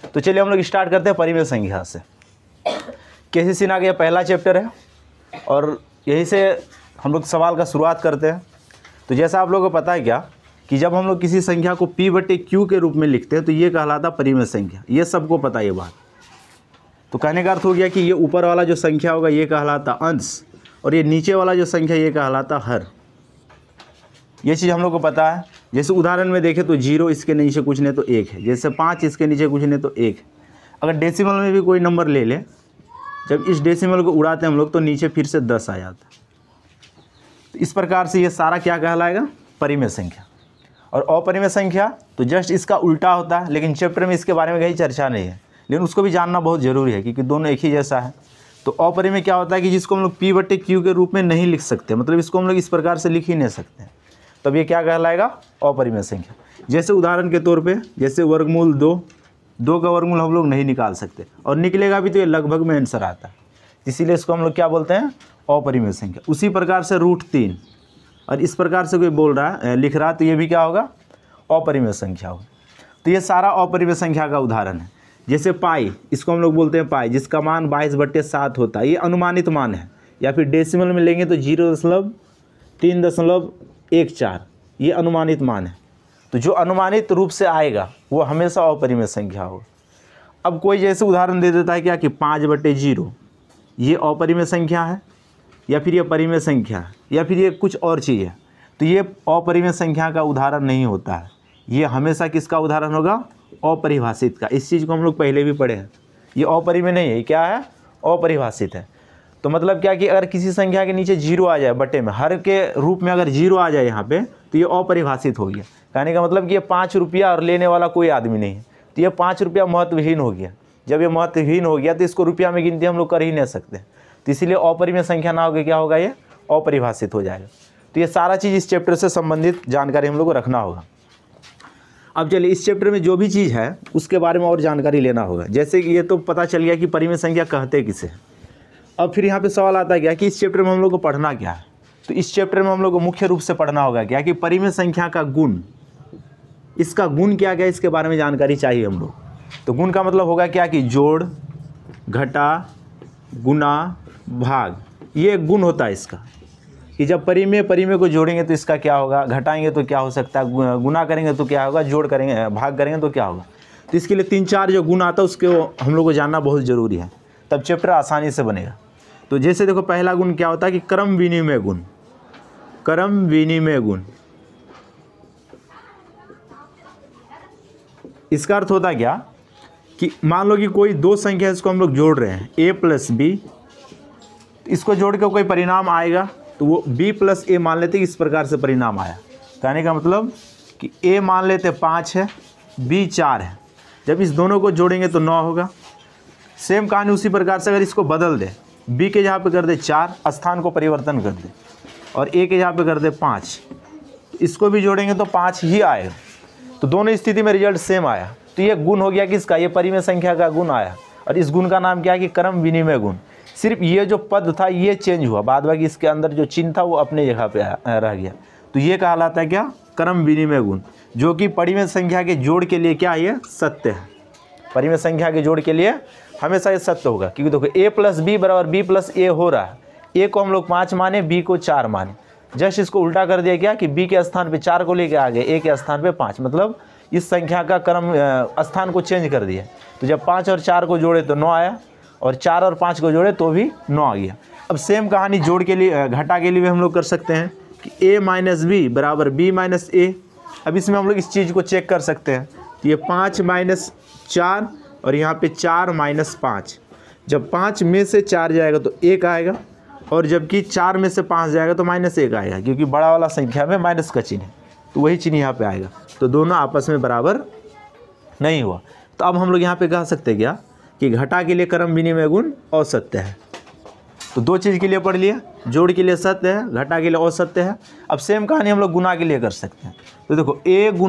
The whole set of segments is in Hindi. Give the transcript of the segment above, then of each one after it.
तो चलिए हम लोग स्टार्ट करते हैं परिमेय संख्या से। कैसी सीन आ गया, पहला चैप्टर है और यहीं से हम लोग सवाल का शुरुआत करते हैं। तो जैसा आप लोगों को पता है क्या कि जब हम लोग किसी संख्या को P/Q के रूप में लिखते हैं तो ये कहलाता परिमेय संख्या। ये सबको पता है ये बात। तो कहने का अर्थ हो गया कि ये ऊपर वाला जो संख्या होगा ये कहलाता अंश और ये नीचे वाला जो संख्या ये कहलाता हर। ये चीज़ हम लोग को पता है। जैसे उदाहरण में देखें तो 0 इसके नीचे कुछ नहीं तो 1 है, जैसे 5 इसके नीचे कुछ नहीं तो 1। अगर डेसिमल में भी कोई नंबर ले लें, जब इस डेसिमल को उड़ाते हैं हम लोग तो नीचे फिर से 10 आ जाता है। तो इस प्रकार से ये सारा क्या कहलाएगा, परिमेय संख्या। और अपरिमेय संख्या तो जस्ट इसका उल्टा होता है, लेकिन चैप्टर में इसके बारे में कहीं चर्चा नहीं है, लेकिन उसको भी जानना बहुत ज़रूरी है क्योंकि दोनों एक ही जैसा है। तो अपरिमेय क्या होता है कि जिसको हम लोग P/Q के रूप में नहीं लिख सकते, मतलब इसको हम लोग इस प्रकार से लिख ही नहीं सकते, तब ये क्या कहलाएगा, अपरिमेय संख्या। जैसे उदाहरण के तौर पे जैसे वर्गमूल 2 का वर्गमूल हम लोग नहीं निकाल सकते और निकलेगा भी तो ये लगभग में आंसर आता है, इसीलिए इसको हम लोग क्या बोलते हैं, अपरिमेय संख्या। उसी प्रकार से √3 और इस प्रकार से कोई बोल रहा है लिख रहा है तो ये भी क्या होगा, अपरिमेय संख्या होगा। तो ये सारा अपरिमेय संख्या का उदाहरण है। जैसे पाई, इसको हम लोग बोलते हैं पाई, जिसका मान 22/7 होता है, ये अनुमानित मान है, या फिर डेसिमल में लेंगे तो 0.3.14, ये अनुमानित मान है। तो जो अनुमानित रूप से आएगा वो हमेशा अपरिमेय संख्या होगा। अब कोई जैसे उदाहरण दे देता है क्या कि 5/0, ये अपरिमेय संख्या है या फिर ये परिमेय संख्या है या फिर ये कुछ और चीज़ है, तो ये अपरिमेय संख्या का उदाहरण नहीं होता है। ये हमेशा किसका उदाहरण होगा, अपरिभाषित का। इस चीज़ को हम लोग पहले भी पढ़े हैं। ये अपरिमेय नहीं है, क्या है, अपरिभाषित है। तो मतलब क्या कि अगर किसी संख्या के नीचे 0 आ जाए बटे में, हर के रूप में अगर 0 आ जाए यहाँ पे, तो ये अपरिभाषित हो गया। कहने का मतलब कि ये 5 रुपया और लेने वाला कोई आदमी नहीं है, तो ये 5 रुपया महत्वहीन हो गया। जब ये महत्वहीन हो गया तो इसको रुपया में गिनती हम लोग कर ही नहीं सकते, तो इसीलिए अपरिमेय संख्या ना होकर क्या होगा, ये अपरिभाषित हो जाएगा। तो ये सारा चीज़ इस चैप्टर से संबंधित जानकारी हम लोग को रखना होगा। अब चलिए इस चैप्टर में जो भी चीज़ है उसके बारे में और जानकारी लेना होगा। जैसे कि ये तो पता चल गया कि परिमेय संख्या कहते किसे। अब फिर यहाँ पे सवाल आता है क्या कि इस चैप्टर में हम लोग को पढ़ना क्या है। तो इस चैप्टर में हम लोग को मुख्य रूप से पढ़ना होगा क्या कि परिमेय संख्या का गुण, इसका गुण क्या क्या, इसके बारे में जानकारी चाहिए हम लोग। तो गुण का मतलब होगा क्या कि जोड़, घटा, गुना, भाग, ये एक गुण होता है इसका, कि जब परिमेय को जोड़ेंगे तो इसका क्या होगा, घटाएंगे तो क्या हो सकता है, गुना करेंगे तो क्या होगा, जोड़ करेंगे, भाग करेंगे तो क्या होगा। तो इसके लिए 3-4 जो गुण आता है उसके हम लोग को जानना बहुत ज़रूरी है, तब चैप्टर आसानी से बनेगा। तो जैसे देखो पहला गुण क्या होता है कि क्रम विनिमय गुण। क्रम विनिमय गुण, इसका अर्थ होता है क्या कि मान लो कि कोई 2 संख्या इसको हम लोग जोड़ रहे हैं, A+B, इसको जोड़ के कोई परिणाम आएगा तो वो B+A मान लेते, इस प्रकार से परिणाम आया। कहने का मतलब कि A मान लेते 5 है, B 4 है, जब इस दोनों को जोड़ेंगे तो 9 होगा। सेम कहानी उसी प्रकार से अगर इसको बदल दे, B के जहाँ पे कर दे 4, स्थान को परिवर्तन कर दे, और A के जहाँ पे कर दे 5, इसको भी जोड़ेंगे तो 5 ही आएगा। तो दोनों स्थिति में रिजल्ट सेम आया, तो ये गुण हो गया किसका, ये परिमेय संख्या का गुण आया। और इस गुण का नाम क्या है कि क्रम विनिमय गुण। सिर्फ ये जो पद था ये चेंज हुआ, बाद बाकी इसके अंदर जो चिन्ह था वो अपने जगह पे रह गया। तो ये कहलाता है क्या, क्रम विनिमय गुण, जो कि परिमेय संख्या के जोड़ के लिए क्या है, ये सत्य है। परिमेय संख्या के जोड़ के लिए हमेशा ये सत्य होगा, क्योंकि देखो A+B = B+A हो रहा है। A को हम लोग 5 माने, B को 4 माने, जस्ट इसको उल्टा कर दिया क्या कि B के स्थान पे 4 को लेके आ गए, A के स्थान पे 5, मतलब इस संख्या का क्रम स्थान को चेंज कर दिया। तो जब 5 और 4 को जोड़े तो 9 आया, और 4 और 5 को जोड़े तो भी 9 आ गया। अब सेम कहानी जोड़ के लिए, घटा के लिए भी हम लोग कर सकते हैं कि A - B = B - A। अब इसमें हम लोग इस चीज़ को चेक कर सकते हैं, ये 5 - 4 और यहाँ पे 4 - 5, जब 5 में से 4 जाएगा तो 1 आएगा, और जबकि 4 में से 5 जाएगा तो -1 आएगा, क्योंकि बड़ा वाला संख्या में माइनस का चिन्ह है, तो वही चिन्ह यहाँ पे आएगा। तो दोनों आपस में बराबर नहीं हुआ। तो अब हम लोग यहाँ पे कह सकते हैं क्या कि घटा के लिए क्रम विनिमय गुण असत्य है। तो 2 चीज़ के लिए पढ़ लिया, जोड़ के लिए सत्य है, घटा के लिए असत्य है। अब सेम कहानी हम लोग गुना के लिए कर सकते हैं। तो देखो A × B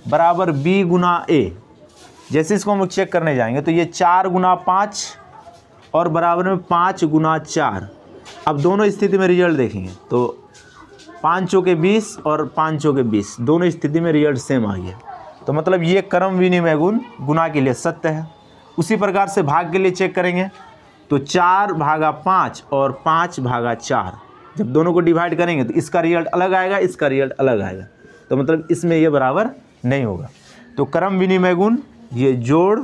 = B × A, जैसे इसको हम लोग चेक करने जाएंगे तो ये 4 × 5 और बराबर में 5 × 4। अब दोनों स्थिति में रिजल्ट देखेंगे तो 5 × 20 और 5 × 20, दोनों स्थिति में रिजल्ट सेम आ गया। तो मतलब ये क्रम विनिमय गुण गुना के लिए सत्य है। उसी प्रकार से भाग के लिए चेक करेंगे तो 4/5 और 5/4 जब दोनों को डिवाइड करेंगे तो इसका रिजल्ट अलग आएगा, इसका रिजल्ट अलग आएगा, तो मतलब इसमें ये बराबर नहीं होगा। तो क्रम विनिमय गुण ये जोड़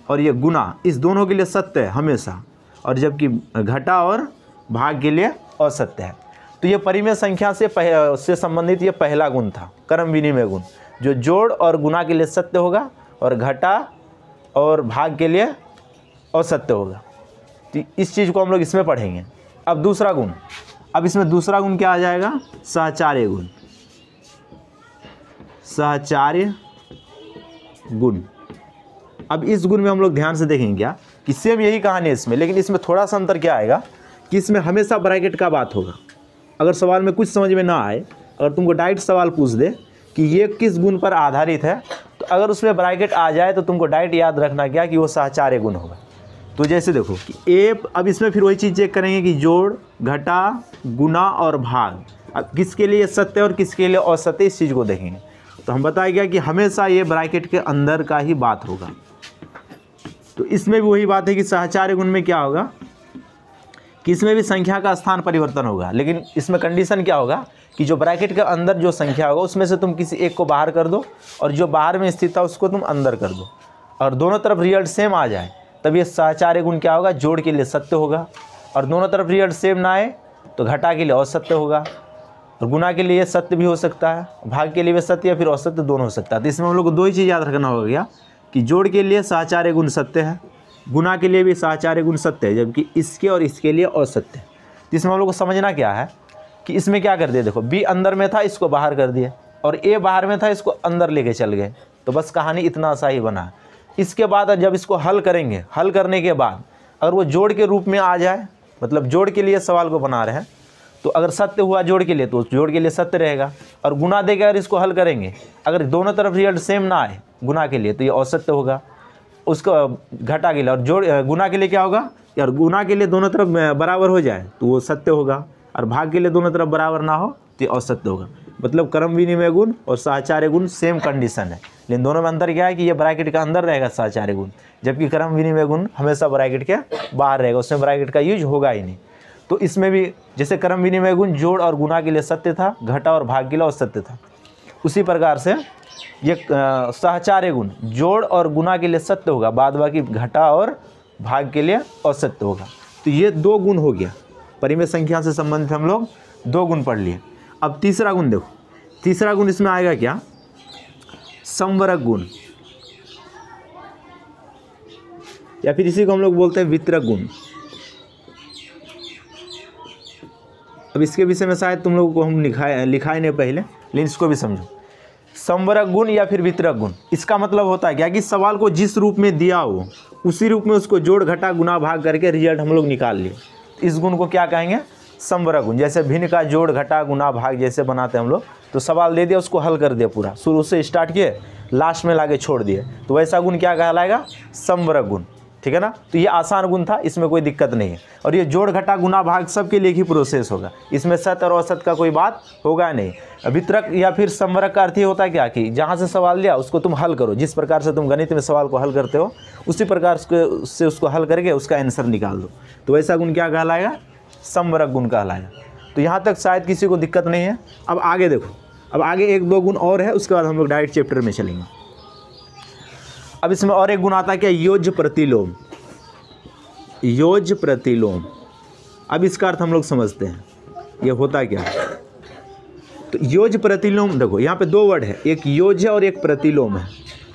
और ये गुना इस दोनों के लिए सत्य है हमेशा, और जबकि घटा और भाग के लिए असत्य है। तो ये परिमेय संख्या से संबंधित ये पहला गुण था, क्रम विनिमय गुण, जो जोड़ और गुना के लिए सत्य होगा और घटा और भाग के लिए असत्य होगा। तो इस चीज़ को हम लोग इसमें पढ़ेंगे। अब दूसरा गुण, अब इसमें दूसरा गुण क्या आ जाएगा, सहचार्य गुण। सहचार्य गुण, अब इस गुण में हम लोग ध्यान से देखेंगे क्या कि सेम यही कहानी है इसमें, लेकिन इसमें थोड़ा सा अंतर क्या आएगा कि इसमें हमेशा ब्रैकेट का बात होगा। अगर सवाल में कुछ समझ में ना आए, अगर तुमको डायरेक्ट सवाल पूछ दे कि ये किस गुण पर आधारित है, तो अगर उसमें ब्रैकेट आ जाए तो तुमको डायरेक्ट याद रखना क्या कि वो सहचार्य गुण होगा। तो जैसे देखो कि ए, अब इसमें फिर वही चीज़ चेक करेंगे कि जोड़, घटा, गुना और भाग, अब किसके लिए सत्य और किसके लिए असत्य, इस चीज़ को देखेंगे। तो हम बताया गया कि हमेशा ये ब्रैकेट के अंदर का ही बात होगा। तो इसमें भी वही बात है कि सहचार्य गुण में क्या होगा कि इसमें भी संख्या का स्थान परिवर्तन होगा, लेकिन इसमें कंडीशन क्या होगा कि जो ब्रैकेट के अंदर जो संख्या होगा उसमें से तुम किसी एक को बाहर कर दो और जो बाहर में स्थित था उसको तुम अंदर कर दो, और दोनों तरफ रिजल्ट सेम आ जाए, तब ये सहचार्य गुण क्या होगा, जोड़ के लिए सत्य होगा। और दोनों तरफ रिजल्ट सेम ना आए तो घटा के लिए असत्य होगा, और गुना के लिए सत्य भी हो सकता है, भाग के लिए भी सत्य या फिर असत्य दोनों हो सकता है। तो इसमें हम लोग को दो ही चीज़ याद रखना होगा कि जोड़ के लिए सहचार्य गुण सत्य है, गुना के लिए भी सहचार्य गुण सत्य है, जबकि इसके और इसके लिए असत्य है। तो इसमें हम लोग को समझना क्या है कि इसमें क्या कर दिया, देखो बी अंदर में था इसको बाहर कर दिया, और ए बाहर में था इसको अंदर लेके चल गए, तो बस कहानी इतना सा ही बना। इसके बाद जब इसको हल करेंगे, हल करने के बाद अगर वो जोड़ के रूप में आ जाए, मतलब जोड़ के लिए सवाल को बना रहे हैं, तो अगर सत्य हुआ जोड़ के लिए तो जोड़ के लिए सत्य रहेगा, और गुना देके अगर इसको हल करेंगे, अगर दोनों तरफ रिजल्ट सेम ना आए गुना के लिए तो ये असत्य होगा, उसको घटा के लिए, और जोड़ गुना के लिए क्या होगा यार, गुना के लिए दोनों तरफ बराबर हो जाए तो वो सत्य होगा, और भाग के लिए दोनों तरफ बराबर ना हो तो ये असत्य होगा। मतलब क्रम विनिमय गुण और सहचार्य गुण सेम कंडीशन है, लेकिन दोनों में अंतर क्या है कि ये ब्रैकेट के अंदर रहेगा सहचार्य गुण, जबकि क्रम विनिमय गुण हमेशा ब्रैकेट के बाहर रहेगा, उसमें ब्रैकेट का यूज होगा ही नहीं। तो इसमें भी जैसे क्रम विनिमय गुण जोड़ और गुना के लिए सत्य था, घटा और भाग के लिए असत्य था, उसी प्रकार से ये सहचार्य गुण जोड़ और गुना के लिए सत्य होगा, बाद बाकी घटा और भाग के लिए असत्य होगा। तो ये दो गुण हो गया, परिमेय संख्या से संबंधित हम लोग दो गुण पढ़ लिए। अब तीसरा गुण देखो, तीसरा गुण इसमें आएगा क्या, समवरक गुण, या फिर इसी को हम लोग बोलते हैं वितरक गुण। अब इसके विषय में शायद तुम लोगों को हम लिखाए नहीं पहले, लेकिन इसको भी समझो। समवरक गुण या फिर वितरक गुण, इसका मतलब होता है क्या कि सवाल को जिस रूप में दिया हो उसी रूप में उसको जोड़ घटा गुना भाग करके रिजल्ट हम लोग निकाल लिए, इस गुण को क्या कहेंगे, समवरक गुण। जैसे भिन्न का जोड़ घटा गुना भाग जैसे बनाते हैं हम लोग, तो सवाल दे दिया उसको हल कर दिया, पूरा शुरू से स्टार्ट किए लास्ट में लाके छोड़ दिए, तो वैसा गुण क्या कहलाएगा, समवरक गुण। ठीक है ना। तो ये आसान गुण था, इसमें कोई दिक्कत नहीं है। और ये जोड़ घटा गुना भाग सबके लिए ही प्रोसेस होगा, इसमें सत्य और असत का कोई बात होगा नहीं। वितरक या फिर समवरक का अर्थ ये होता है क्या कि जहाँ से सवाल लिया उसको तुम हल करो, जिस प्रकार से तुम गणित में सवाल को हल करते हो उसी प्रकार से उसको हल करके उसका आंसर निकाल दो, तो वैसा गुण क्या कहलाएगा, समवरक गुण कहलाएगा। तो यहाँ तक शायद किसी को दिक्कत नहीं है। अब आगे देखो, अब आगे एक दो गुण और है, उसके बाद हम लोग डायरेक्ट चैप्टर में चलेंगे। अब इसमें और एक गुण आता है क्या, योज्य प्रतिलोम। योज्य प्रतिलोम, अब इसका अर्थ हम लोग समझते हैं ये होता क्या है। तो योज्य प्रतिलोम देखो, यहाँ पे दो वर्ड है, एक योज्य और एक प्रतिलोम है।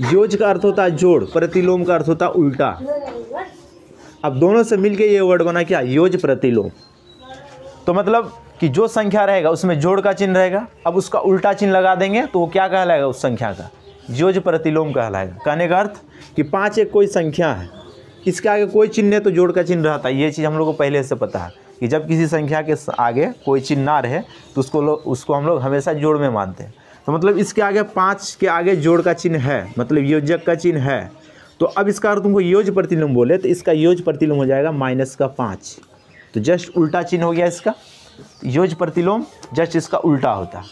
योज्य का अर्थ होता है जोड़, प्रतिलोम का अर्थ होता है उल्टा। अब दोनों से मिलके ये वर्ड बना क्या, योज्य प्रतिलोम। तो मतलब कि जो संख्या रहेगा उसमें जोड़ का चिन्ह रहेगा, अब उसका उल्टा चिन्ह लगा देंगे तो वो क्या कहलाएगा, उस संख्या का योज्य प्रतिलोम कहलाएगा। कहने का अर्थ कि 5 एक कोई संख्या है, इसके आगे कोई चिन्ह है तो जोड़ का चिन्ह रहता है। ये चीज़ हम लोग को पहले से पता है कि जब किसी संख्या के आगे कोई चिन्ह ना रहे तो उसको हम लोग हमेशा जोड़ में मानते हैं। तो मतलब इसके आगे 5 के आगे जोड़ का चिन्ह है, मतलब योजक का चिन्ह है। तो अब इसका अर्थ तुमको योज्य प्रतिलोम बोले तो इसका योज्य प्रतिलोम हो जाएगा -5, तो जस्ट उल्टा चिन्ह हो गया इसका। योज्य प्रतिलोम जस्ट इसका उल्टा होता है,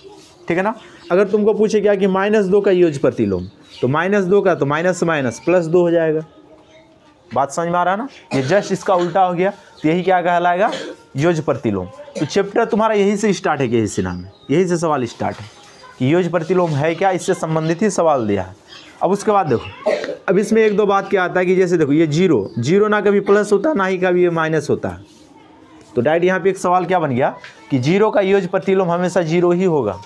ठीक है ना। अगर तुमको पूछे क्या कि -2 का योज्य प्रतिलोम, तो -2 का तो माइनस से माइनस +2 हो जाएगा। बात समझ में आ रहा है ना? ये जस्ट इसका उल्टा हो गया। तो यही क्या कहलाएगा? योज्य प्रतिलोम। तो चैप्टर तुम्हारा यही से स्टार्ट है कि इसी नाम में यही से सवाल स्टार्ट है कि योज्य प्रतिलोम है क्या, इससे संबंधित ही सवाल दिया है। अब उसके बाद देखो, अब इसमें एक दो बात क्या आता है कि जैसे देखो ये जीरो ना कभी प्लस होता ना ही कभी ये माइनस होता है। तो डायरेक्ट यहाँ पे एक सवाल क्या बन गया कि जीरो का योज्य प्रतिलोम हमेशा जीरो ही होगा।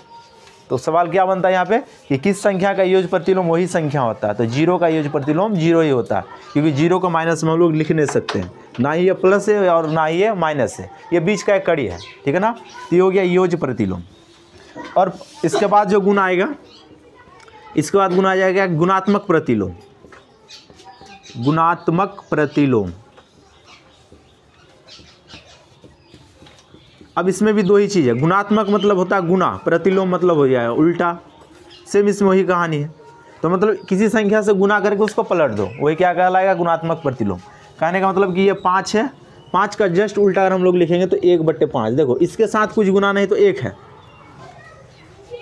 तो सवाल क्या बनता है यहाँ पे कि किस संख्या का योज्य प्रतिलोम वही संख्या होता है। तो जीरो का योज्य प्रतिलोम जीरो ही होता है, क्योंकि जीरो को माइनस में हम लोग लिख नहीं सकते हैं, ना ही ये प्लस है और ना ही ये माइनस है, ये बीच का एक कड़ी है। ठीक है ना? तो ये हो गया योज्य प्रतिलोम। और इसके बाद जो गुण आएगा, इसके बाद गुण आ जाएगा गुणात्मक प्रतिलोम। गुणात्मक प्रतिलोम। अब इसमें भी दो ही चीज़ है। गुणात्मक मतलब होता है गुना, प्रतिलोम मतलब हो जाएगा उल्टा। सेम इसमें वही कहानी है। तो मतलब किसी संख्या से गुना करके उसको पलट दो, वही क्या कहलाएगा? गुणात्मक प्रतिलोम। कहने का मतलब कि ये 5 है, 5 का जस्ट उल्टा अगर हम लोग लिखेंगे तो 1/5। देखो इसके साथ कुछ गुना नहीं तो 1 है।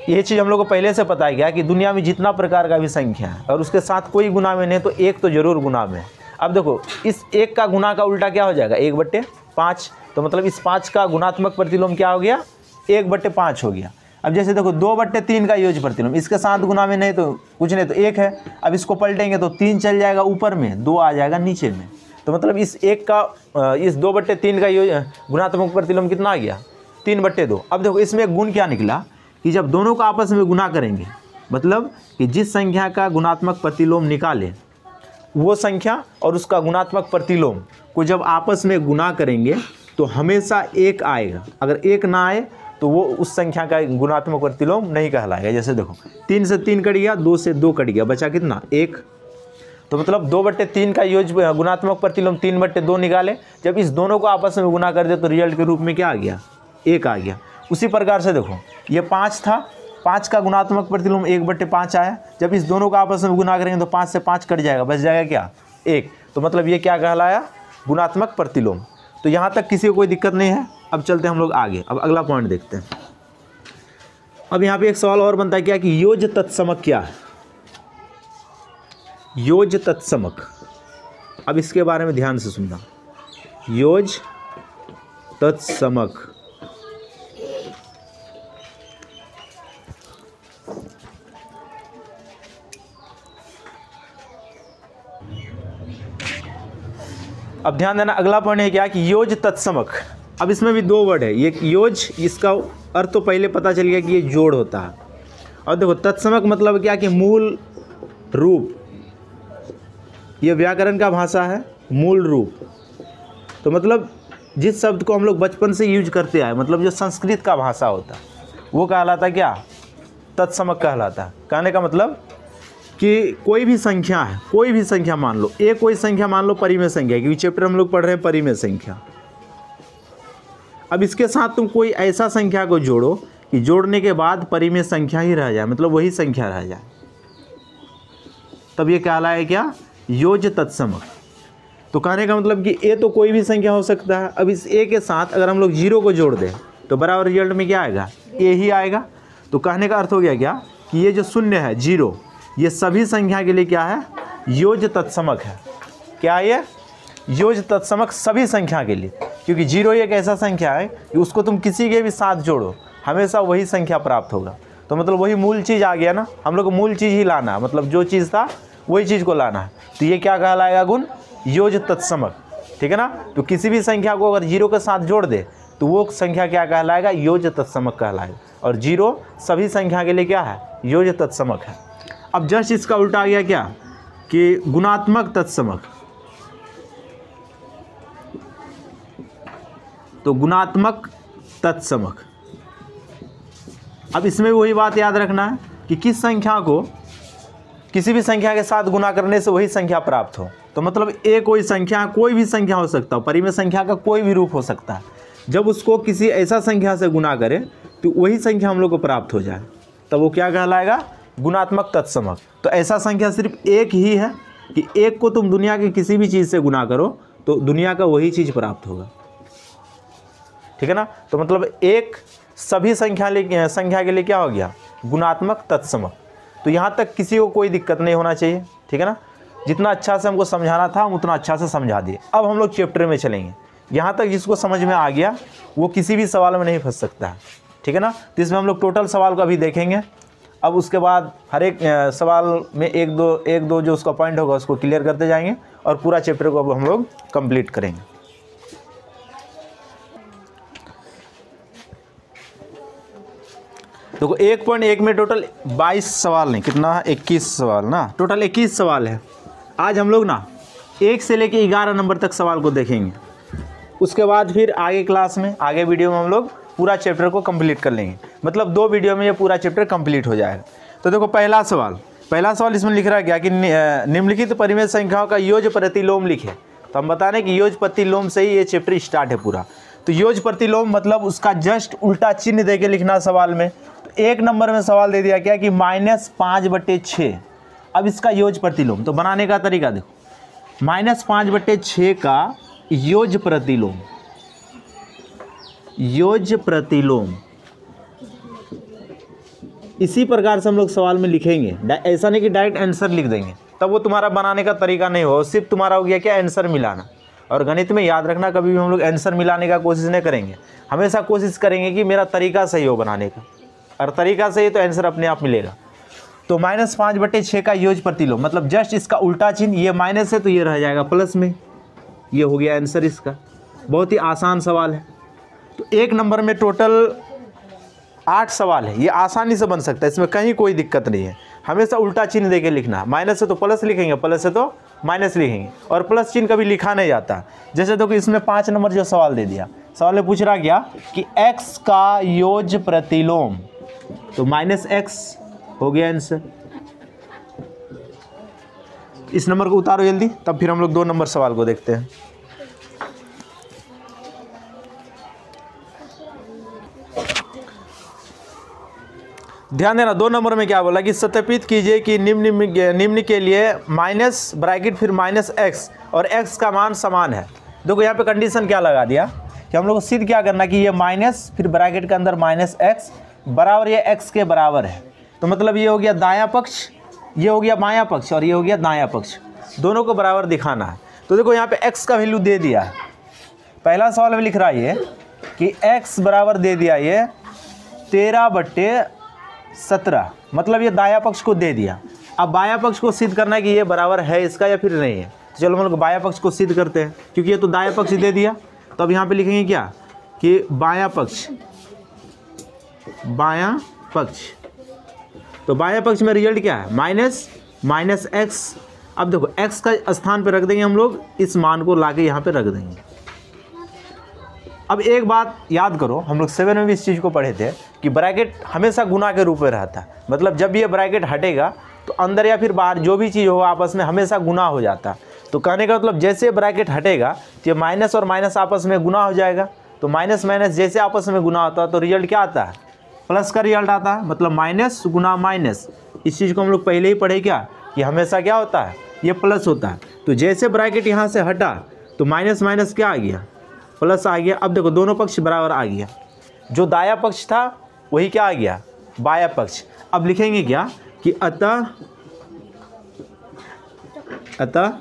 ये चीज़ हम लोग को पहले से पता है क्या कि दुनिया में जितना प्रकार का भी संख्या है और उसके साथ कोई गुना में नहीं तो 1 तो जरूर गुना में है। अब देखो इस 1 का गुना का उल्टा क्या हो जाएगा? 1/5। तो मतलब इस 5 का गुणात्मक प्रतिलोम क्या हो गया? 1/5 हो गया। अब जैसे देखो 2/3 का योज्य प्रतिलोम, इसके साथ गुना में नहीं तो कुछ नहीं तो 1 है। अब इसको पलटेंगे तो 3 चल जाएगा ऊपर में, 2 आ जाएगा नीचे में। तो मतलब इस 1 का इस 2/3 का गुणात्मक प्रतिलोम कितना आ गया? 3/2। अब देखो इसमें एक गुण क्या निकला कि जब दोनों का आपस में गुना करेंगे, मतलब कि जिस संख्या का गुणात्मक प्रतिलोम निकाले वो संख्या और उसका गुणात्मक प्रतिलोम को जब आपस में गुना करेंगे तो हमेशा 1 आएगा। अगर 1 ना आए तो वो उस संख्या का गुणात्मक प्रतिलोम नहीं कहलाएगा। जैसे देखो 3 से 3 कट गया, 2 से 2 कट गया, बचा कितना? 1। तो मतलब 2/3 का योज्य गुणात्मक प्रतिलोम 3/2 निकाले, जब इस दोनों को आपस में गुना कर दे तो रिजल्ट के रूप में क्या आ गया? 1 आ गया। उसी प्रकार से देखो ये 5 था, 5 का गुणात्मक प्रतिलोम 1/5 आया, जब इस दोनों का आपस में गुना करेंगे तो 5 से 5 कट जाएगा, बच जाएगा क्या? 1। तो मतलब ये क्या कहलाया? गुणात्मक प्रतिलोम। तो यहाँ तक किसी को कोई दिक्कत नहीं है। अब चलते हैं हम लोग आगे। अब अगला पॉइंट देखते हैं। अब यहाँ पे एक सवाल और बनता है क्या कि योज्य तत्समक क्या है? योज्य तत्समक, अब इसके बारे में ध्यान से सुनना। योज्य तत्समक, अब ध्यान देना, अगला पॉइंट है क्या कि योज्य तत्समक। अब इसमें भी दो वर्ड है, एक योज, इसका अर्थ तो पहले पता चल गया कि ये जोड़ होता है। और देखो तत्समक मतलब क्या कि मूल रूप, ये व्याकरण का भाषा है, मूल रूप। तो मतलब जिस शब्द को हम लोग बचपन से यूज करते आए, मतलब जो संस्कृत का भाषा होता है वो कहलाता क्या? तत्समक कहलाता है। कहने का मतलब कि कोई भी संख्या है, कोई भी संख्या मान लो, एक कोई संख्या मान लो परिमेय संख्या, क्योंकि चैप्टर हम लोग पढ़ रहे हैं परिमेय संख्या। अब इसके साथ तुम कोई ऐसा संख्या को जोड़ो कि जोड़ने के बाद परिमेय संख्या ही रह जाए, मतलब वही संख्या रह जाए, तब ये कहलाए क्या? योज्य तत्समक। तो कहने का मतलब कि ए तो कोई भी संख्या हो सकता है। अब इस ए के साथ अगर हम लोग 0 को जोड़ दें तो बराबर रिजल्ट में क्या आएगा? ए ही आएगा। तो कहने का अर्थ हो गया क्या कि ये जो शून्य है 0, ये सभी संख्या के लिए क्या है? योज्य तत्समक है। क्या ये? योज्य तत्समक सभी संख्या के लिए, क्योंकि 0 एक ऐसा संख्या है कि उसको तुम किसी के भी साथ जोड़ो हमेशा वही संख्या प्राप्त होगा। तो मतलब वही मूल चीज़ आ गया ना, हम लोग को मूल चीज़ ही लाना है, मतलब जो चीज़ था वही चीज़ को लाना है। तो ये क्या कहलाएगा? गुण योज्य तत्समक। ठीक है ना? तो किसी भी संख्या को अगर 0 के साथ जोड़ दे तो वो संख्या क्या कहलाएगा? योज्य तत्समक कहलाएगा। और 0 सभी संख्या के लिए क्या है? योज्य तत्समक है। अब जस्ट इसका उल्टा आ गया क्या कि गुणात्मक तत्समक। तो गुणात्मक तत्समक, अब इसमें वही बात याद रखना है कि किस संख्या को किसी भी संख्या के साथ गुना करने से वही संख्या प्राप्त हो। तो मतलब ए कोई संख्या, कोई भी संख्या हो सकता है, परिमेय संख्या का कोई भी रूप हो सकता है, जब उसको किसी ऐसा संख्या से गुना करें तो वही संख्या हम लोग को प्राप्त हो जाए, तब वो क्या कहलाएगा? गुणात्मक तत्समक। तो ऐसा संख्या सिर्फ एक ही है कि एक को तुम दुनिया के किसी भी चीज़ से गुना करो तो दुनिया का वही चीज़ प्राप्त होगा। ठीक है ना? तो मतलब एक सभी संख्या के लिए क्या हो गया? गुणात्मक तत्समक। तो यहाँ तक किसी को कोई दिक्कत नहीं होना चाहिए, ठीक है ना। जितना अच्छा से हमको समझाना था हम उतना अच्छा से समझा दिए। अब हम लोग चैप्टर में चलेंगे। यहाँ तक जिसको समझ में आ गया वो किसी भी सवाल में नहीं फंस सकता है, ठीक है ना। तो इसमें हम लोग टोटल सवाल को अभी देखेंगे। अब उसके बाद हर एक सवाल में एक दो जो उसका पॉइंट होगा उसको क्लियर करते जाएंगे और पूरा चैप्टर को अब हम लोग कंप्लीट करेंगे। देखो 1.1 में टोटल 22 सवाल नहीं, कितना 21 सवाल ना, टोटल 21 सवाल है। आज हम लोग ना 1 से लेके 11 नंबर तक सवाल को देखेंगे। उसके बाद फिर आगे क्लास में, आगे वीडियो में हम लोग पूरा चैप्टर को कंप्लीट कर लेंगे। मतलब 2 वीडियो में ये पूरा चैप्टर कंप्लीट हो जाएगा। तो देखो पहला सवाल इसमें लिख रहा है क्या कि निम्नलिखित परिमेय संख्याओं का योज्य प्रतिलोम लिखे। तो हम बता रहे हैं कि योज्य प्रतिलोम से ही ये चैप्टर स्टार्ट है पूरा। तो योज्य प्रतिलोम मतलब उसका जस्ट उल्टा चिन्ह दे के लिखना सवाल में। तो 1 नंबर में सवाल दे दिया क्या कि -5/6। अब इसका योज्य प्रतिलोम, तो बनाने का तरीका देखो, -5/6 का योज्य प्रतिलोम, योज्य प्रतिलोम इसी प्रकार से हम लोग सवाल में लिखेंगे। ऐसा नहीं कि डायरेक्ट आंसर लिख देंगे, तब वो तुम्हारा बनाने का तरीका नहीं हो, सिर्फ तुम्हारा हो गया क्या आंसर मिलाना। और गणित में याद रखना, कभी भी हम लोग आंसर मिलाने का कोशिश नहीं करेंगे, हमेशा कोशिश करेंगे कि मेरा तरीका सही हो बनाने का, और तरीका सही तो आंसर अपने आप मिलेगा। तो -5/6 का योज्य प्रतिलोम मतलब जस्ट इसका उल्टा चिन्ह, ये माइनस है तो ये रह जाएगा प्लस में, ये हो गया आंसर इसका। बहुत ही आसान सवाल है। तो 1 नंबर में टोटल 8 सवाल है, ये आसानी से बन सकता है, इसमें कहीं कोई दिक्कत नहीं है। हमेशा उल्टा चिन्ह देके लिखना, माइनस है तो प्लस लिखेंगे, प्लस है तो माइनस लिखेंगे, और प्लस चिन्ह कभी लिखा नहीं जाता। जैसे देखो इसमें 5 नंबर जो सवाल दे दिया, सवाल में पूछ रहा क्या कि x का योज्य प्रतिलोम, तो -x हो गया आंसर। इस नंबर को उतारो जल्दी, तब फिर हम लोग 2 नंबर सवाल को देखते हैं। ध्यान देना 2 नंबर में क्या बोला कि सत्यापित कीजिए कि निम्न के लिए माइनस ब्रैकेट फिर -x और x का मान समान है। देखो यहाँ पे कंडीशन क्या लगा दिया कि हम लोग को सिद्ध क्या करना कि ये माइनस फिर ब्रैकेट के अंदर -x बराबर ये x के बराबर है। तो मतलब ये हो गया दायां पक्ष, ये हो गया बायां पक्ष और ये हो गया दायां पक्ष, दोनों को बराबर दिखाना है। तो देखो यहाँ पे x का वैल्यू दे दिया है। पहला सवाल में लिख रहा है ये कि x बराबर दे दिया ये 13/17, मतलब ये दायां पक्ष को दे दिया। अब बायां पक्ष को सिद्ध करना है कि ये बराबर है इसका या फिर नहीं है। तो चलो हम लोग बायां पक्ष को सिद्ध करते हैं, क्योंकि ये तो दायां पक्ष दे दिया। तो अब यहाँ पे लिखेंगे क्या कि बायां पक्ष, बायां पक्ष, तो बायां पक्ष में रिजल्ट क्या है -x। अब देखो x का स्थान पे रख देंगे हम लोग, इस मान को लाके यहाँ पे रख देंगे। अब एक बात याद करो, हम लोग 7 में भी इस चीज़ को पढ़े थे कि ब्रैकेट हमेशा गुना के रूप में रहता है। मतलब जब ये ब्रैकेट हटेगा तो अंदर या फिर बाहर जो भी चीज़ होगा आपस में हमेशा गुना हो जाता है। तो कहने का मतलब जैसे ब्रैकेट हटेगा तो ये माइनस और माइनस आपस में गुना हो जाएगा। तो माइनस माइनस जैसे आपस में गुना होता है तो रिजल्ट क्या आता है, प्लस का रिजल्ट आता है। मतलब माइनस गुना माइनस, इस चीज़ को हम लोग पहले ही पढ़े क्या कि हमेशा क्या होता है, ये प्लस होता है। तो जैसे ब्रैकेट यहाँ से हटा तो माइनस माइनस क्या आ गया, प्लस आ गया। अब देखो दोनों पक्ष बराबर आ गया, जो दायां पक्ष था वही क्या आ गया, बायां पक्ष। अब लिखेंगे क्या कि अतः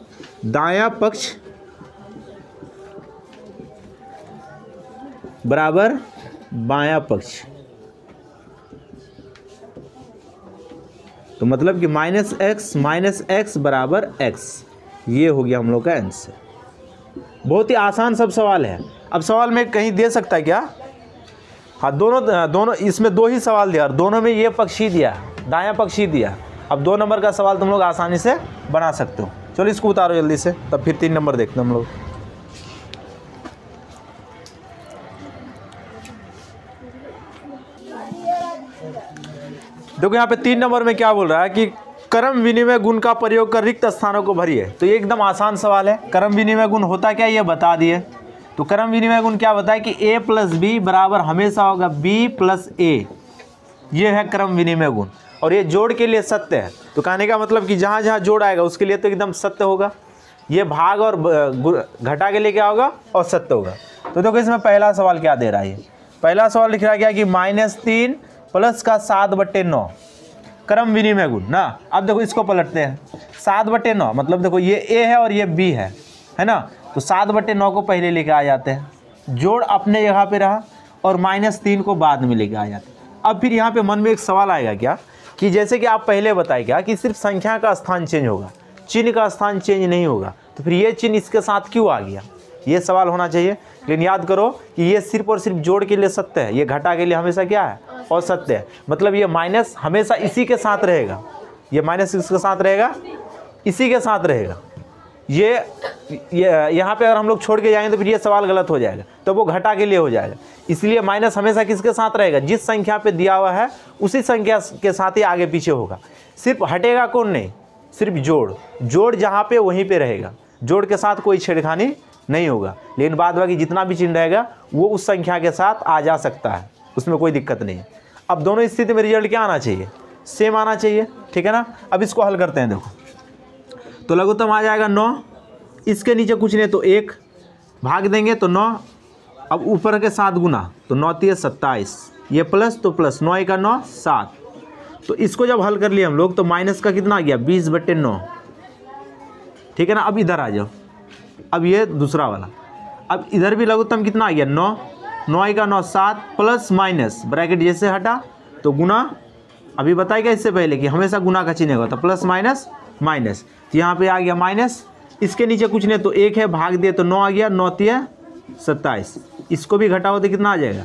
दायां पक्ष बराबर बायां पक्ष। तो मतलब कि -x बराबर x, ये हो गया हम लोग का आंसर। बहुत ही आसान सब सवाल है। अब सवाल में कहीं दे सकता है क्या, हाँ दोनों इसमें 2 ही सवाल दिया और दोनों में ये पक्ष ही दिया, दायां पक्ष ही दिया। अब 2 नंबर का सवाल तुम लोग आसानी से बना सकते हो। चलो इसको उतारो जल्दी से, तब फिर 3 नंबर देखते हैं हम लोग। देखो यहाँ पे 3 नंबर में क्या बोल रहा है कि क्रम विनिमय गुण का प्रयोग कर रिक्त स्थानों को भरिए। तो ये एकदम आसान सवाल है। क्रम विनिमय गुण होता क्या ये बता दिए। तो क्रम विनिमय गुण क्या बताए कि a + b बराबर हमेशा होगा b + a, ये है क्रम विनिमय गुण। और ये जोड़ के लिए सत्य है। तो कहने का मतलब कि जहाँ जहाँ जोड़ आएगा उसके लिए तो एकदम सत्य होगा। ये भाग और घटा के लिए क्या होगा, और सत्य होगा। तो देखो इसमें पहला सवाल क्या दे रहा है, पहला सवाल लिख रहा है क्या कि -3 + 7/9 क्रम विनिमय गुण ना। अब देखो इसको पलटते हैं, 7/9 मतलब देखो ये ए है और ये बी है ना, तो 7/9 को पहले लेके आ जाते हैं, जोड़ अपने जगह पे रहा और -3 को बाद में लेके आ जाते हैं। अब फिर यहाँ पे मन में एक सवाल आएगा क्या कि जैसे कि आप पहले बताए क्या कि सिर्फ संख्या का स्थान चेंज होगा, चिन्ह का स्थान चेंज नहीं होगा, तो फिर ये चिन्ह इसके साथ क्यों आ गया, ये सवाल होना चाहिए। लेकिन याद करो कि ये सिर्फ और सिर्फ जोड़ के लिए सत्य है, ये घटा के लिए हमेशा क्या है, असत्य है। मतलब ये माइनस हमेशा इसी के साथ रहेगा, ये माइनस इसके साथ रहेगा, इसी के साथ रहेगा। ये यहाँ पे अगर हम लोग छोड़ के जाएंगे तो फिर ये सवाल गलत हो जाएगा, तो वो घटा के लिए हो जाएगा। इसलिए माइनस हमेशा किसके साथ रहेगा, जिस संख्या पे दिया हुआ है उसी संख्या के साथ ही आगे पीछे होगा। सिर्फ हटेगा कौन नहीं, सिर्फ जोड़ जहाँ पे वहीं पे रहेगा, जोड़ के साथ कोई छेड़खानी नहीं होगा। लेकिन बाद बाकी जितना भी चिन्ह रहेगा वो उस संख्या के साथ आ जा सकता है, उसमें कोई दिक्कत नहीं है। अब दोनों स्थिति में रिजल्ट क्या आना चाहिए, सेम आना चाहिए, ठीक है ना। अब इसको हल करते हैं, देखो तो लघुत्तम आ जाएगा 9, इसके नीचे कुछ नहीं तो 1 भाग देंगे तो 9, अब ऊपर के 7 गुना तो 9 × 27, ये प्लस तो प्लस, 9 × 9 7। तो इसको जब हल कर लिए हम लोग तो माइनस का कितना आ गया 20/9, ठीक है ना। अब इधर आ जाओ, अब ये दूसरा वाला, अब इधर भी लघुत्तम कितना आ गया 9, 9 × 9 7 प्लस माइनस ब्रैकेट जैसे हटा तो गुना, अभी बताया गया इससे पहले कि हमेशा गुना का चिन्ह होता, प्लस माइनस माइनस, तो यहाँ पे आ गया माइनस, इसके नीचे कुछ नहीं तो 1 है, भाग दिए तो 9 आ गया, 9 × 27, इसको भी घटाओ तो कितना आ जाएगा।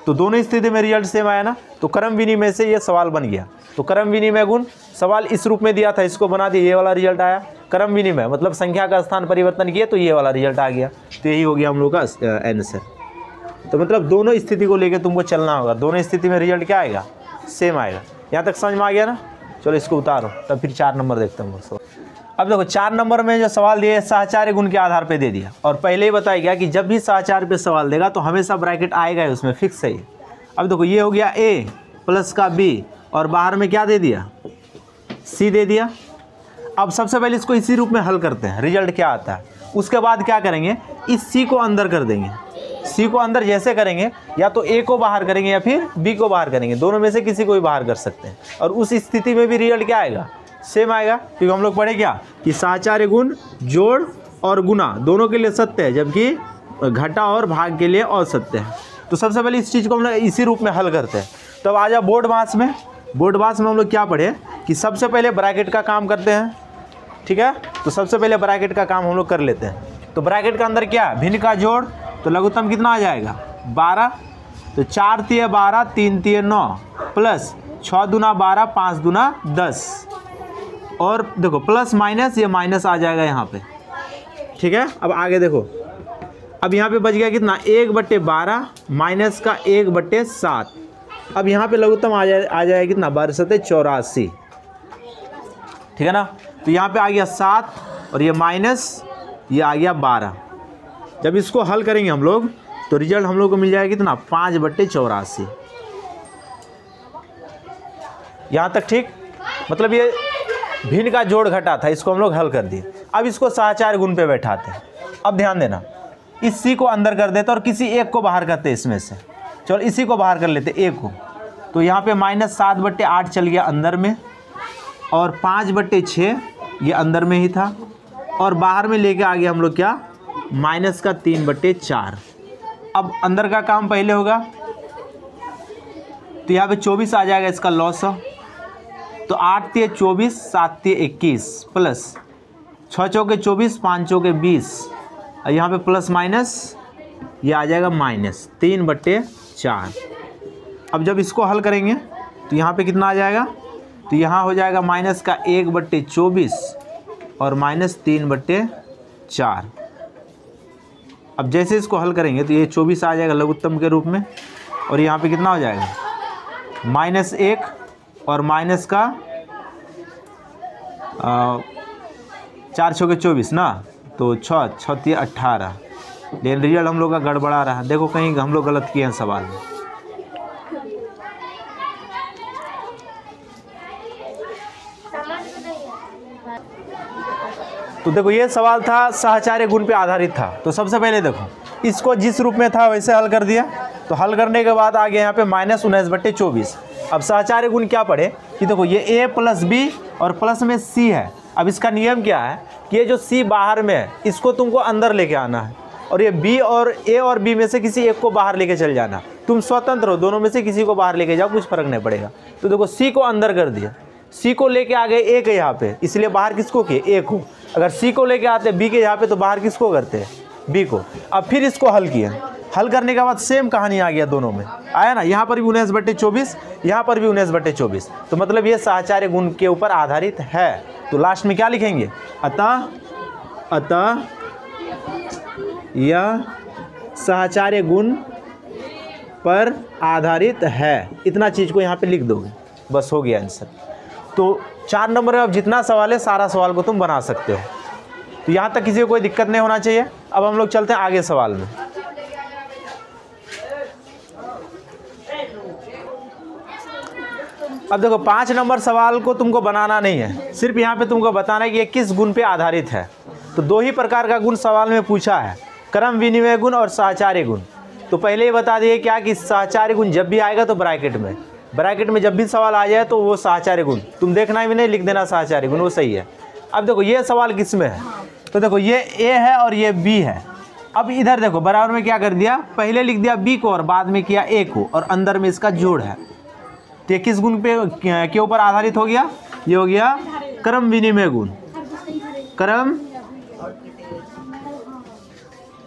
तो दोनों स्थिति में रिजल्ट सेम आया ना, तो क्रम विनिमय से ये सवाल बन गया। तो क्रम विनिमय गुण सवाल इस रूप में दिया था, इसको बना दिया, ये वाला रिजल्ट आया। क्रम विनिमय मतलब संख्या का स्थान परिवर्तन किया तो ये वाला रिजल्ट आ गया, तो यही हो गया हम लोग का आंसर। तो मतलब दोनों स्थिति को लेकर तुमको चलना होगा, दोनों स्थिति में रिजल्ट क्या आएगा, सेम आएगा। यहाँ तक समझ में आ गया ना। चलो इसको उतारो, तब फिर 4 नंबर देखते हैं सवाल। अब देखो 4 नंबर में जो सवाल दिए साहचर्य गुण के आधार पे दे दिया, और पहले ही बताया गया कि जब भी साहचर्य पे सवाल देगा तो हमेशा ब्रैकेट आएगा ही, उसमें फिक्स है। अब देखो ये हो गया a प्लस का b और बाहर में क्या दे दिया, c दे दिया। अब सबसे पहले इसको इसी रूप में हल करते हैं, रिजल्ट क्या आता है। उसके बाद क्या करेंगे, इस c को अंदर कर देंगे। c को अंदर जैसे करेंगे या तो a को बाहर करेंगे या फिर b को बाहर करेंगे, दोनों में से किसी को भी बाहर कर सकते हैं, और उस स्थिति में भी रिजल्ट क्या आएगा, सेम आएगा। क्योंकि हम लोग पढ़े क्या कि साहचर्य गुण जोड़ और गुना दोनों के लिए सत्य है, जबकि घटा और भाग के लिए असत्य है। तो सबसे पहले इस चीज़ को हम लोग इसी रूप में हल करते हैं। तब आ जाओ बोर्ड मास में। बोर्ड मास में हम लोग क्या पढ़े कि सबसे पहले ब्रैकेट का काम करते हैं, ठीक है। तो सबसे पहले ब्रैकेट का काम हम लोग कर लेते हैं। तो ब्रैकेट के अंदर क्या, भिन्न का जोड़, तो लघुत्तम कितना आ जाएगा 12, तो 4 × 12 3 × 9 प्लस 6 दूना 12 5 दूना 10, और देखो प्लस माइनस ये माइनस आ जाएगा यहाँ पे, ठीक है। अब आगे देखो, अब यहाँ पे बच गया कितना 1/12 माइनस का 1/7। अब यहाँ पे लघुत्तम आ जाएगा कितना 12×84, ठीक है ना। तो यहाँ पे आ गया 7 और ये माइनस ये आ गया 12। जब इसको हल करेंगे हम लोग तो रिजल्ट हम लोग को मिल जाएगा कितना 5/84। यहाँ तक ठीक, मतलब ये भिन्न का जोड़ घटा था, इसको हम लोग हल कर दिए। अब इसको साहचर्य गुण पे बैठाते हैं। अब ध्यान देना, इस c को अंदर कर देते और किसी एक को बाहर करते इसमें से। चलो इसी को बाहर कर लेते एक को, तो यहाँ पे -7/8 चल गया अंदर में, और 5/6 ये अंदर में ही था, और बाहर में लेके आ गया हम लोग क्या -3/4। अब अंदर का काम पहले होगा, तो यहाँ पे 24 आ जाएगा, इसका लॉस है। तो 8 × 24 7 × 21 प्लस 6 चौके 24 5 चौके 20, और यहाँ पे प्लस माइनस ये आ जाएगा -3/4। अब जब इसको हल करेंगे तो यहाँ पे कितना आ जाएगा, तो यहाँ हो जाएगा माइनस का 1/24 और -3/4। अब जैसे इसको हल करेंगे तो ये 24 आ जाएगा लघुत्तम के रूप में, और यहाँ पे कितना हो जाएगा -1 और माइनस का 4 चौके 24 ना, तो 6 × 18। लेकिन रिजल्ट हम लोग का गड़बड़ा रहा, देखो कहीं हम लोग गलत किए हैं सवाल में। तो देखो ये सवाल था साहचर्य गुण पे आधारित था। तो सबसे पहले देखो इसको जिस रूप में था वैसे हल कर दिया। तो हल करने के बाद आ गया यहाँ पे -19/24। अब सहचार्य गुण क्या पढ़े कि देखो ये ए प्लस बी और प्लस में सी है। अब इसका नियम क्या है कि ये जो सी बाहर में है इसको तुमको अंदर लेके आना है, और ये बी और ए और बी में से किसी एक को बाहर लेके चल जाना। तुम स्वतंत्र हो, दोनों में से किसी को बाहर लेके जाओ, कुछ फर्क नहीं पड़ेगा। तो देखो सी को अंदर कर दिया, सी को लेके आ गए ए के यहाँ पे, इसलिए बाहर किसको किए, ए को। अगर सी को लेके आते बी के यहाँ पे तो बाहर किसको करते हैं, बी को। अब फिर इसको हल किया, हल करने के बाद सेम कहानी आ गया, दोनों में आया ना, यहाँ पर भी 19/24, यहाँ पर भी 19/24। तो मतलब ये सहचार्य गुण के ऊपर आधारित है। तो लास्ट में क्या लिखेंगे, अतः यह सहचार्य गुण पर आधारित है। इतना चीज़ को यहाँ पे लिख दोगे, बस हो गया आंसर। तो 4 नंबर में अब जितना सवाल है सारा सवाल को तुम बना सकते हो। तो यहाँ तक किसी को कोई दिक्कत नहीं होना चाहिए। अब हम लोग चलते हैं आगे सवाल में। अब देखो 5 नंबर सवाल को तुमको बनाना नहीं है, सिर्फ यहाँ पे तुमको बताना है कि ये किस गुण पे आधारित है। तो 2 ही प्रकार का गुण सवाल में पूछा है, क्रम विनिमय गुण और सहचार्य गुण। तो पहले ही बता दिए क्या कि सहचार्य गुण जब भी आएगा तो ब्रैकेट में जब भी सवाल आ जाए तो वो सहचार्य गुण तुम देखना भी नहीं, लिख देना सहचार्य गुण, वो सही है। अब देखो ये सवाल किस में है, तो देखो ये ए है और ये बी है। अब इधर देखो बराबर में क्या कर दिया, पहले लिख दिया बी को और बाद में किया ए को, और अंदर में इसका जोड़ है। तो ये किस गुण पे के ऊपर आधारित हो गया, ये हो गया क्रम विनिमय गुण, क्रम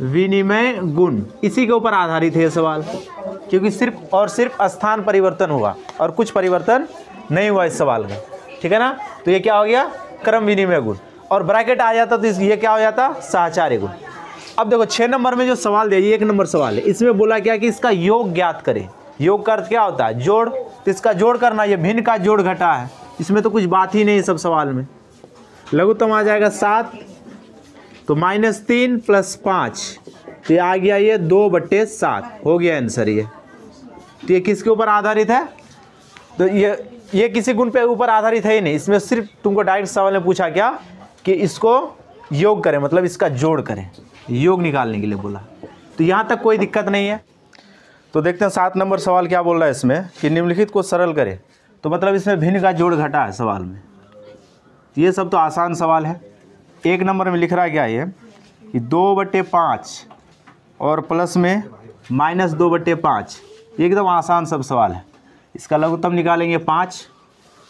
विनिमय गुण। इसी के ऊपर आधारित है ये सवाल, क्योंकि सिर्फ और सिर्फ स्थान परिवर्तन हुआ और कुछ परिवर्तन नहीं हुआ इस सवाल में, ठीक है ना। तो ये क्या हो गया, क्रम विनिमय गुण, और ब्रैकेट आ जाता तो ये क्या हो जाता, सहचार्य गुण। अब देखो 6 नंबर में जो सवाल दिया, ये 1 नंबर सवाल है, इसमें बोला क्या कि इसका योग ज्ञात करें। योग का अर्थ क्या होता है, जोड़। तो इसका जोड़ करना, ये भिन्न का जोड़ घटा है, इसमें तो कुछ बात ही नहीं सब सवाल में। लघुत्तम आ जाएगा 7, तो -3 + 5, तो ये आ गया ये 2/7, हो गया आंसर ये। तो ये किसके ऊपर आधारित है, तो ये किसी गुण पे ऊपर आधारित है ही नहीं, इसमें सिर्फ तुमको डायरेक्ट सवाल में पूछा क्या कि इसको योग करें, मतलब इसका जोड़ करें, योग निकालने के लिए बोला। तो यहाँ तक कोई दिक्कत नहीं है। तो देखते हैं 7 नंबर सवाल क्या बोल रहा है इसमें कि निम्नलिखित को सरल करें। तो मतलब इसमें भिन्न का जोड़ घटा है सवाल में। ये सब तो आसान सवाल है। 1 नंबर में लिख रहा है क्या ये कि 2/5 और प्लस में -2/5, ये एकदम आसान सब सवाल है। इसका लघुत्तम निकालेंगे 5,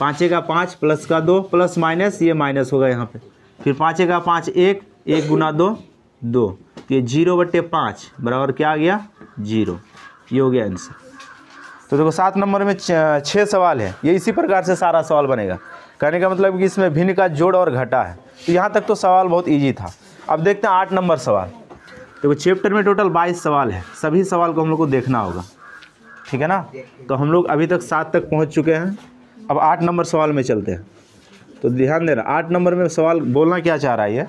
5 का 5 प्लस का 2 प्लस माइनस, ये माइनस होगा यहाँ पे, फिर 5 का 5 1, 1 × 2 2, ये 0/5 बराबर क्या आ गया 0, ये हो गया आंसर। तो देखो 7 नंबर में 6 सवाल है, ये इसी प्रकार से सारा सवाल बनेगा। कहने का मतलब कि इसमें भिन्न का जोड़ और घटा है। तो यहाँ तक तो सवाल बहुत ईजी था। अब देखते हैं 8 नंबर सवाल। देखो चैप्टर में टोटल 22 सवाल है, सभी सवाल को हम लोग को देखना होगा, ठीक है ना। तो हम लोग अभी तक 7 तक पहुँच चुके हैं। अब 8 नंबर सवाल में चलते हैं। तो ध्यान देना, 8 नंबर में सवाल बोलना क्या चाह रहा है ये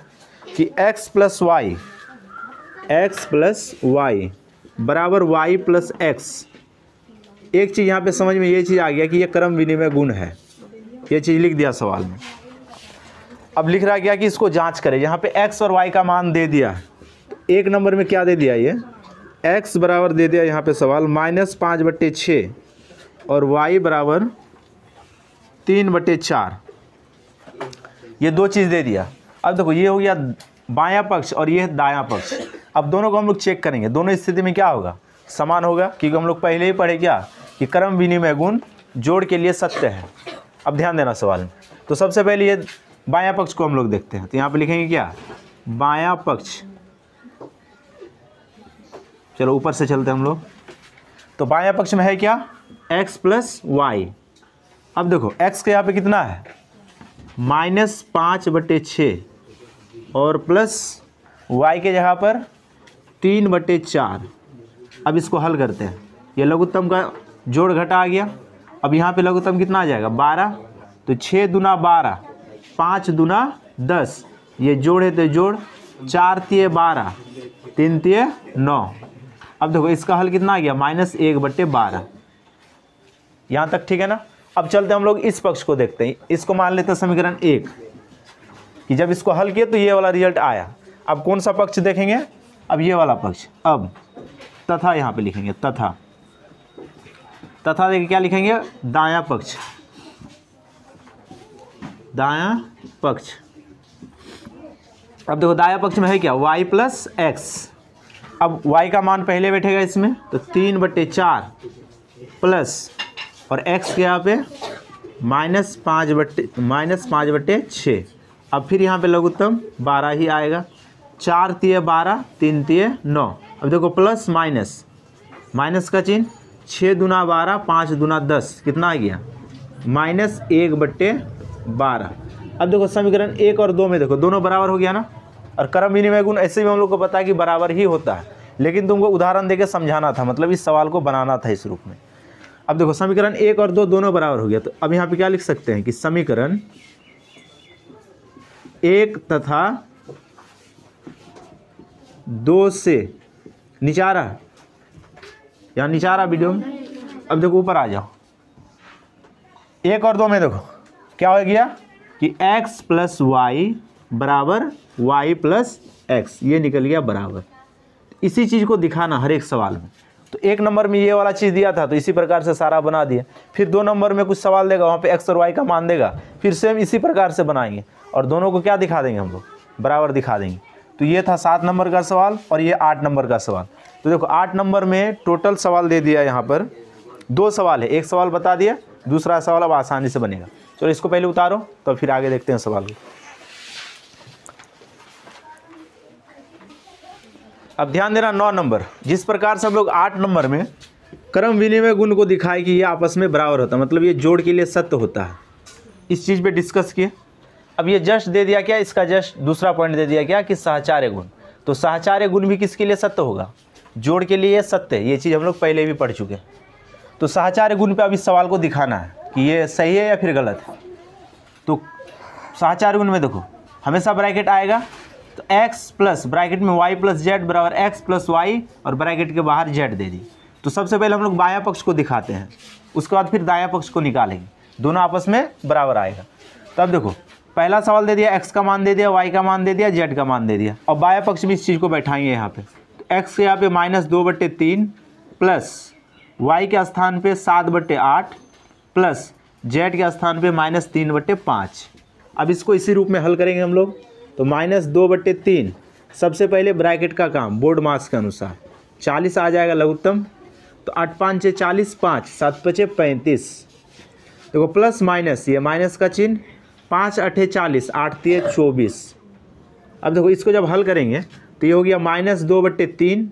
कि x + y बराबर y + x। एक चीज़ यहाँ पे समझ में ये चीज़ आ गया कि ये क्रम विनिमय गुण है, ये चीज़ लिख दिया सवाल में। अब लिख रहा गया कि इसको जांच करें, यहाँ पे x और y का मान दे दिया। 1 नंबर में क्या दे दिया, ये x बराबर दे दिया यहाँ पे सवाल -5/6 और y बराबर 3/4, ये 2 चीज़ दे दिया। अब देखो ये हो गया बायां पक्ष और ये है दायां पक्ष। अब दोनों को हम लोग चेक करेंगे, दोनों स्थिति में क्या होगा, समान होगा, क्योंकि हम लोग पहले ही पढ़े क्या कि क्रम विनिमय गुण जोड़ के लिए सत्य है। अब ध्यान देना सवाल में। तो सबसे पहले ये बायां पक्ष को हम लोग देखते हैं। तो यहाँ पे लिखेंगे क्या, बायां पक्ष। चलो ऊपर से चलते हैं हम लोग। तो बायां पक्ष में है क्या, x + y। अब देखो x के यहाँ पे कितना है -5/6 और प्लस y के जगह पर 3/4। अब इसको हल करते हैं, ये लघुत्तम का जोड़ घटा आ गया। अब यहाँ पे लघुत्तम कितना आ जाएगा 12, तो 6 दूना 12, 5 दूना 10, ये जोड़ है तो जोड़, 4 × 12, 3 × 9। अब देखो इसका हल कितना आ गया -1/12। यहाँ तक ठीक है ना। अब चलते हम लोग इस पक्ष को देखते हैं, इसको मान लेते हैं समीकरण 1 कि जब इसको हल किया तो ये वाला रिजल्ट आया। अब कौन सा पक्ष देखेंगे, अब ये वाला पक्ष। अब तथा यहाँ पे लिखेंगे तथा, तथा देखिए क्या लिखेंगे, दायां पक्ष, दायां पक्ष। अब देखो दायां पक्ष में है क्या, y प्लस एक्स। अब y का मान पहले बैठेगा इसमें, तो 3/4 प्लस और x के यहाँ पे -5/6। अब फिर यहाँ पे लघुत्तम 12 ही आएगा। 4 तिये 12, 3 तिये 9। अब देखो प्लस माइनस, माइनस का चिन्ह, 6 दूना 12, 5 दूना 10, कितना आ गया, -1/12। अब देखो समीकरण 1 और 2 में देखो दोनों बराबर हो गया ना। और क्रम विनिमय गुण ऐसे भी हम लोग को पता है कि बराबर ही होता है, लेकिन तुमको उदाहरण देके समझाना था, मतलब इस सवाल को बनाना था इस रूप में। अब देखो समीकरण 1 और 2 दोनों बराबर हो गया, तो अब यहाँ पे क्या लिख सकते हैं कि समीकरण 1 तथा 2 से निचारा, या निचारा वीडियो में। अब देखो ऊपर आ जाओ, 1 और 2 में देखो क्या हो गया कि x प्लस वाई बराबर y प्लस एक्स, ये निकल गया बराबर। इसी चीज़ को दिखाना हर एक सवाल में। तो 1 नंबर में ये वाला चीज़ दिया था, तो इसी प्रकार से सारा बना दिया। फिर 2 नंबर में कुछ सवाल देगा, वहाँ पे x और y का मान देगा, फिर सेम इसी प्रकार से बनाएंगे और दोनों को क्या दिखा देंगे हम लोग, बराबर दिखा देंगे। तो ये था 7 नंबर का सवाल और ये 8 नंबर का सवाल। तो देखो 8 नंबर में टोटल सवाल दे दिया, यहाँ पर 2 सवाल है, एक सवाल बता दिया, दूसरा सवाल अब आसानी से बनेगा। चलो इसको पहले उतारो, तो फिर आगे देखते हैं सवाल को। अब ध्यान देना 9 नंबर, जिस प्रकार से हम लोग 8 नंबर में क्रम विनिमय गुण को दिखाए कि ये आपस में बराबर होता है, मतलब ये जोड़ के लिए सत्य होता है, इस चीज़ पे डिस्कस किए। अब ये जस्ट दे दिया क्या, इसका जस्ट दूसरा पॉइंट दे दिया क्या कि सहचार्य गुण। तो सहचार्य गुण भी किसके लिए सत्य होगा, जोड़ के लिए सत्य, ये चीज़ हम लोग पहले भी पढ़ चुके हैं। तो सहचार्य गुण पे अब इस सवाल को दिखाना है कि ये सही है या फिर गलत है। तो सहचार्य गुण में देखो हमेशा ब्रैकेट आएगा, तो x प्लस ब्रैकेट में y प्लस जेड बराबर x प्लस वाई और ब्रैकेट के बाहर z दे दी। तो सबसे पहले हम लोग बायां पक्ष को दिखाते हैं, उसके बाद फिर दायां पक्ष को निकालेंगे, दोनों आपस में बराबर आएगा। तब देखो पहला सवाल दे दिया, x का मान दे दिया, y का मान दे दिया, z का मान दे दिया। और बायां पक्ष में इस चीज़ को बैठाएंगे यहाँ पे, तो x के यहाँ पे -2/3 प्लस y के स्थान पे 7/8 प्लस z के स्थान पे -3/5। अब इसको इसी रूप में हल करेंगे हम लोग। तो -2/3 सबसे पहले ब्रैकेट का काम बोर्ड मास के अनुसार 40 आ जाएगा लघुत्तम, तो 8 5 6 40, 5 7 5 35। देखो प्लस माइनस, ये माइनस का चिन्ह, 5 8 40, 8 3 24। अब देखो इसको जब हल करेंगे तो ये हो गया -2/3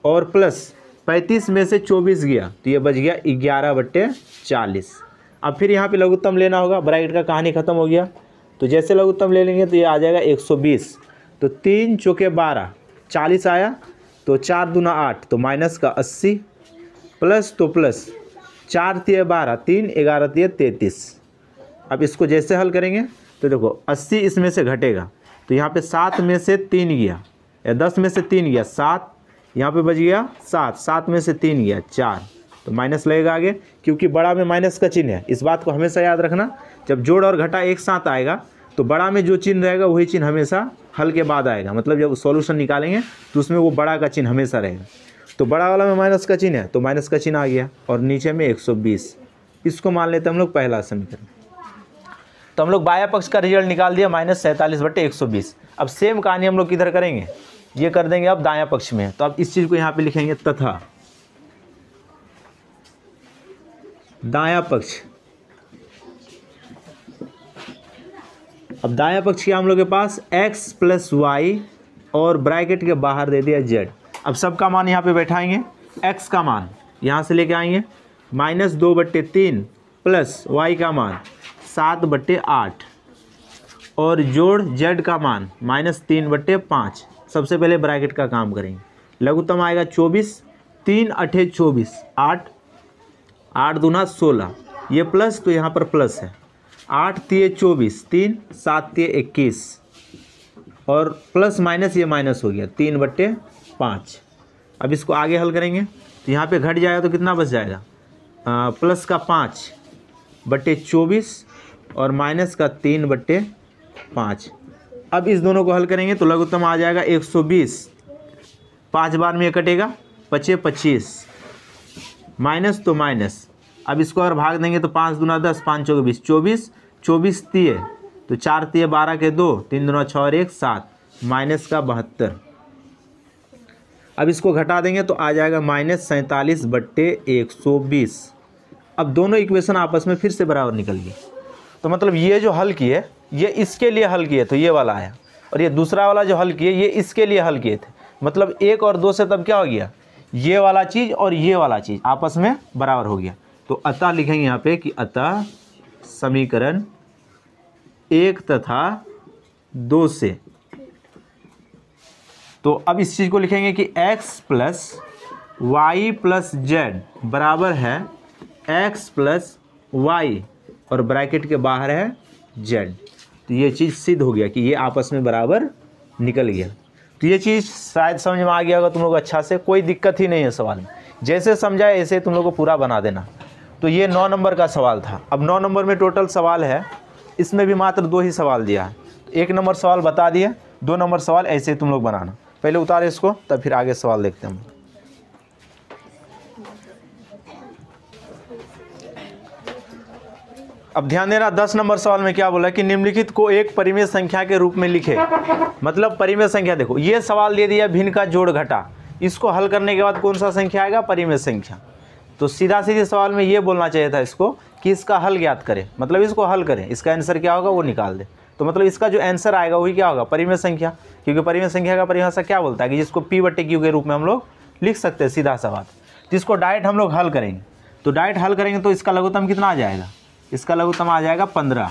और प्लस 35 में से 24 गया, तो ये बच गया 11/40। अब फिर यहाँ पे लघुत्तम लेना होगा, ब्रैकेट का कहानी खत्म हो गया। तो जैसे लघुत्तम ले लेंगे तो ये आ जाएगा 120। तो 3 चौके 12, 40 आया, तो 4 दूना 8, तो माइनस का 80 प्लस, तो प्लस 4 तिये 12, 3 11 तिये 33। अब इसको जैसे हल करेंगे तो देखो 80 इसमें से घटेगा, तो यहाँ पे 7 में से 3 गया, या 10 में से 3 गया 7, यहाँ पे बच गया 7, 7 में से 3 गया 4, तो माइनस लगेगा आगे, क्योंकि बड़ा में माइनस का चिन्ह है। इस बात को हमेशा याद रखना, जब जोड़ और घटा एक साथ आएगा तो बड़ा में जो चिन्ह रहेगा वही चिन्ह हमेशा हल के बाद आएगा, मतलब जब सॉल्यूशन निकालेंगे तो उसमें वो बड़ा का चिन्ह हमेशा रहेगा। तो बड़ा वाला में माइनस का चिन्ह है, तो माइनस का चिन्ह आ गया, और नीचे में 120। इसको मान लेते हैं हम लोग पहला समीकरण। तो हम लोग बायां पक्ष का रिजल्ट निकाल दिया -47/120। अब सेम कहानी हम लोग किधर करेंगे, ये कर देंगे अब दायां पक्ष में। तो अब इस चीज़ को यहाँ पे लिखेंगे तथा दायां पक्ष। अब दायां पक्ष क्या हम लोग के पास, x प्लस वाई और ब्रैकेट के बाहर दे दिया z। अब सबका मान यहाँ पे बैठाएंगे, x का मान यहाँ से लेके आएंगे -2/3 प्लस y का मान 7/8 और जोड़ z का मान -3/5। सबसे पहले ब्रैकेट का काम करेंगे, लघुत्तम आएगा 24, 3 8 24, 8 8 दूना 16, ये प्लस तो यहाँ पर प्लस है, 8 तिये 24, 3 7 तिये 21 और प्लस माइनस ये माइनस हो गया 3/5। अब इसको आगे हल करेंगे तो यहाँ पे घट जाएगा, तो कितना बच जाएगा, प्लस का 5/24 और माइनस का 3/5। अब इस दोनों को हल करेंगे तो लघुत्तम आ जाएगा 120, 5 बार में ये कटेगा, 25 25, माइनस तो माइनस अब इसको अगर भाग देंगे तो 5 दूना 10, 5 चौके 20, 24, 24 तिये तो 4 तिये 12 के 2, 3 दूना 6 और 1 7, माइनस का 72। अब इसको घटा देंगे तो आ जाएगा -47/120। अब दोनों इक्वेशन आपस में फिर से बराबर निकल गई। तो मतलब ये जो हल किए ये इसके लिए हल किए तो ये वाला आया, और ये दूसरा वाला जो हल किए ये इसके लिए हल किए थे। मतलब 1 और 2 से तब क्या हो गया, ये वाला चीज़ और ये वाला चीज़ आपस में बराबर हो गया। तो अतः लिखेंगे यहाँ पे कि अतः समीकरण 1 तथा 2 से, तो अब इस चीज़ को लिखेंगे कि x + y + z बराबर है x + y और ब्रैकेट के बाहर है z। तो ये चीज़ सिद्ध हो गया कि ये आपस में बराबर निकल गया। तो ये चीज़ शायद समझ में आ गया होगा तुम लोग अच्छा से, कोई दिक्कत ही नहीं है सवाल में। जैसे समझाए ऐसे तुम लोग को पूरा बना देना। तो ये 9 नंबर का सवाल था। अब 9 नंबर में टोटल सवाल है, इसमें भी मात्र 2 ही सवाल दिया है। 1 नंबर सवाल बता दिए, 2 नंबर सवाल ऐसे तुम लोग बनाना। पहले उतारे इसको तब फिर आगे सवाल देखते हैं हम। अब ध्यान देना 10 नंबर सवाल में क्या बोला कि निम्नलिखित को एक परिमेय संख्या के रूप में लिखे। मतलब परिमेय संख्या, देखो ये सवाल दे दिया भिन्न का जोड़ घटा, इसको हल करने के बाद कौन सा संख्या आएगा, परिमेय संख्या। तो सीधा सीधे सवाल में ये बोलना चाहिए था इसको कि इसका हल ज्ञात करें, मतलब इसको हल करें, इसका आंसर क्या होगा वो निकाल दे। तो मतलब इसका जो आंसर आएगा वही क्या होगा, परिमेय संख्या। क्योंकि परिमेय संख्या का परिभाषा क्या बोलता है कि जिसको P/Q के रूप में हम लोग लिख सकते हैं सीधा सा बात। तो इसको डायरेक्ट हम लोग हल करेंगे। तो डायरेक्ट हल करेंगे तो इसका लघुत्तम कितना आ जाएगा, इसका लघुत्तम आ जाएगा 15।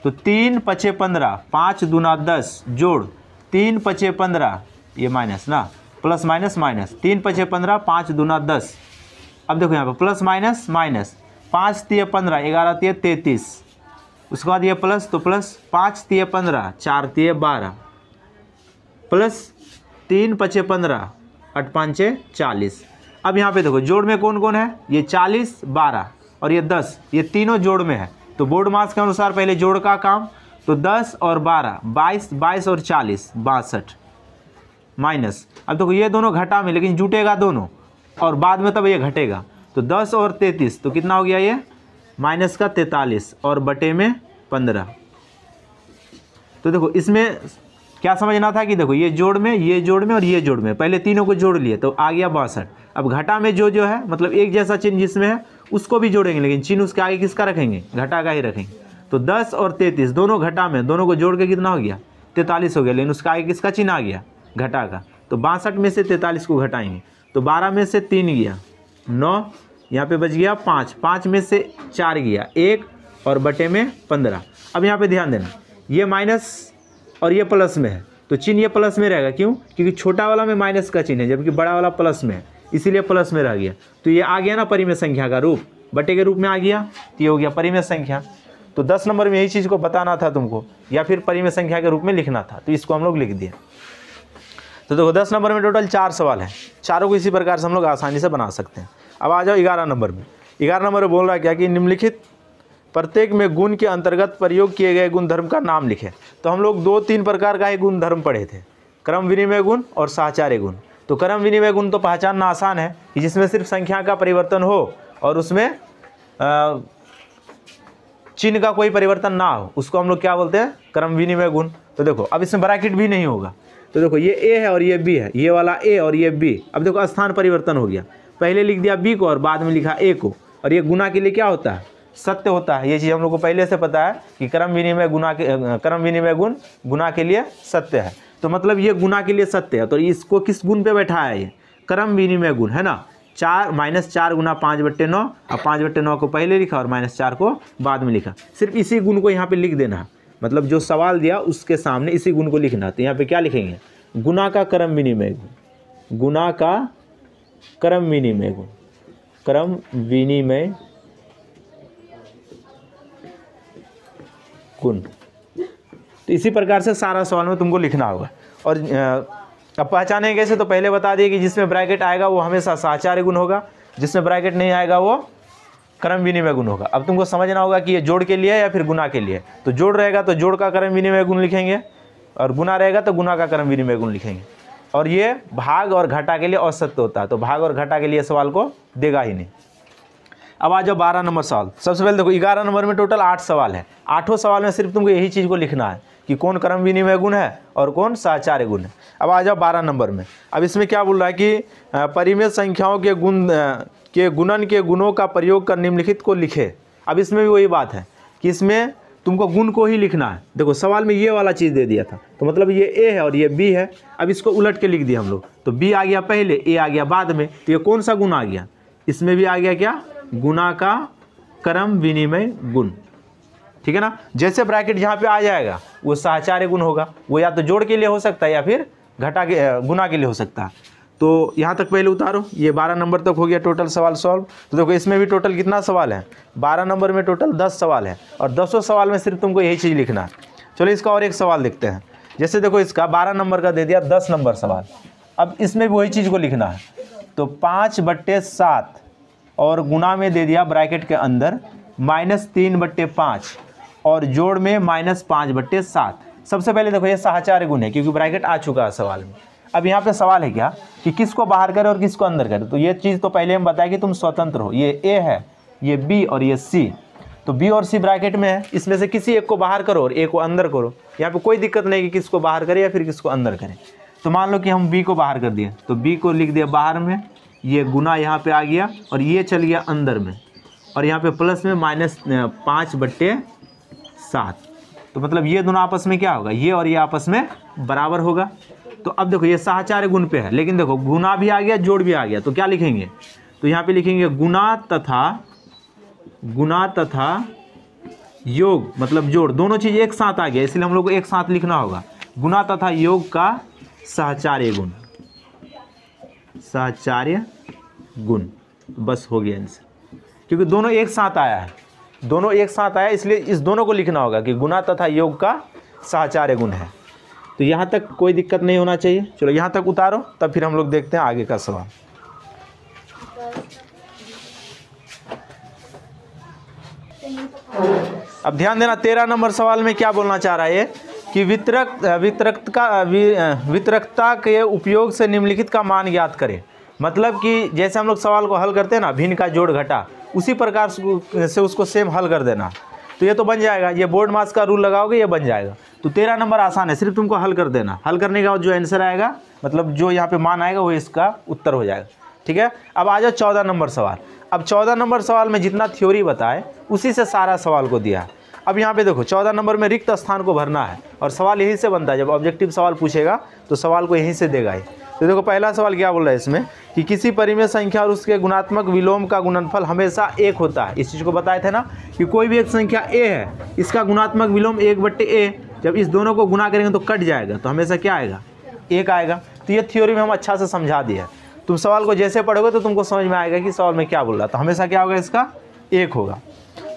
तो 3 × 5 = 15, 5 दूना 10 जोड़ 3 × 5 = 15, ये माइनस ना, प्लस माइनस माइनस, 3 × 5 = 15, 5 दूना 10। अब देखो यहाँ पर प्लस माइनस माइनस, 5 तिये 15, 11 तिये 33, उसके बाद ये प्लस, तो प्लस 5 तिये 15, 4 तिये 12, प्लस 3 × 5 = 15, 8 × 5 = 40। अब यहाँ पे देखो जोड़ में कौन कौन है, ये 40, 12 और ये 10, ये तीनों जोड़ में है। तो बोर्ड मास के अनुसार पहले जोड़ का काम, तो 10 और 12, 22, 22 और 40, 62 माइनस। अब देखो ये दोनों घटा में लेकिन जुटेगा दोनों, और बाद में तब ये घटेगा। तो 10 और 33 तो कितना हो गया, ये माइनस का 43 और बटे में 15। तो देखो इसमें क्या समझना था कि देखो ये जोड़ में, ये जोड़ में और ये जोड़ में, पहले तीनों को जोड़ लिए तो आ गया 62। अब घटा में जो है मतलब एक जैसा चिन्ह जिसमें है उसको भी जोड़ेंगे, लेकिन चिन्ह उसके आगे किसका रखेंगे, घटा का ही रखेंगे। तो 10 और 33 दोनों घटा में, दोनों को जोड़ के कितना हो गया, 43 हो गया, लेकिन उसका आगे किसका चिन्ह आ गया, घटा का। तो 62 में से 43 को घटाएंगे तो 12 में से 3 गया 9, यहाँ पे बच गया 5, 5 में से 4 गया 1 और बटे में 15। अब यहाँ पे ध्यान देना ये माइनस और ये प्लस में है, तो चिन्ह ये प्लस में रहेगा, क्यों, क्योंकि छोटा वाला में माइनस का चिन्ह है जबकि बड़ा वाला प्लस में है, इसीलिए प्लस में रह गया। तो ये आ गया ना परिमेय संख्या का रूप, बटे के रूप में आ गया, तो ये हो गया परिमेय संख्या। तो 10 नंबर में यही चीज़ को बताना था तुमको, या फिर परिमेय संख्या के रूप में लिखना था, तो इसको हम लोग लिख दिए। तो देखो 10 नंबर में टोटल 4 सवाल हैं, चारों को इसी प्रकार से हम लोग आसानी से बना सकते हैं। अब आ जाओ 11 नंबर में। 11 नंबर में बोल रहा है क्या कि निम्नलिखित प्रत्येक में गुण के अंतर्गत प्रयोग किए गए गुणधर्म का नाम लिखें। तो हम लोग 2-3 प्रकार का ही गुणधर्म पढ़े थे, क्रम विनिमय गुण और साहचर्य गुण। तो क्रम विनिमय गुण तो पहचानना आसान है कि जिसमें सिर्फ संख्या का परिवर्तन हो और उसमें चिन्ह का कोई परिवर्तन ना हो, उसको हम लोग क्या बोलते हैं, क्रम विनिमय गुण। तो देखो अब इसमें ब्रैकेट भी नहीं होगा, तो देखो ये ए है और ये बी है, ये वाला ए और ये बी। अब देखो स्थान परिवर्तन हो गया, पहले लिख दिया बी को और बाद में लिखा ए को। और ये गुना के लिए क्या होता है, सत्य होता है। ये चीज़ हम लोग को पहले से पता है कि क्रम विनिमय गुण गुना के लिए सत्य है। तो मतलब ये गुना के लिए सत्य है, तो इसको किस गुण पे बैठाया है, ये क्रम विनिमय गुण है ना। 4 -4 गुना 5/9, अब 5/9 को पहले लिखा और -4 को बाद में लिखा। सिर्फ इसी गुण को यहाँ पे लिख देना है, मतलब जो सवाल दिया उसके सामने इसी गुण को लिखना। तो यहाँ पे क्या लिखेंगे, गुना का क्रम विनिमय गुण, गुना का क्रम विनिमय गुण, क्रम विनिमय गुण। तो इसी प्रकार से सारा सवाल में तुमको लिखना होगा। और अब पहचाने कैसे, तो पहले बता दिए कि जिसमें ब्रैकेट आएगा वो हमेशा साहचर्य गुण होगा, जिसमें ब्रैकेट नहीं आएगा वो क्रम विनिमय गुण होगा। अब तुमको समझना होगा कि ये जोड़ के लिए है या फिर गुना के लिए। तो जोड़ रहेगा तो जोड़ का क्रम विनिमय गुण लिखेंगे, और गुना रहेगा तो गुना का क्रम विनिमय गुण लिखेंगे। और ये भाग और घटा के लिए असत्य होता है, तो भाग और घटा के लिए सवाल को देगा ही नहीं। अब आ जाओ 12 नंबर सवाल। सबसे पहले देखो 11 नंबर में टोटल 8 सवाल है। 8 सवाल में सिर्फ तुमको यही चीज़ को लिखना है कि कौन क्रम विनिमय गुण है और कौन साहचर्य गुण है। अब आ जाओ 12 नंबर में। अब इसमें क्या बोल रहा है कि परिमेय संख्याओं के गुण के गुणन के गुणों का प्रयोग कर निम्नलिखित को लिखे। अब इसमें भी वही बात है कि इसमें तुमको गुण को ही लिखना है। देखो सवाल में ये वाला चीज़ दे दिया था, तो मतलब ये ए है और ये बी है। अब इसको उलट के लिख दिया हम लोग, तो बी आ गया पहले, ए आ गया बाद में। तो ये कौन सा गुण आ गया, इसमें भी आ गया क्या, गुणा का क्रम विनिमय गुण, ठीक है ना। जैसे ब्रैकेट जहाँ पे आ जाएगा वो साहचर्य गुण होगा, वो या तो जोड़ के लिए हो सकता है या फिर घटा के गुणा के लिए हो सकता है। तो यहाँ तक पहले उतारो, ये 12 नंबर तक हो गया टोटल सवाल सॉल्व। तो देखो इसमें भी टोटल कितना सवाल है, 12 नंबर में टोटल 10 सवाल है और 10 सवाल में सिर्फ तुमको यही चीज़ लिखना है। चलो इसका और एक सवाल देखते हैं। जैसे देखो इसका 12 नंबर का दे दिया 10 नंबर सवाल। अब इसमें भी वही चीज़ को लिखना है, तो 5/7 और गुणा में दे दिया ब्रैकेट के अंदर -3/5 और जोड़ में -5/7। सबसे पहले देखो ये साहचर्य गुण है क्योंकि ब्रैकेट आ चुका है सवाल में। अब यहाँ पे सवाल है क्या कि किसको बाहर करे और किसको अंदर करे। तो ये चीज़ तो पहले हम बताया कि तुम स्वतंत्र हो, ये ए है, ये बी और ये सी। तो बी और सी ब्रैकेट में है, इसमें से किसी एक को बाहर करो और एक को अंदर करो। यहाँ पे कोई दिक्कत नहीं कि किसको बाहर करे या फिर किसको अंदर करे। तो मान लो कि हम बी को बाहर कर दिए, तो बी को लिख दिया बाहर में, ये गुना यहाँ पे आ गया और ये चल गया अंदर में, और यहाँ पे प्लस में -5/7। तो मतलब ये दोनों आपस में क्या होगा, ये और ये आपस में बराबर होगा। तो अब देखो ये साहचर्य गुण पे है, लेकिन देखो गुना भी आ गया जोड़ भी आ गया, तो क्या लिखेंगे, तो यहाँ पे लिखेंगे गुना तथा योग, मतलब जोड़, दोनों चीज़ एक साथ आ गया, इसलिए हम लोग को एक साथ लिखना होगा। गुना तथा योग का साहचर्य गुण, साहचर्य गुण, बस हो गया आंसर। क्योंकि दोनों एक साथ आया है, दोनों एक साथ आया, इसलिए इस दोनों को लिखना होगा कि गुना तथा योग का साहचर्य गुण है। तो यहाँ तक कोई दिक्कत नहीं होना चाहिए। चलो यहाँ तक उतारो, तब फिर हम लोग देखते हैं आगे का सवाल। अब ध्यान देना 13 नंबर सवाल में क्या बोलना चाह रहा है ये कि वितरकता के उपयोग से निम्नलिखित का मान ज्ञात करें। मतलब कि जैसे हम लोग सवाल को हल करते हैं ना, भिन्न का जोड़ घटा, उसी प्रकार से उसको सेम हल कर देना। तो ये तो बन जाएगा, ये बोर्ड मास का रूल लगाओगे ये बन जाएगा। तो 13 नंबर आसान है, सिर्फ तुमको हल कर देना। हल करने के बाद जो आंसर आएगा, मतलब जो यहाँ पे मान आएगा वो इसका उत्तर हो जाएगा, ठीक है। अब आ जाओ 14 नंबर सवाल। अब 14 नंबर सवाल में जितना थ्योरी बताए उसी से सारा सवाल को दिया है। अब यहाँ पे देखो 14 नंबर में रिक्त स्थान को भरना है और सवाल यहीं से बनता है। जब ऑब्जेक्टिव सवाल पूछेगा तो सवाल को यहीं से देगा ही। तो देखो पहला सवाल क्या बोल रहा है इसमें कि किसी परिमेय संख्या और उसके गुणात्मक विलोम का गुणनफल हमेशा 1 होता है। इस चीज़ को बताए थे ना कि कोई भी एक संख्या a है, इसका गुणात्मक विलोम 1/a, जब इस दोनों को गुना करेंगे तो कट जाएगा, तो हमेशा क्या आएगा, 1 आएगा। तो ये थ्योरी में हम अच्छा से समझा दिया। तुम सवाल को जैसे पढ़ोगे तो तुमको समझ में आएगा कि सवाल में क्या बोल रहा है। तो हमेशा क्या होगा, इसका 1 होगा।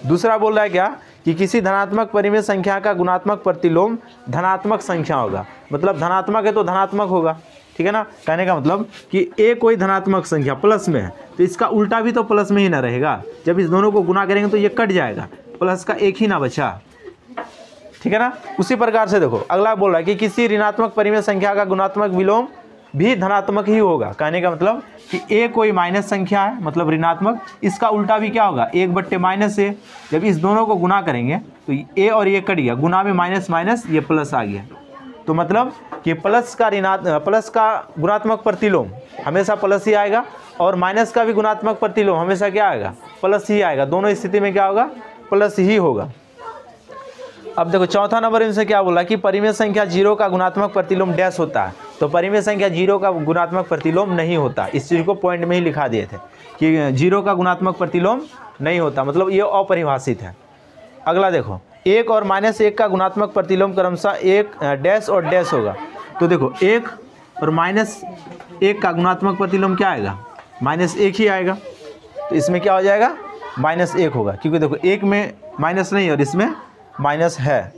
दूसरा बोल रहा है क्या कि किसी धनात्मक परिमेय संख्या का गुणात्मक प्रतिलोम धनात्मक संख्या होगा। मतलब धनात्मक है तो धनात्मक होगा, ठीक है ना। कहने का मतलब कि a कोई धनात्मक संख्या प्लस में है तो इसका उल्टा भी तो प्लस में ही ना रहेगा। जब इस दोनों को गुना करेंगे तो ये कट जाएगा, प्लस का 1 ही ना बचा, ठीक है ना। उसी प्रकार से देखो अगला बोल रहा है कि किसी ऋणात्मक परिमेय संख्या का गुणात्मक विलोम भी धनात्मक ही होगा। कहने का मतलब कि a कोई माइनस संख्या है, मतलब ऋणात्मक, इसका उल्टा भी क्या होगा, 1/-a। जब इस दोनों को गुना करेंगे तो a और ये कट गया, गुना में माइनस माइनस ये प्लस आ गया। तो मतलब कि प्लस का गुणात्मक प्रतिलोम हमेशा प्लस ही आएगा और माइनस का भी गुणात्मक प्रतिलोम हमेशा क्या आएगा, प्लस ही आएगा। दोनों स्थिति में क्या होगा, प्लस ही होगा। अब देखो चौथा नंबर इनसे क्या बोला कि परिमेय संख्या 0 का गुणात्मक प्रतिलोम डैश होता है। तो परिमेय संख्या 0 का गुणात्मक प्रतिलोम नहीं होता। इस चीज़ को पॉइंट में ही लिखा दिए थे कि 0 का गुणात्मक प्रतिलोम नहीं होता, मतलब ये अपरिभाषित है। अगला देखो 1 और -1 का गुणात्मक प्रतिलोम क्रमशः 1 डैश और डैश होगा। तो देखो 1 और -1 का गुणात्मक प्रतिलोम क्या आएगा, -1 ही आएगा। तो इसमें क्या हो जाएगा, -1 होगा, क्योंकि देखो 1 में माइनस नहीं और इसमें माइनस है।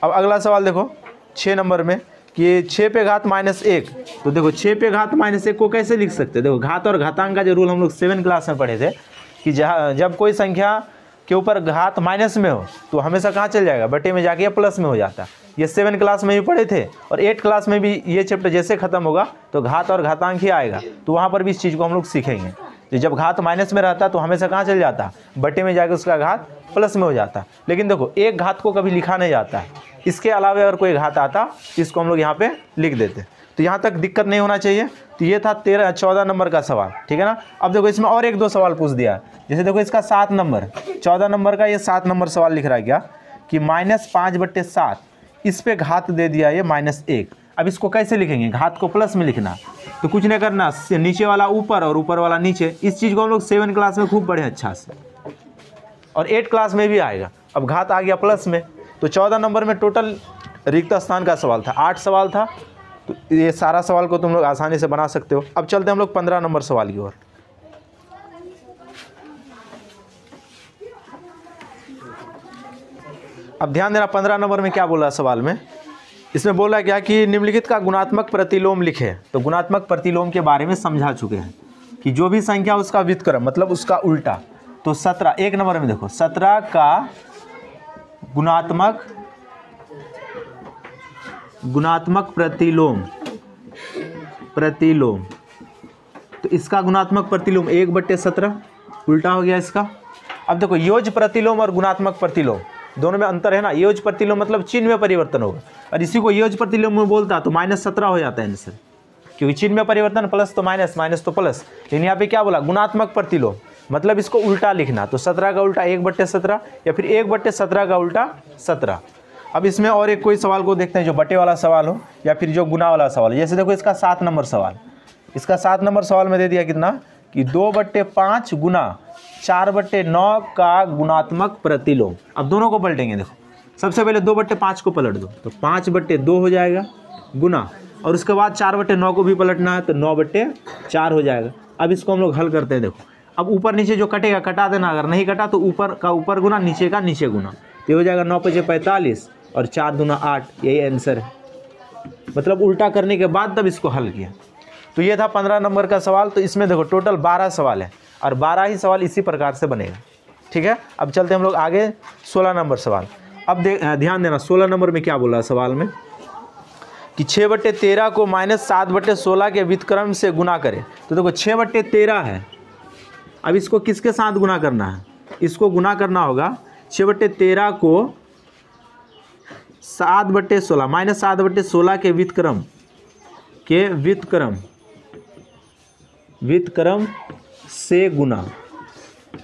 अब अगला सवाल देखो 6 नंबर में कि 6 पे घात -1। तो देखो 6 पे घात -1 को कैसे लिख सकते हैं। देखो घात और घातांक का जो रूल हम लोग 7 क्लास में पढ़े थे कि जब कोई संख्या के ऊपर घात माइनस में हो तो हमेशा कहाँ चल जाएगा, बटे में जाके प्लस में हो जाता है। ये 7 क्लास में भी पढ़े थे और 8 क्लास में भी ये चैप्टर जैसे खत्म होगा तो घात और घातांक ही आएगा, तो वहाँ पर भी इस चीज़ को हम लोग सीखेंगे। तो जब घात माइनस में रहता तो हमेशा कहाँ चल जाता, बटे में जाकर उसका घात प्लस में हो जाता। लेकिन देखो एक घात को कभी लिखा नहीं जाता है, इसके अलावा अगर कोई घात आता इसको हम लोग यहाँ पे लिख देते। तो यहाँ तक दिक्कत नहीं होना चाहिए। तो ये था 14 नंबर का सवाल, ठीक है ना। अब देखो इसमें और 1-2 सवाल पूछ दिया, जैसे देखो इसका 7 नंबर, 14 नंबर का ये 7 नंबर सवाल लिख रहा है क्या कि -5/7, इस पे घात दे दिया ये -1। अब इसको कैसे लिखेंगे, घात को प्लस में लिखना, तो कुछ नहीं करना, नीचे वाला ऊपर और ऊपर वाला नीचे। इस चीज़ को हम लोग 7 क्लास में खूब पढ़े अच्छा से, और 8 क्लास में भी आएगा। अब घात आ गया प्लस में, तो 14 नंबर में टोटल रिक्त स्थान का सवाल था, 8 सवाल था। तो ये सारा सवाल को तुम लोग आसानी से बना सकते हो। अब चलते हैं हम लोग 15 नंबर सवाल की ओर। अब ध्यान देना 15 नंबर में क्या बोला सवाल में, इसमें बोला क्या कि निम्नलिखित का गुणात्मक प्रतिलोम लिखे। तो गुणात्मक प्रतिलोम के बारे में समझा चुके हैं कि जो भी संख्या उसका व्युत्क्रम मतलब उसका उल्टा। तो 17, 1 नंबर में देखो 17 का गुणात्मक प्रतिलोम, तो इसका गुणात्मक प्रतिलोम 1/17 उल्टा हो गया इसका। अब देखो योज्य प्रतिलोम और गुणात्मक प्रतिलोम दोनों में अंतर है ना। योज्य प्रतिलोम मतलब चिन्ह में परिवर्तन होगा, और इसी को योज्य प्रतिलोम में बोलता तो -17 हो जाता है आंसर, क्योंकि चिन्ह में परिवर्तन, प्लस तो माइनस, माइनस तो प्लस। लेकिन यहाँ पे क्या बोला, गुणात्मक प्रतिलोम मतलब इसको उल्टा लिखना। तो 17 का उल्टा 1/17 या फिर 1/17 का उल्टा 17। अब इसमें और एक कोई सवाल को देखते हैं जो बटे वाला सवाल हो या फिर जो गुना वाला सवाल। जैसे देखो इसका 7 नंबर सवाल, इसका 7 नंबर सवाल में दे दिया कितना कि 2/5 गुना 4/9 का गुणात्मक प्रतिलोम। अब दोनों को पलटेंगे, देखो सबसे पहले 2/5 को पलट दो तो 5/2 हो जाएगा गुना, और उसके बाद 4/9 को भी पलटना है तो 9/4 हो जाएगा। अब इसको हम लोग हल करते हैं। देखो अब ऊपर नीचे जो कटेगा कटा देना, अगर नहीं कटा तो ऊपर का ऊपर गुना नीचे का नीचे गुना, तो हो जाएगा 9×5 = 45 और 4 दूना 8, यही आंसर है। मतलब उल्टा करने के बाद तब इसको हल किया। तो ये था 15 नंबर का सवाल। तो इसमें देखो टोटल 12 सवाल है और 12 ही सवाल इसी प्रकार से बनेगा, ठीक है। अब चलते हम लोग आगे 16 नंबर सवाल। अब ध्यान देना 16 नंबर में क्या बोला सवाल में कि 6/13 को -7/16 के व्युत्क्रम से गुना करें। तो देखो 6/13 है, अब इसको किसके साथ गुना करना है, इसको गुना करना होगा 6/13 को 7/16 -7/16 के व्युत्क्रम से गुना।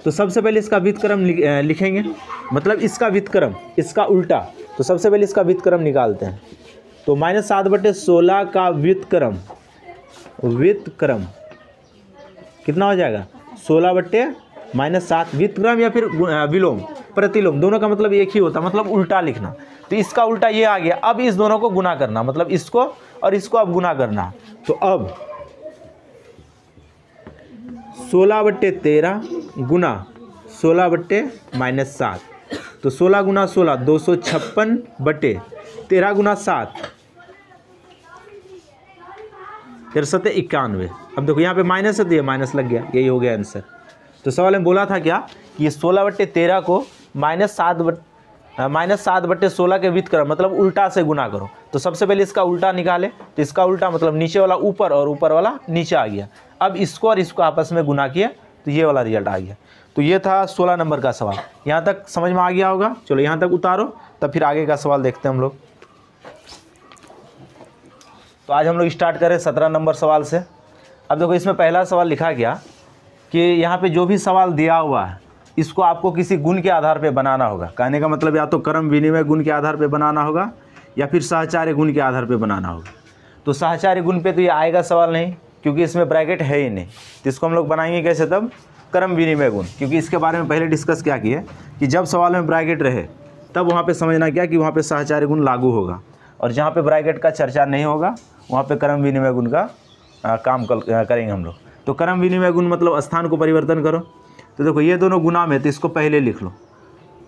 तो सबसे पहले इसका व्युत्क्रम लिखेंगे, मतलब इसका व्युत्क्रम, इसका उल्टा। तो सबसे पहले इसका व्युत्क्रम निकालते हैं। तो -7/16 का व्युत्क्रम कितना हो जाएगा 16/-7 व्युत्क्रम या फिर विलोम प्रतिलोम, दोनों का मतलब एक ही होता, मतलब उल्टा लिखना। तो इसका उल्टा ये आ गया। अब इस दोनों को गुना करना, मतलब इसको और इसको अब गुना करना। तो अब 16/13 गुना 16/-7, तो 16 गुना 16 256/13 गुना 7 13 91। अब देखो यहाँ पे माइनस है तो ये माइनस लग गया, यही हो गया आंसर। तो सवाल में बोला था क्या कि ये 16/13 को -7/16 के व्युत्क्रम मतलब उल्टा से गुना करो। तो सबसे पहले इसका उल्टा निकाले, तो इसका उल्टा मतलब नीचे वाला ऊपर और ऊपर वाला नीचे आ गया। अब इसको और इसको आपस में गुना किया तो ये वाला रिजल्ट आ गया। तो ये था 16 नंबर का सवाल। यहाँ तक समझ में आ गया होगा। चलो यहाँ तक उतारो, तब फिर आगे का सवाल देखते हैं हम लोग। तो आज हम लोग स्टार्ट करें 17 नंबर सवाल से। अब देखो इसमें पहला सवाल लिखा गया कि यहाँ पे जो भी सवाल दिया हुआ है इसको आपको किसी गुण के आधार पे बनाना होगा। कहने का मतलब या तो क्रम विनिमय गुण के आधार पे बनाना होगा या फिर सहचार्य गुण के आधार पे बनाना होगा। तो सहचार्य गुण पे तो ये आएगा सवाल नहीं, क्योंकि इसमें ब्रैकेट है ही नहीं। तो इसको हम लोग बनाएंगे कैसे तब, क्रम विनिमय गुण, क्योंकि इसके बारे में पहले डिस्कस क्या किए कि जब सवाल में ब्रैकेट रहे तब वहाँ पर समझना क्या कि वहाँ पर सहचार्य गुण लागू होगा, और जहाँ पर ब्रैकेट का चर्चा नहीं होगा वहाँ पर क्रम विनिमय गुण का काम करेंगे हम लोग। तो क्रम विनिमय गुण मतलब स्थान को परिवर्तन करो। तो देखो ये दोनों गुना में, तो इसको पहले लिख लो,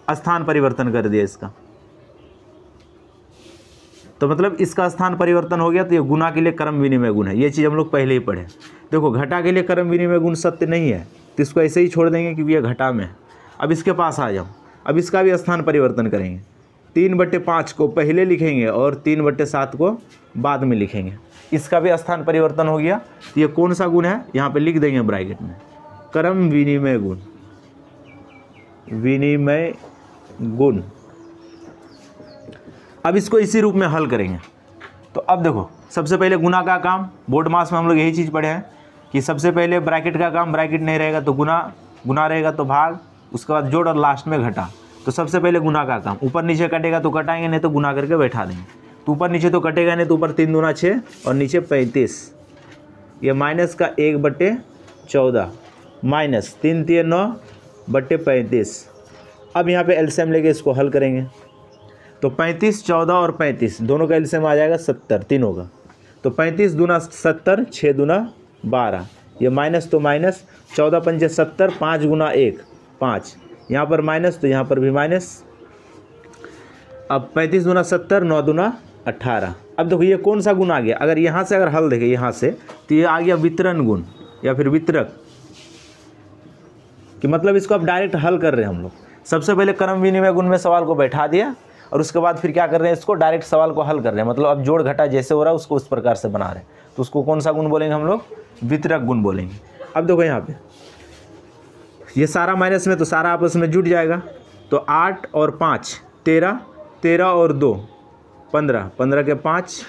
स्थान परिवर्तन कर दिया इसका, तो मतलब इसका स्थान परिवर्तन हो गया। तो ये गुना के लिए क्रम विनिमय गुण है, ये चीज़ हम लोग पहले ही पढ़े। देखो घटा के लिए क्रम विनिमय गुण सत्य नहीं है, तो इसको ऐसे ही छोड़ देंगे क्योंकि ये घटा में है। अब इसके पास आ जाओ, अब इसका भी स्थान परिवर्तन करेंगे। 3/5 को पहले लिखेंगे और 3/7 को बाद में लिखेंगे। इसका भी स्थान परिवर्तन हो गया। तो ये कौन सा गुण है यहाँ पे लिख देंगे ब्रैकेट में, क्रम विनिमय गुण, विनिमय गुण। अब इसको इसी रूप में हल करेंगे। तो अब देखो, सबसे पहले गुना का काम, बोर्ड मास में हम लोग यही चीज़ पढ़े हैं कि सबसे पहले ब्रैकेट का काम, ब्रैकेट नहीं रहेगा तो गुना, गुना रहेगा तो भाग, उसके बाद जोड़ और लास्ट में घटा। तो सबसे पहले गुना का काम, ऊपर नीचे कटेगा तो कटाएंगे, नहीं तो गुना करके बैठा देंगे। तो ऊपर नीचे तो कटेगा नहीं, तो ऊपर 3 दूना 6 और नीचे 35, ये माइनस का 1/14 माइनस 3 3 9/35। अब यहाँ पे एलसीएम लेके इसको हल करेंगे। तो 35, 14 और 35 दोनों का एलसीएम आ जाएगा 70 तीनों का। तो 35 दूना 70, 6 दूना 12, ये माइनस तो माइनस, 14 पंजे 70, 5 गुना 1 5, यहाँ पर माइनस तो यहाँ पर भी माइनस। अब 35 दूना 70, 9 दूना 18। अब देखो ये कौन सा गुण आ गया, अगर यहाँ से अगर हल देखें यहाँ से, तो ये आ गया वितरण गुण या फिर वितरक, कि मतलब इसको अब डायरेक्ट हल कर रहे हैं हम लोग। सबसे पहले क्रम विनिमय गुण में सवाल को बैठा दिया और उसके बाद फिर क्या कर रहे हैं, इसको डायरेक्ट सवाल को हल कर रहे हैं। मतलब अब जोड़ घटा जैसे हो रहा है उसको उस प्रकार से बना रहे हैं। तो उसको कौन सा गुण बोलेंगे हम लोग, वितरक गुण बोलेंगे। अब देखो यहाँ पे ये सारा माइनस में, तो सारा आपस में जुट जाएगा। तो 8 और 5 13, 13 और 2 15, 15 के 5,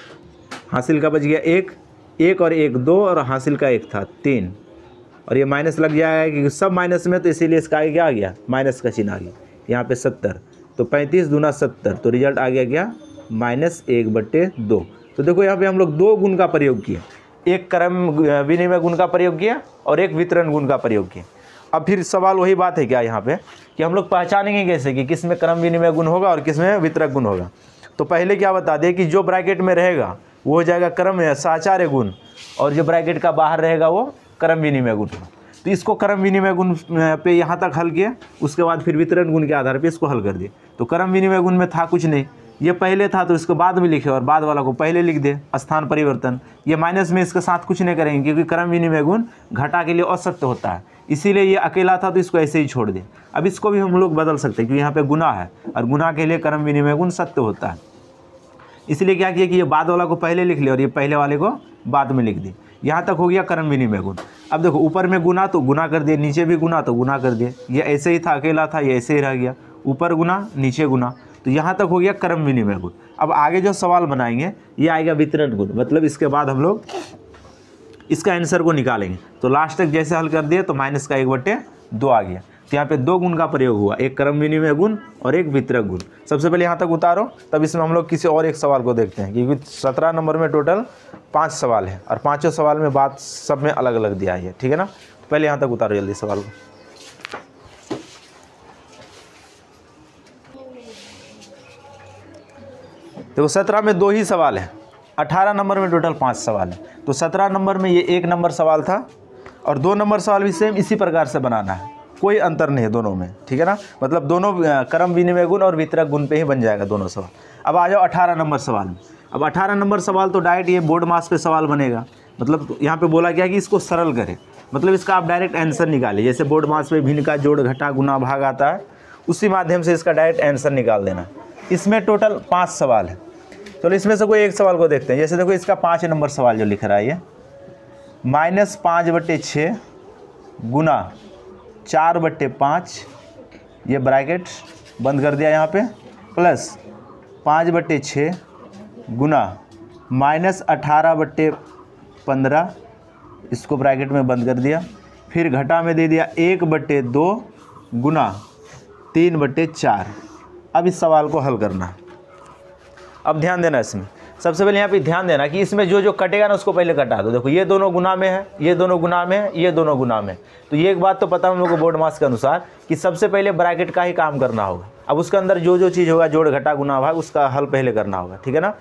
हासिल का बच गया 1, 1 और 1 2 और हासिल का 1 था 3, और ये माइनस लग जाएगा क्योंकि सब माइनस में, तो इसीलिए इसका आगे क्या आ गया, माइनस का चिन्ह आ गया। यहाँ पे 70, तो 35 दूना 70, तो रिजल्ट आ गया क्या, -1/2। तो देखो यहाँ पे हम लोग 2 गुण का प्रयोग किया, एक क्रम विनिमय गुण का प्रयोग किया और एक वितरण गुण का प्रयोग किया। अब फिर सवाल वही बात है क्या यहाँ पे, कि हम लोग पहचानेंगे कैसे कि किस में क्रम विनिमय गुण होगा और किस में वितरक गुण होगा। तो पहले क्या बता दें कि जो ब्रैकेट में रहेगा वो हो जाएगा क्रम साचार्य गुण, और जो ब्रैकेट का बाहर रहेगा वो क्रम विनिमय गुण। तो इसको क्रम विनिमय गुण पे यहाँ तक हल किया, उसके बाद फिर वितरण गुण के आधार पे इसको हल कर दिए। तो क्रम विनिमय गुण में था कुछ नहीं, ये पहले था तो इसको बाद में लिखे और बाद वाला को पहले लिख दे, स्थान परिवर्तन। ये माइनस में इसके साथ कुछ नहीं करेंगे क्योंकि क्रम विनिमय गुण घटा के लिए असत्य होता है, इसीलिए ये अकेला था तो इसको ऐसे ही छोड़ दे। अब इसको भी हम लोग बदल सकते हैं क्योंकि यहाँ पे गुना है और गुना के लिए क्रम विनिमय गुण सत्य होता है, इसलिए क्या किया कि ये बाद वाला को पहले लिख लिया और ये पहले वाले को बाद में लिख दी। यहाँ तक हो गया क्रम विनिमय गुण। अब देखो ऊपर में गुना तो गुना कर दिए, नीचे भी गुना तो गुना कर दिए, ये ऐसे ही था अकेला था, ये ऐसे ही रह गया, ऊपर गुना नीचे गुना। तो यहाँ तक हो गया क्रम विनिमय गुण। अब आगे जो सवाल बनाएंगे ये आएगा वितरण गुण, मतलब इसके बाद हम लोग इसका आंसर को निकालेंगे। तो लास्ट तक जैसे हल कर दिए तो माइनस का 1/2 आ गया। तो यहाँ पे 2 गुण का प्रयोग हुआ, एक क्रम विनिमय गुण और एक वितरक गुण। सबसे पहले यहाँ तक उतारो, तब इसमें हम लोग किसी और एक सवाल को देखते हैं क्योंकि 17 नंबर में टोटल 5 सवाल है और 5 सवाल में बात सब में अलग अलग दिया है, ठीक है ना। तो पहले यहाँ तक उतारो जल्दी सवाल को। देखो 17 में 2 ही सवाल है, 18 नंबर में टोटल 5 सवाल है। तो 17 नंबर में ये 1 नंबर सवाल था और 2 नंबर सवाल भी सेम इसी प्रकार से बनाना है, कोई अंतर नहीं है दोनों में, ठीक है ना। मतलब दोनों क्रम विनिमय गुण और वितरक गुण पे ही बन जाएगा दोनों सवाल। अब आ जाओ 18 नंबर सवाल में। अब 18 नंबर सवाल तो डायरेक्ट ये बोर्ड मास पे सवाल बनेगा। मतलब यहाँ पे बोला गया कि इसको सरल करें, मतलब इसका आप डायरेक्ट आंसर निकालिए। जैसे बोर्ड मास पे भिन्न का जोड़ घटा गुना भाग आता है, उसी माध्यम से इसका डायरेक्ट आंसर निकाल देना। इसमें टोटल 5 सवाल है, तो इसमें से कोई एक सवाल को देखते हैं। जैसे देखो इसका 5 नंबर सवाल जो लिख रहा है ये -5/6 गुना 4/5, ये ब्रैकेट बंद कर दिया यहाँ पे, प्लस 5/6 गुना -18/15, इसको ब्रैकेट में बंद कर दिया। फिर घटा में दे दिया 1/2 गुना 3/4। अब इस सवाल को हल करना है। अब ध्यान देना इसमें, सबसे पहले यहाँ पे ध्यान देना कि इसमें जो जो कटेगा ना उसको पहले कटा दो। देखो ये दोनों गुना में है, ये दोनों गुना में है, ये दोनों गुना में। तो ये एक बात तो पता है हम लोग को बोर्ड मास के अनुसार कि सबसे पहले ब्रैकेट का ही काम करना होगा। अब उसके अंदर जो जो चीज़ होगा जोड़ घटा गुना भाग, उसका हल पहले करना होगा, ठीक है ना।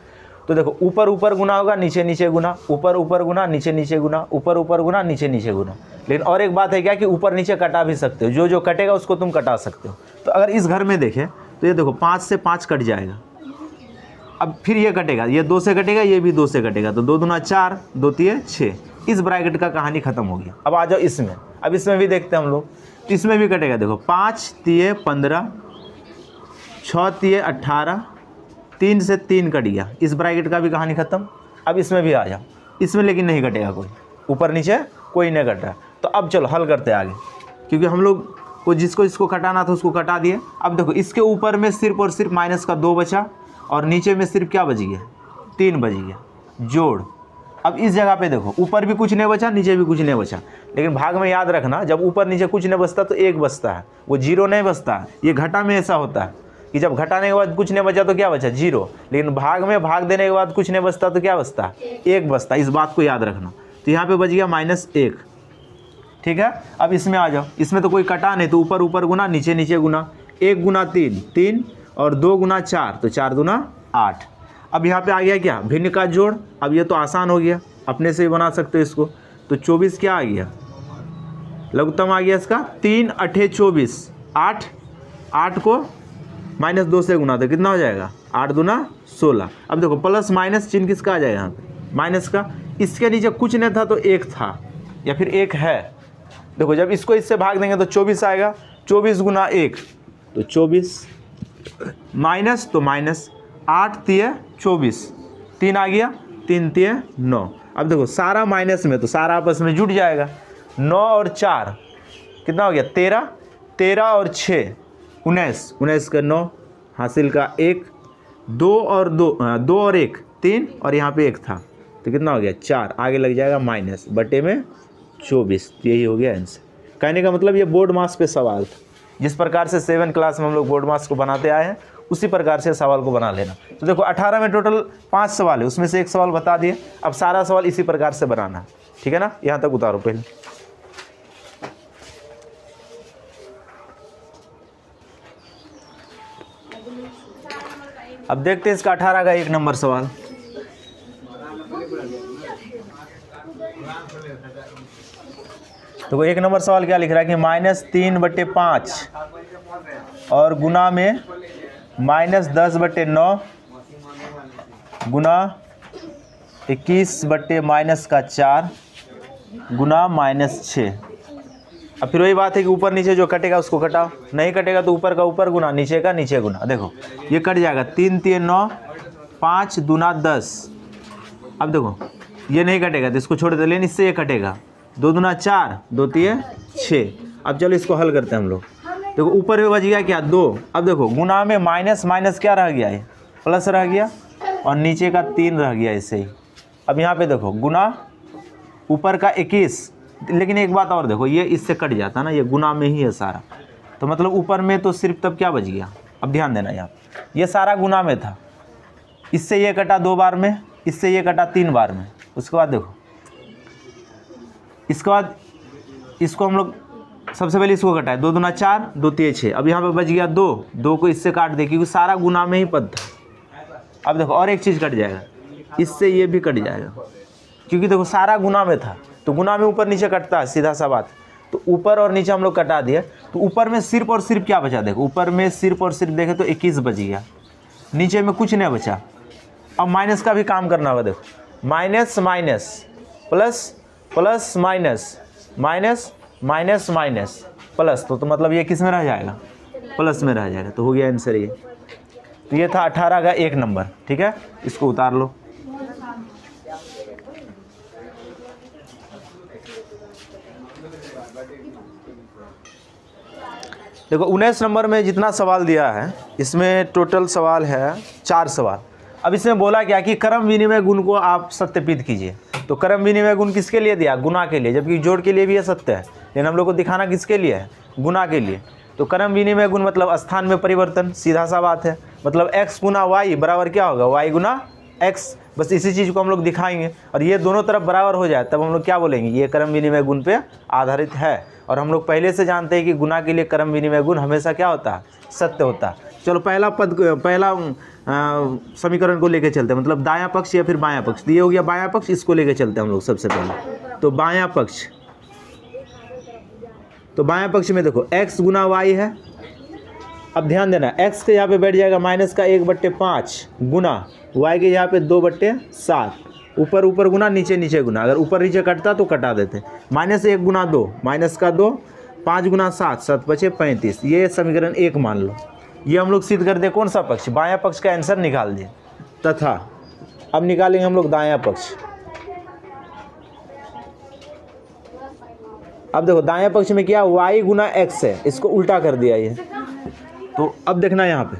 तो देखो ऊपर ऊपर गुना होगा, नीचे नीचे गुना, ऊपर ऊपर गुना, नीचे नीचे गुना, ऊपर ऊपर गुना, नीचे नीचे गुना। लेकिन और एक बात है क्या कि ऊपर नीचे कटा भी सकते हो, जो जो कटेगा उसको तुम कटा सकते हो। तो अगर इस घर में देखें तो ये देखो 5 से 5 कट जाएगा। अब फिर ये कटेगा, ये 2 से कटेगा, ये भी 2 से कटेगा, तो 2 दूना 4, 2 तिये 6। इस ब्रैकेट का कहानी खत्म हो गया। अब आ जाओ इसमें, अब इसमें भी देखते हैं हम लोग, तो इसमें भी कटेगा। देखो 5 तिये 15, 6 तिये 18, 3 से 3 कट गया, इस ब्रैकेट का भी कहानी खत्म। अब इसमें भी आ जाओ, इसमें लेकिन नहीं कटेगा कोई, ऊपर नीचे कोई नहीं कट रहा। तो अब चलो हल करते हैं आगे, क्योंकि हम लोग को जिसको इसको कटाना था उसको कटा दिए। अब देखो इसके ऊपर में सिर्फ और सिर्फ माइनस का 2 बचा और नीचे में सिर्फ क्या बच गया, 3 बच गया, जोड़। अब इस जगह पे देखो ऊपर भी कुछ नहीं बचा, नीचे भी कुछ नहीं बचा, लेकिन भाग में याद रखना जब ऊपर नीचे कुछ नहीं बचता तो 1 बचता है, वो 0 नहीं बचता है। ये घटा में ऐसा होता है कि जब घटाने के बाद कुछ नहीं बचा तो क्या बचा, 0, लेकिन भाग में भाग देने के बाद कुछ नहीं बचता तो क्या बचता है, 1 बचता है। इस बात को याद रखना। तो यहाँ पे बच गया -1, ठीक है। अब इसमें आ जाओ, इसमें तो कोई कटा नहीं, तो ऊपर ऊपर गुना, नीचे नीचे गुना, 1 गुना 3 3 और 2 गुना 4 तो 4 दूना 8। अब यहाँ पे आ गया क्या, भिन्न का जोड़। अब ये तो आसान हो गया, अपने से ही बना सकते हो इसको। तो 24 क्या आ गया, लघुत्तम आ गया इसका 3 8 24, 8 को -2 से गुना तो कितना हो जाएगा, 8 दूना 16। अब देखो प्लस माइनस चिन्ह किसका आ जाएगा यहाँ पे, माइनस का। इसके नीचे कुछ नहीं था तो 1 था या फिर 1 है। देखो जब इसको इससे भाग देंगे तो 24 आएगा, 24 गुना 1 तो 24, माइनस तो माइनस, 8 3 24, 3 आ गया, 3 3 9। अब देखो सारा माइनस में तो सारा आपस में जुट जाएगा, 9 और 4 कितना हो गया, 13, 13 और 6 19, 19 का 9, हासिल का 1, 2 और 1 3 और यहाँ पे 1 था तो कितना हो गया 4, आगे लग जाएगा माइनस बटे में 24। यही हो गया आंसर। कहने का मतलब ये बोर्ड मास पे सवाल था। जिस प्रकार से 7 क्लास में हम लोग बोर्ड मास को बनाते आए हैं उसी प्रकार से सवाल को बना लेना। तो देखो 18 में टोटल 5 सवाल है, उसमें से एक सवाल बता दिए। अब सारा सवाल इसी प्रकार से बनाना, ठीक है ना। यहाँ तक उतारो पहले। अब देखते हैं इसका 18 का 1 नंबर सवाल। तो 1 नंबर सवाल क्या लिख रहा है कि -3/5 और गुना में -10/9 गुना 21/-4 गुना -6। अब फिर वही बात है कि ऊपर नीचे जो कटेगा उसको कटाओ, नहीं कटेगा तो ऊपर का ऊपर गुना, नीचे का नीचे गुना। देखो ये कट जाएगा, 3 3 9, 5 दूना 10। अब देखो ये नहीं कटेगा तो इसको छोड़ दे, लेकिन इससे ये कटेगा, 2 दूना 4, 2 3 6। अब चलो इसको हल करते हैं हम लोग। देखो ऊपर में बच गया क्या, 2। अब देखो गुना में माइनस माइनस क्या रह गया है, प्लस रह गया, और नीचे का 3 रह गया ऐसे ही। अब यहाँ पे देखो गुना ऊपर का 21, लेकिन एक बात और देखो ये इससे कट जाता ना, ये गुना में ही है सारा, तो मतलब ऊपर में तो सिर्फ तब क्या बच गया। अब ध्यान देना यहाँ ये सारा गुना में था, इससे ये कटा 2 बार में, इससे ये कटा 3 बार में। उसके बाद देखो इसके बाद इसको हम लोग सबसे पहले इसको कटाए, 2 दूना 4, 2 3 6। अब यहाँ पे बच गया 2 को इससे काट दे क्योंकि सारा गुना में ही पद था। अब देखो और एक चीज़ कट जाएगा, इससे ये भी कट जाएगा क्योंकि देखो सारा गुना में था, तो गुना में ऊपर नीचे कटता है, सीधा सा बात। तो ऊपर और नीचे हम लोग कटा दिए, तो ऊपर में सिर्फ और सिर्फ क्या बचा, देखो ऊपर में सिर्फ और सिर्फ देखे तो 21 बच गया, नीचे में कुछ नहीं बचा। अब माइनस का भी काम करना होगा, देखो minus minus plus plus minus minus minus minus plus, तो मतलब ये किस में रह जाएगा, प्लस में रह जाएगा। तो हो गया आंसर ये। तो ये था 18 का 1 नंबर, ठीक है। इसको उतार लो। देखो 19 नंबर में जितना सवाल दिया है इसमें टोटल सवाल है 4 सवाल। अब इसमें बोला क्या कि क्रम विनिमय गुण को आप सत्यापित कीजिए। तो क्रम विनिमय गुण किसके लिए दिया, गुना के लिए, जबकि जोड़ के लिए भी ये सत्य है, लेकिन हम लोग को दिखाना किसके लिए है, गुना के लिए। तो क्रम विनिमय गुण मतलब स्थान में परिवर्तन, सीधा सा बात है। मतलब x गुना y बराबर क्या होगा, y गुना x। बस इसी चीज़ को हम लोग दिखाएंगे और ये दोनों तरफ बराबर हो जाए तब हम लोग क्या बोलेंगे, ये क्रम विनिमय गुण पे आधारित है। और हम लोग पहले से जानते हैं कि गुना के लिए क्रम विनिमय गुण हमेशा क्या होता है, सत्य होता है। चलो पहला समीकरण को लेके चलते हैं, मतलब दायां पक्ष या फिर बायां पक्ष। ये हो गया बायां पक्ष, इसको लेके चलते हैं हम लोग सबसे पहले। तो बायां पक्ष, तो बायां पक्ष में देखो x गुना y है। अब ध्यान देना x के यहाँ पे बैठ जाएगा माइनस का 1/5 गुना y के यहाँ पे 2/7, ऊपर ऊपर गुना नीचे नीचे गुना। अगर ऊपर नीचे कटता तो कटा देते। -1 गुना 2, माइनस का 2, 5 गुना 7, 7 बचे 35। ये समीकरण 1 मान लो। ये हम लोग सिद्ध कर दे कौन सा पक्ष, बायां पक्ष का आंसर निकाल दिए। तथा अब निकालेंगे हम लोग दायां पक्ष। अब देखो दाएं पक्ष में क्या y गुना x है, इसको उल्टा कर दिया ये। तो अब देखना यहाँ पे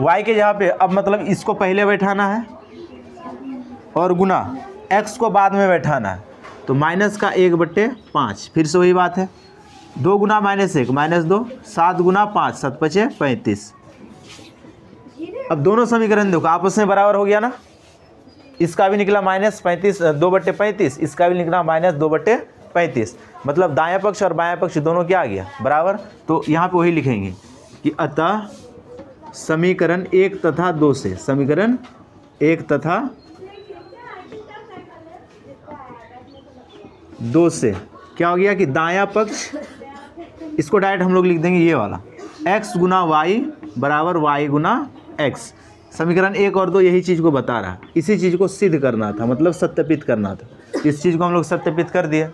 y के जहाँ पे अब मतलब इसको पहले बैठाना है और गुना x को बाद में बैठाना है। तो माइनस का 1/5, फिर से वही बात है, 2 गुना -1 -2, 7 गुना 5 7 5 35। अब दोनों समीकरण देखो आपस में बराबर हो गया ना, इसका भी निकला -35 2/35, इसका भी निकला -2/35, मतलब दायां पक्ष और बायां पक्ष दोनों क्या आ गया बराबर। तो यहाँ पे वही लिखेंगे कि अतः समीकरण 1 तथा 2 से, समीकरण 1 तथा 2 से क्या हो गया कि दायां पक्ष, इसको डायरेक्ट हम लोग लिख देंगे ये वाला, x गुना वाई बराबर y गुना x। समीकरण 1 और 2 यही चीज़ को बता रहा है, इसी चीज़ को सिद्ध करना था, मतलब सत्यापित करना था। इस चीज़ को हम लोग सत्यापित कर दिए।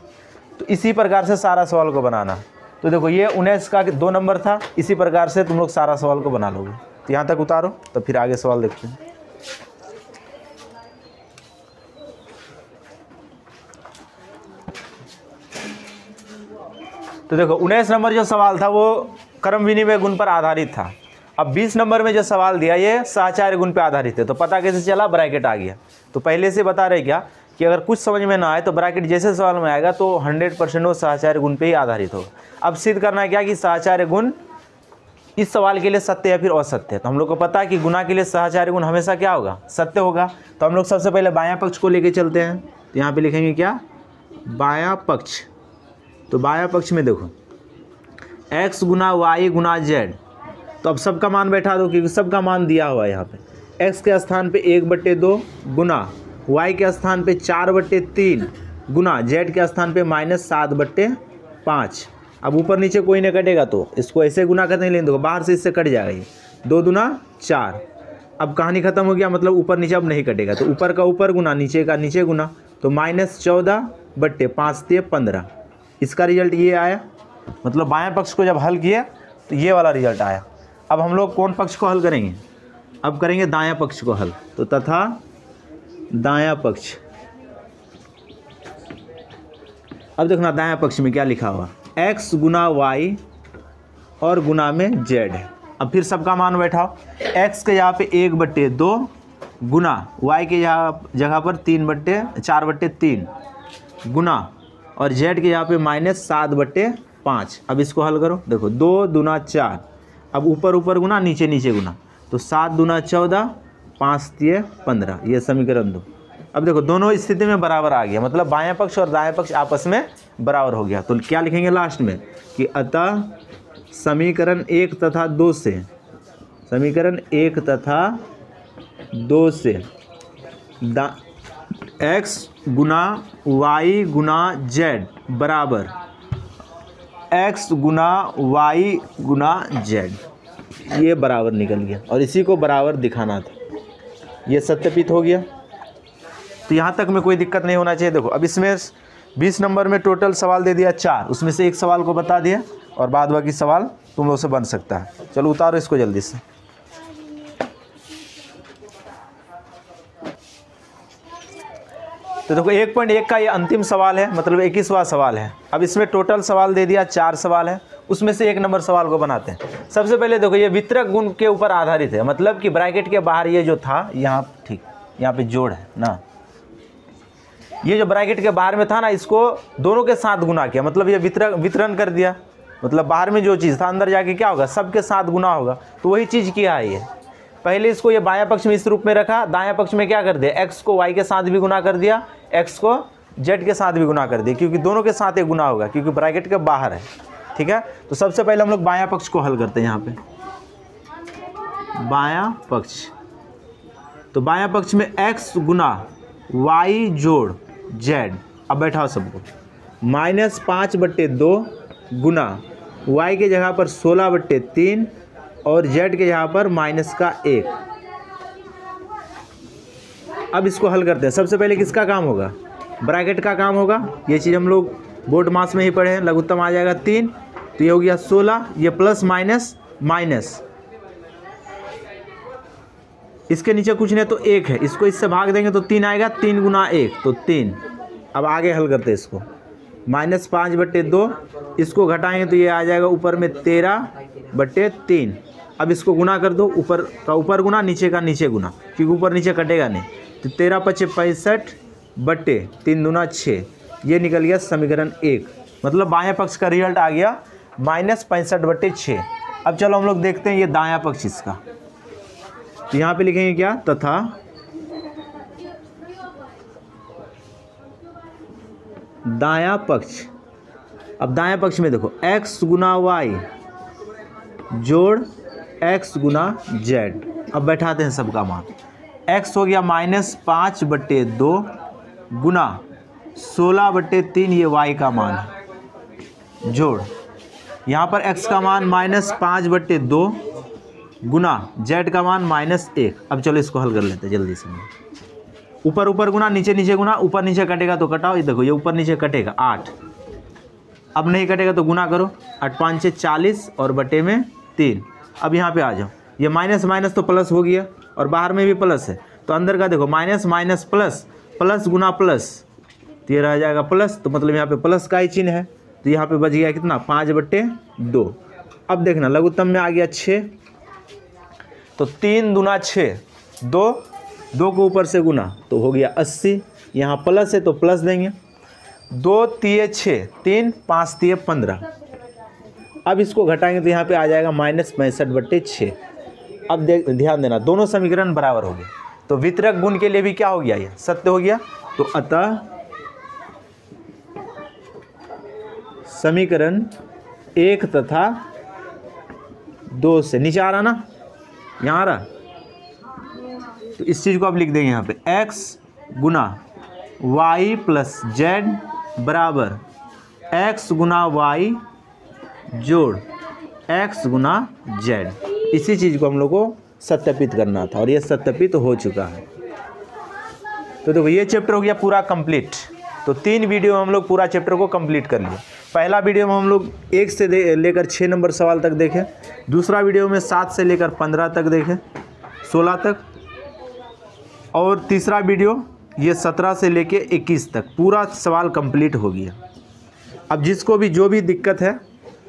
तो इसी प्रकार से सारा सवाल को बनाना। तो देखो ये 19 का 2 नंबर था, इसी प्रकार से तुम लोग सारा सवाल को बना लोगे। तो यहाँ तक उतारो, तो फिर आगे सवाल देखते हैं। तो देखो 19 नंबर जो सवाल था वो क्रम विनिमय गुण पर आधारित था। अब 20 नंबर में जो सवाल दिया ये सहचार्य गुण पर आधारित है। तो पता कैसे चला, ब्रैकेट आ गया। तो पहले से बता रहे क्या कि अगर कुछ समझ में ना आए तो ब्रैकेट जैसे सवाल में आएगा तो 100% वो सहचार्य गुण पे ही आधारित होगा। अब सिद्ध करना है क्या कि सहचार्य गुण इस सवाल के लिए सत्य या फिर असत्य है। तो हम लोग को पता है कि गुना के लिए सहचार्य गुण हमेशा क्या होगा, सत्य होगा। तो हम लोग सबसे पहले बायां पक्ष को लेके चलते हैं। तो यहाँ पे लिखेंगे क्या, बायां पक्ष। तो बायां पक्ष में देखो x गुना वाई गुना z। तो अब सबका मान बैठा दो क्योंकि सबका मान दिया हुआ है यहाँ पे। x के स्थान पे 1/2 गुना y के स्थान पे 4/3 गुना z के स्थान पे -7/5। अब ऊपर नीचे कोई नहीं कटेगा तो इसको ऐसे गुना करते हैं, लेकिन देखो बाहर से इससे कट जाएगा ये, 2 दूना 4। अब कहानी खत्म हो गया, मतलब ऊपर नीचे अब नहीं कटेगा। तो ऊपर का ऊपर गुना नीचे का नीचे गुना, तो -14/5 15। इसका रिजल्ट ये आया, मतलब बाएं पक्ष को जब हल किया तो ये वाला रिजल्ट आया। अब हम लोग कौन पक्ष को हल करेंगे, अब करेंगे दायां पक्ष को हल। तो तथा दायां पक्ष, अब देखना दायां पक्ष में क्या लिखा हुआ, x गुना y और गुना में z है। अब फिर सबका मान बैठाओ, x के यहाँ पे 1/2 गुना y के जगह पर 4/3 गुना और z के यहाँ पे -7/5। अब इसको हल करो, देखो 2 दूना 4, अब ऊपर ऊपर गुना नीचे नीचे गुना, तो 7 दूना 14 5 3 15, ये समीकरण 2। अब देखो दोनों स्थिति में बराबर आ गया, मतलब बायां पक्ष और दायां पक्ष आपस में बराबर हो गया। तो क्या लिखेंगे लास्ट में कि अतः समीकरण 1 तथा 2 से, समीकरण 1 तथा 2 से x गुना y गुना z बराबर x गुना y गुना z, ये बराबर निकल गया और इसी को बराबर दिखाना था। ये सत्यापित हो गया। तो यहाँ तक में कोई दिक्कत नहीं होना चाहिए। देखो अब इसमें 20 नंबर में टोटल सवाल दे दिया 4, उसमें से एक सवाल को बता दिया और बाद बाकी सवाल तुम लोग से बन सकता है। चलो उतारो इसको जल्दी से। तो देखो 1.1 का ये अंतिम सवाल है, मतलब 21वां सवाल है। अब इसमें टोटल सवाल दे दिया 4 सवाल है, उसमें से 1 नंबर सवाल को बनाते हैं। सबसे पहले देखो ये वितरक गुण के ऊपर आधारित है, मतलब कि ब्रैकेट के बाहर ये जो था यहाँ, ठीक यहाँ पे जोड़ है ना, ये जो ब्रैकेट के बाहर में था ना, इसको दोनों के साथ गुना किया, मतलब ये वितरण कर दिया। मतलब बाहर में जो चीज़ था अंदर जाके क्या होगा, सबके साथ गुना होगा। तो वही चीज़ किया है ये। पहले इसको ये बायां पक्ष में इस रूप में रखा, दायां पक्ष में क्या कर दिया, x को y के साथ भी गुना कर दिया, x को z के साथ भी गुना कर दिया, क्योंकि दोनों के साथ एक गुना होगा क्योंकि ब्रैकेट के बाहर है। ठीक है, तो सबसे पहले हम लोग बायां पक्ष को हल करते हैं। यहाँ पे बायां पक्ष, तो बायां पक्ष में x गुना y जोड़ z, अब बैठाओ सबको, -5/2 गुना y के जगह पर 16/3 और z के जगह पर -1। अब इसको हल करते हैं। सबसे पहले किसका काम होगा, ब्रैकेट का काम होगा। ये चीज़ हम लोग बोर्ड मास में ही पढ़े हैं, लघुत्तम आ जाएगा 3, तो ये हो गया 16, ये प्लस माइनस माइनस, इसके नीचे कुछ नहीं तो 1 है, इसको इससे भाग देंगे तो 3 आएगा, 3 गुना 1 तो 3। अब आगे हल करते हैं इसको, -5/2, इसको घटाएंगे तो ये आ जाएगा ऊपर में 13/3। अब इसको गुना कर दो, ऊपर का ऊपर गुना, नीचे का नीचे गुना, क्योंकि ऊपर नीचे कटेगा नहीं। तो 13×5 = 65 3 दूना 6, ये निकल गया समीकरण 1। मतलब बायां पक्ष का रिजल्ट आ गया -65/6। अब चलो हम लोग देखते हैं ये दायां पक्ष इसका। तो यहाँ पे लिखेंगे क्या, तथा दायां पक्ष। अब दायां पक्ष में देखो x गुना y जोड़ x गुना z। अब बैठाते हैं सबका मान। x हो गया -5/2 गुना 16/3, ये y का मान है, जोड़ यहाँ पर x का मान -5/2 गुना z का मान -1। अब चलो इसको हल कर लेते हैं जल्दी से। ऊपर ऊपर गुना, नीचे नीचे गुना, ऊपर नीचे कटेगा तो कटाओ, ये देखो ये ऊपर नीचे कटेगा 8। अब नहीं कटेगा तो गुना करो, 8 5 6 40 और बटे में 3। अब यहाँ पे आ जाओ, ये माइनस माइनस तो प्लस हो गया और बाहर में भी प्लस है, तो अंदर का देखो माइनस माइनस प्लस, प्लस गुना प्लस, तो ये रह जाएगा प्लस, तो मतलब यहाँ पे प्लस का ही चिन्ह है। तो यहाँ पे बच गया कितना, 5/2। अब देखना लघुत्तम में आ गया 6, तो 3 दूना 6, 2 को ऊपर से गुना तो हो गया 80। यहाँ प्लस है तो प्लस देंगे, 2 3 6, 3 5 3 15। अब इसको घटाएंगे तो यहाँ पे आ जाएगा -65/6। अब ध्यान देना, दोनों समीकरण बराबर हो गए, तो वितरक गुण के लिए भी क्या हो गया, ये सत्य हो गया। तो अतः समीकरण 1 तथा 2 से नीचे आ रहा ना, यहाँ आ रहा, तो इस चीज़ को आप लिख देंगे यहाँ पे x गुना y प्लस z बराबर x गुना y जोड़ x गुना z। इसी चीज़ को हम लोग को सत्यापित करना था और ये सत्यापित हो चुका है। तो देखो ये चैप्टर हो गया पूरा कंप्लीट। तो 3 वीडियो में हम लोग पूरा चैप्टर को कंप्लीट कर लिए। पहला वीडियो में हम लोग 1 से लेकर 6 नंबर सवाल तक देखें, दूसरा वीडियो में 7 से लेकर 15 तक देखें, 16 तक, और तीसरा वीडियो ये 17 से लेके 21 तक पूरा सवाल कंप्लीट हो गया। अब जिसको भी जो भी दिक्कत है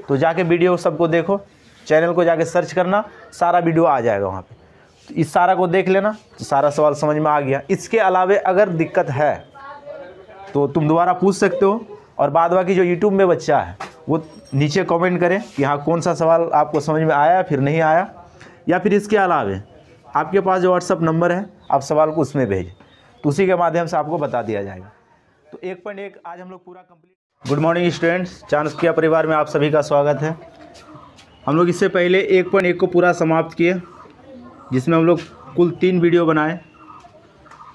तो जाके वीडियो सबको देखो, चैनल को जाके सर्च करना, सारा वीडियो आ जाएगा वहाँ पे। तो इस सारा को देख लेना तो सारा सवाल समझ में आ गया। इसके अलावे अगर दिक्कत है तो तुम दोबारा पूछ सकते हो, और बाद बाकी जो यूट्यूब में बच्चा है वो नीचे कमेंट करें कि हाँ कौन सा सवाल आपको समझ में आया फिर नहीं आया, या फिर इसके अलावे आपके पास जो व्हाट्सअप नंबर है आप सवाल को उसमें भेजें, तो उसी के माध्यम से आपको बता दिया जाएगा। तो 1.1 आज हम लोग पूरा complete. Good morning students, Chanakya परिवार में आप सभी का स्वागत है। हम लोग इससे पहले 1.1 को पूरा समाप्त किए, जिसमें हम लोग कुल 3 वीडियो बनाए।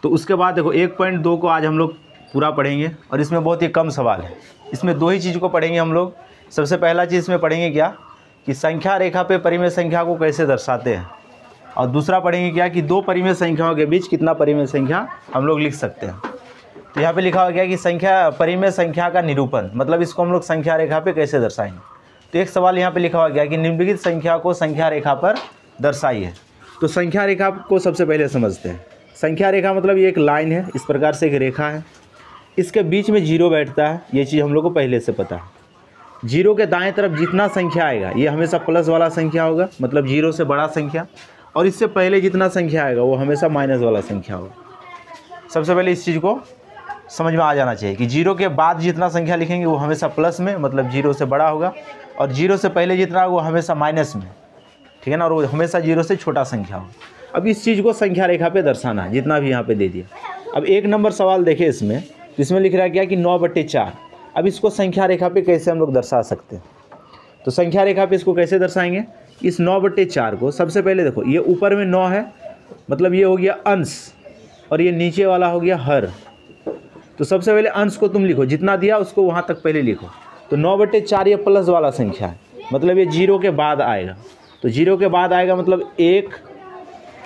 तो उसके बाद देखो 1.2 को आज हम लोग पूरा पढ़ेंगे, और इसमें बहुत ही कम सवाल है। इसमें 2 ही चीज़ को पढ़ेंगे हम लोग। सबसे पहला चीज़ इसमें पढ़ेंगे क्या कि संख्या रेखा पे परिमेय संख्या को कैसे दर्शाते हैं, और दूसरा पढ़ेंगे क्या कि 2 परिमेय संख्याओं के बीच कितना परिमेय संख्या हम लोग लिख सकते हैं। तो यहाँ पे लिखा हुआ क्या कि संख्या परिमेय संख्या का निरूपण, मतलब इसको हम लोग संख्या रेखा पे कैसे दर्शाएंगे। तो एक सवाल यहाँ पे लिखा हुआ क्या कि निम्नलिखित संख्या को संख्या रेखा पर दर्शाइए। तो संख्या रेखा को सबसे पहले समझते हैं। संख्या रेखा मतलब ये एक लाइन है, इस प्रकार से एक रेखा है, इसके बीच में 0 बैठता है, ये चीज़ हम लोग को पहले से पता है। 0 के दाएं तरफ जितना संख्या आएगा ये हमेशा प्लस वाला संख्या होगा, मतलब 0 से बड़ा संख्या, और इससे पहले जितना संख्या आएगा वो हमेशा माइनस वाला संख्या होगा। सबसे पहले इस चीज़ को समझ में आ जाना चाहिए कि 0 के बाद जितना संख्या लिखेंगे वो हमेशा प्लस में, मतलब 0 से बड़ा होगा, और 0 से पहले जितना होगा वो हमेशा माइनस में, ठीक है ना, और वो हमेशा 0 से छोटा संख्या होगा। अब इस चीज़ को संख्या रेखा पे दर्शाना है, जितना भी यहाँ पे दे दिया। अब 1 नंबर सवाल देखें, इसमें लिख रहा है क्या कि 9/4। अब इसको संख्या रेखा पे कैसे हम लोग दर्शा सकते हैं। तो संख्या रेखा पे इसको कैसे दर्शाएंगे, इस 9/4 को सबसे पहले देखो, ये ऊपर में 9 है, मतलब ये हो गया अंश, और ये नीचे वाला हो गया हर। तो सबसे पहले अंश को तुम लिखो, जितना दिया उसको वहाँ तक पहले लिखो। तो 9/4 ये प्लस वाला संख्या है, मतलब ये 0 के बाद आएगा। तो 0 के बाद आएगा मतलब 1,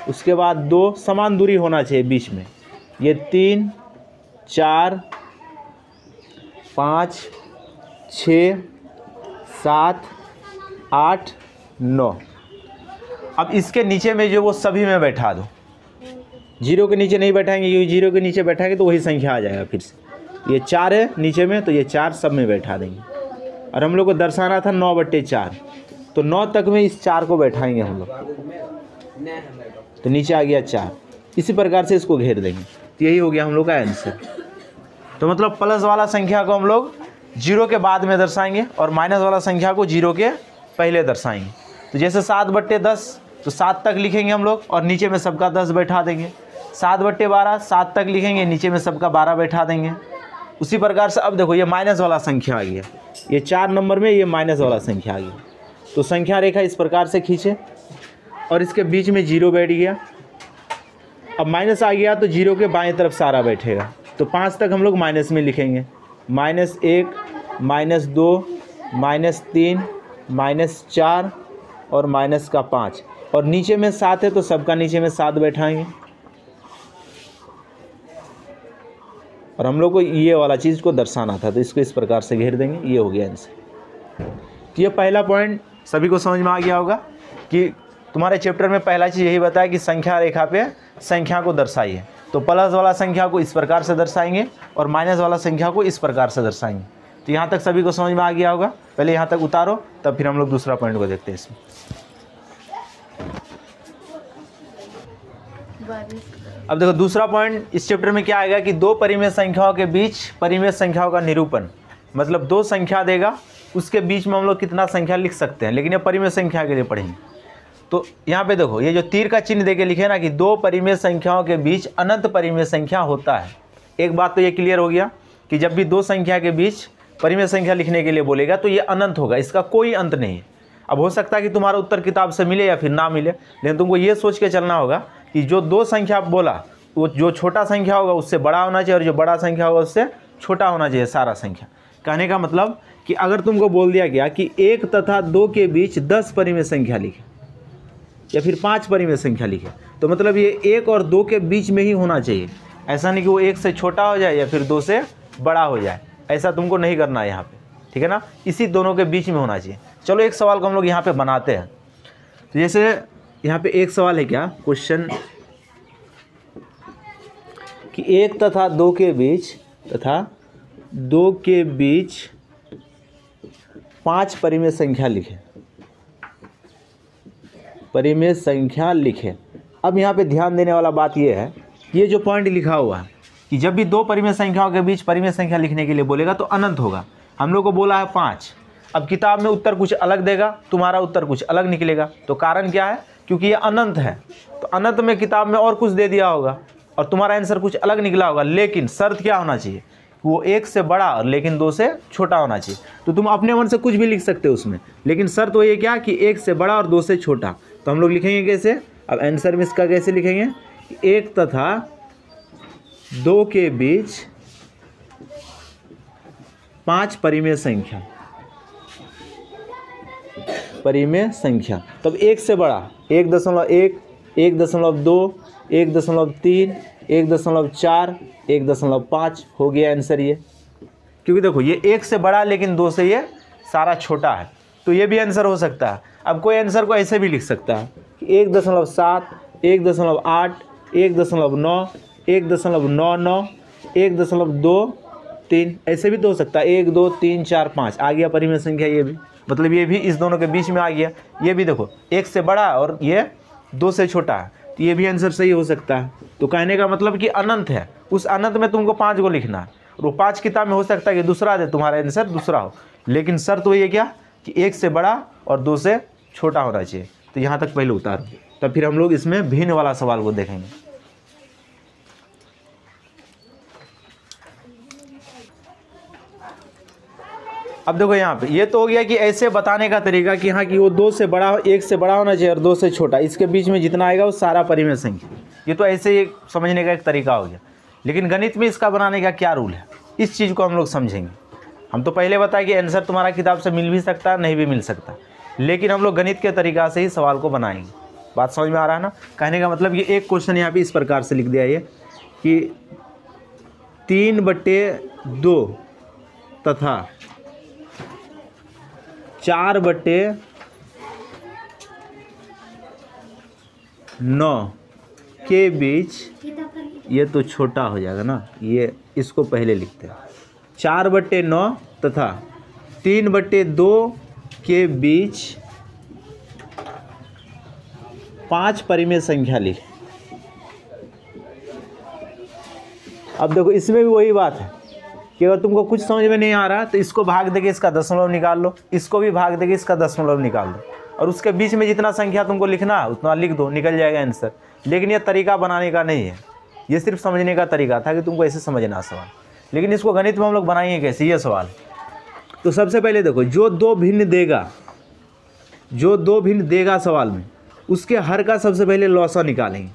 उसके बाद 2, समान दूरी होना चाहिए बीच में, ये 3 4 5 6 7 8 9। अब इसके नीचे में जो वो सभी में बैठा दो, 0 के नीचे नहीं बैठाएंगे, क्योंकि 0 के नीचे बैठाएंगे तो वही संख्या आ जाएगा फिर से। ये 4 है नीचे में, तो ये 4 सब में बैठा देंगे। और हम लोग को दर्शाना था 9/4, तो 9 तक में इस 4 को बैठाएंगे हम लोग, तो नीचे आ गया 4। इसी प्रकार से इसको घेर देंगे, तो यही हो गया हम लोग का आंसर। तो मतलब प्लस वाला संख्या को हम लोग 0 के बाद में दर्शाएंगे और माइनस वाला संख्या को 0 के पहले दर्शाएंगे। तो जैसे 7/10, तो 7 तक लिखेंगे हम लोग और नीचे में सबका 10 बैठा देंगे। 7/12 7 तक लिखेंगे, नीचे में सबका 12 बैठा देंगे। उसी प्रकार से अब देखो ये माइनस वाला संख्या आ गया, ये 4 नंबर में ये माइनस वाला संख्या आ गया। तो संख्या रेखा इस प्रकार से खींचे और इसके बीच में 0 बैठ गया। अब माइनस आ गया तो 0 के बाएं तरफ सारा बैठेगा, तो 5 तक हम लोग माइनस में लिखेंगे। -1, -2, -3, -4 और -5, और नीचे में 7 है तो सबका नीचे में 7 बैठाएंगे। और हम लोग को ये वाला चीज़ को दर्शाना था, तो इसको इस प्रकार से घेर देंगे। ये हो गया आंसर। तो ये पहला पॉइंट सभी को समझ में आ गया होगा कि तुम्हारे चैप्टर में पहला चीज़ यही बताया कि संख्या रेखा पे संख्या को दर्शाइए। तो प्लस वाला संख्या को इस प्रकार से दर्शाएंगे और माइनस वाला संख्या को इस प्रकार से दर्शाएंगे। तो यहाँ तक सभी को समझ में आ गया होगा। पहले यहाँ तक उतारो, तब फिर हम लोग दूसरा पॉइंट को देखते हैं इसमें। अब देखो दूसरा पॉइंट इस चैप्टर में क्या आएगा कि दो परिमेय संख्याओं के बीच परिमेय संख्याओं का निरूपण, मतलब दो संख्या देगा उसके बीच में हम लोग कितना संख्या लिख सकते हैं, लेकिन ये परिमेय संख्या के लिए पढ़ेंगे। तो यहाँ पे देखो ये जो तीर का चिन्ह देके लिखे ना कि दो परिमेय संख्याओं के बीच अनंत परिमेय संख्या होता है। एक बात तो ये क्लियर हो गया कि जब भी दो संख्या के बीच परिमेय संख्या लिखने के लिए बोलेगा तो ये अनंत होगा, इसका कोई अंत नहीं है। अब हो सकता है कि तुम्हारा उत्तर किताब से मिले या फिर ना मिले, लेकिन तुमको ये सोच के चलना होगा कि जो दो संख्या बोला वो जो छोटा संख्या होगा उससे बड़ा होना चाहिए और जो बड़ा संख्या होगा उससे छोटा होना चाहिए सारा संख्या। कहने का मतलब कि अगर तुमको बोल दिया गया कि 1 तथा 2 के बीच 10 परिमेय संख्या लिखे या फिर 5 परिमेय संख्या लिखे, तो मतलब ये 1 और 2 के बीच में ही होना चाहिए। ऐसा नहीं कि वो 1 से छोटा हो जाए या फिर 2 से बड़ा हो जाए, ऐसा तुमको नहीं करना है यहाँ पे, ठीक है ना। इसी दोनों के बीच में होना चाहिए। चलो एक सवाल को हम लोग यहाँ पे बनाते हैं। तो जैसे यहाँ पे एक सवाल है क्या क्वेश्चन कि 1 तथा 2 के बीच 5 परिमेय संख्या लिखे, परिमेय संख्या लिखे। अब यहाँ पे ध्यान देने वाला बात ये है, ये जो पॉइंट लिखा हुआ है कि जब भी दो परिमेय संख्याओं के बीच परिमेय संख्या लिखने के लिए बोलेगा तो अनंत होगा। हम लोग को बोला है 5। अब किताब में उत्तर कुछ अलग देगा, तुम्हारा उत्तर कुछ अलग निकलेगा। तो कारण क्या है? क्योंकि ये अनंत है, तो अनंत में किताब में और कुछ दे दिया होगा और तुम्हारा आंसर कुछ अलग निकला होगा। लेकिन शर्त क्या होना चाहिए? वो 1 से बड़ा और लेकिन 2 से छोटा होना चाहिए। तो तुम अपने मन से कुछ भी लिख सकते हो उसमें, लेकिन शर्त वो ये क्या कि 1 से बड़ा और 2 से छोटा। तो हम लोग लिखेंगे कैसे? अब आंसर में इसका कैसे लिखेंगे? 1 तथा 2 के बीच 5 परिमेय संख्या, परिमेय संख्या। तब 1 से बड़ा 1.1, 1.2, 1.3, 1.4, 1.5 हो गया आंसर ये। क्योंकि देखो ये 1 से बड़ा लेकिन 2 से ये सारा छोटा है, तो ये भी आंसर हो सकता है। अब कोई आंसर को ऐसे भी लिख सकता है कि 1.7, 1.8, 1.9, 1.99, 1.23, ऐसे भी तो हो सकता है। 1, 2, 3, 4, 5 आ गया परिमेय संख्या। ये भी मतलब ये भी इस दोनों के बीच में आ गया। ये भी देखो 1 से बड़ा और ये 2 से छोटा है, तो ये भी आंसर सही हो सकता है। तो कहने का मतलब कि अनंत है, उस अनंत में तुमको 5 को लिखना है। और वो 5 किताब में हो सकता है कि दूसरा दे, तुम्हारा आंसर दूसरा हो, लेकिन शर्त वही है क्या कि 1 से बड़ा और 2 से छोटा होना चाहिए। तो यहाँ तक पहले उतारो, तब फिर हम लोग इसमें भिन्न वाला सवाल को देखेंगे। अब देखो यहाँ पे ये तो हो गया कि ऐसे बताने का तरीका कि हाँ कि वो 2 से बड़ा, 1 से बड़ा होना चाहिए और 2 से छोटा, इसके बीच में जितना आएगा वो सारा परिमेय संख्या। ये तो ऐसे ही समझने का एक तरीका हो गया। लेकिन गणित में इसका बनाने का क्या रूल है, इस चीज़ को हम लोग समझेंगे। हम तो पहले बताए कि आंसर तुम्हारा किताब से मिल भी सकता है, नहीं भी मिल सकता, लेकिन हम लोग गणित के तरीका से ही सवाल को बनाएंगे। बात समझ में आ रहा है ना? कहने का मतलब ये एक क्वेश्चन यहाँ पे इस प्रकार से लिख दिया ये कि 3/2 तथा 4/9 के बीच ये तो छोटा हो जाएगा ना, ये इसको पहले लिखते हैं। 4/9 तथा 3/2 के बीच 5 परिमेय संख्या लिख। अब देखो इसमें भी वही बात है कि अगर तुमको कुछ समझ में नहीं आ रहा तो इसको भाग देके इसका दशमलव निकाल लो, इसको भी भाग देके इसका दशमलव निकाल दो, और उसके बीच में जितना संख्या तुमको लिखना है उतना लिख दो, निकल जाएगा आंसर। लेकिन ये तरीका बनाने का नहीं है, ये सिर्फ समझने का तरीका था कि तुमको ऐसे समझना सवाल। लेकिन इसको गणित में हम लोग बनाएंगे कैसे ये सवाल। तो सबसे पहले देखो जो दो भिन्न देगा सवाल में, उसके हर का सबसे पहले लौसा निकालेंगे।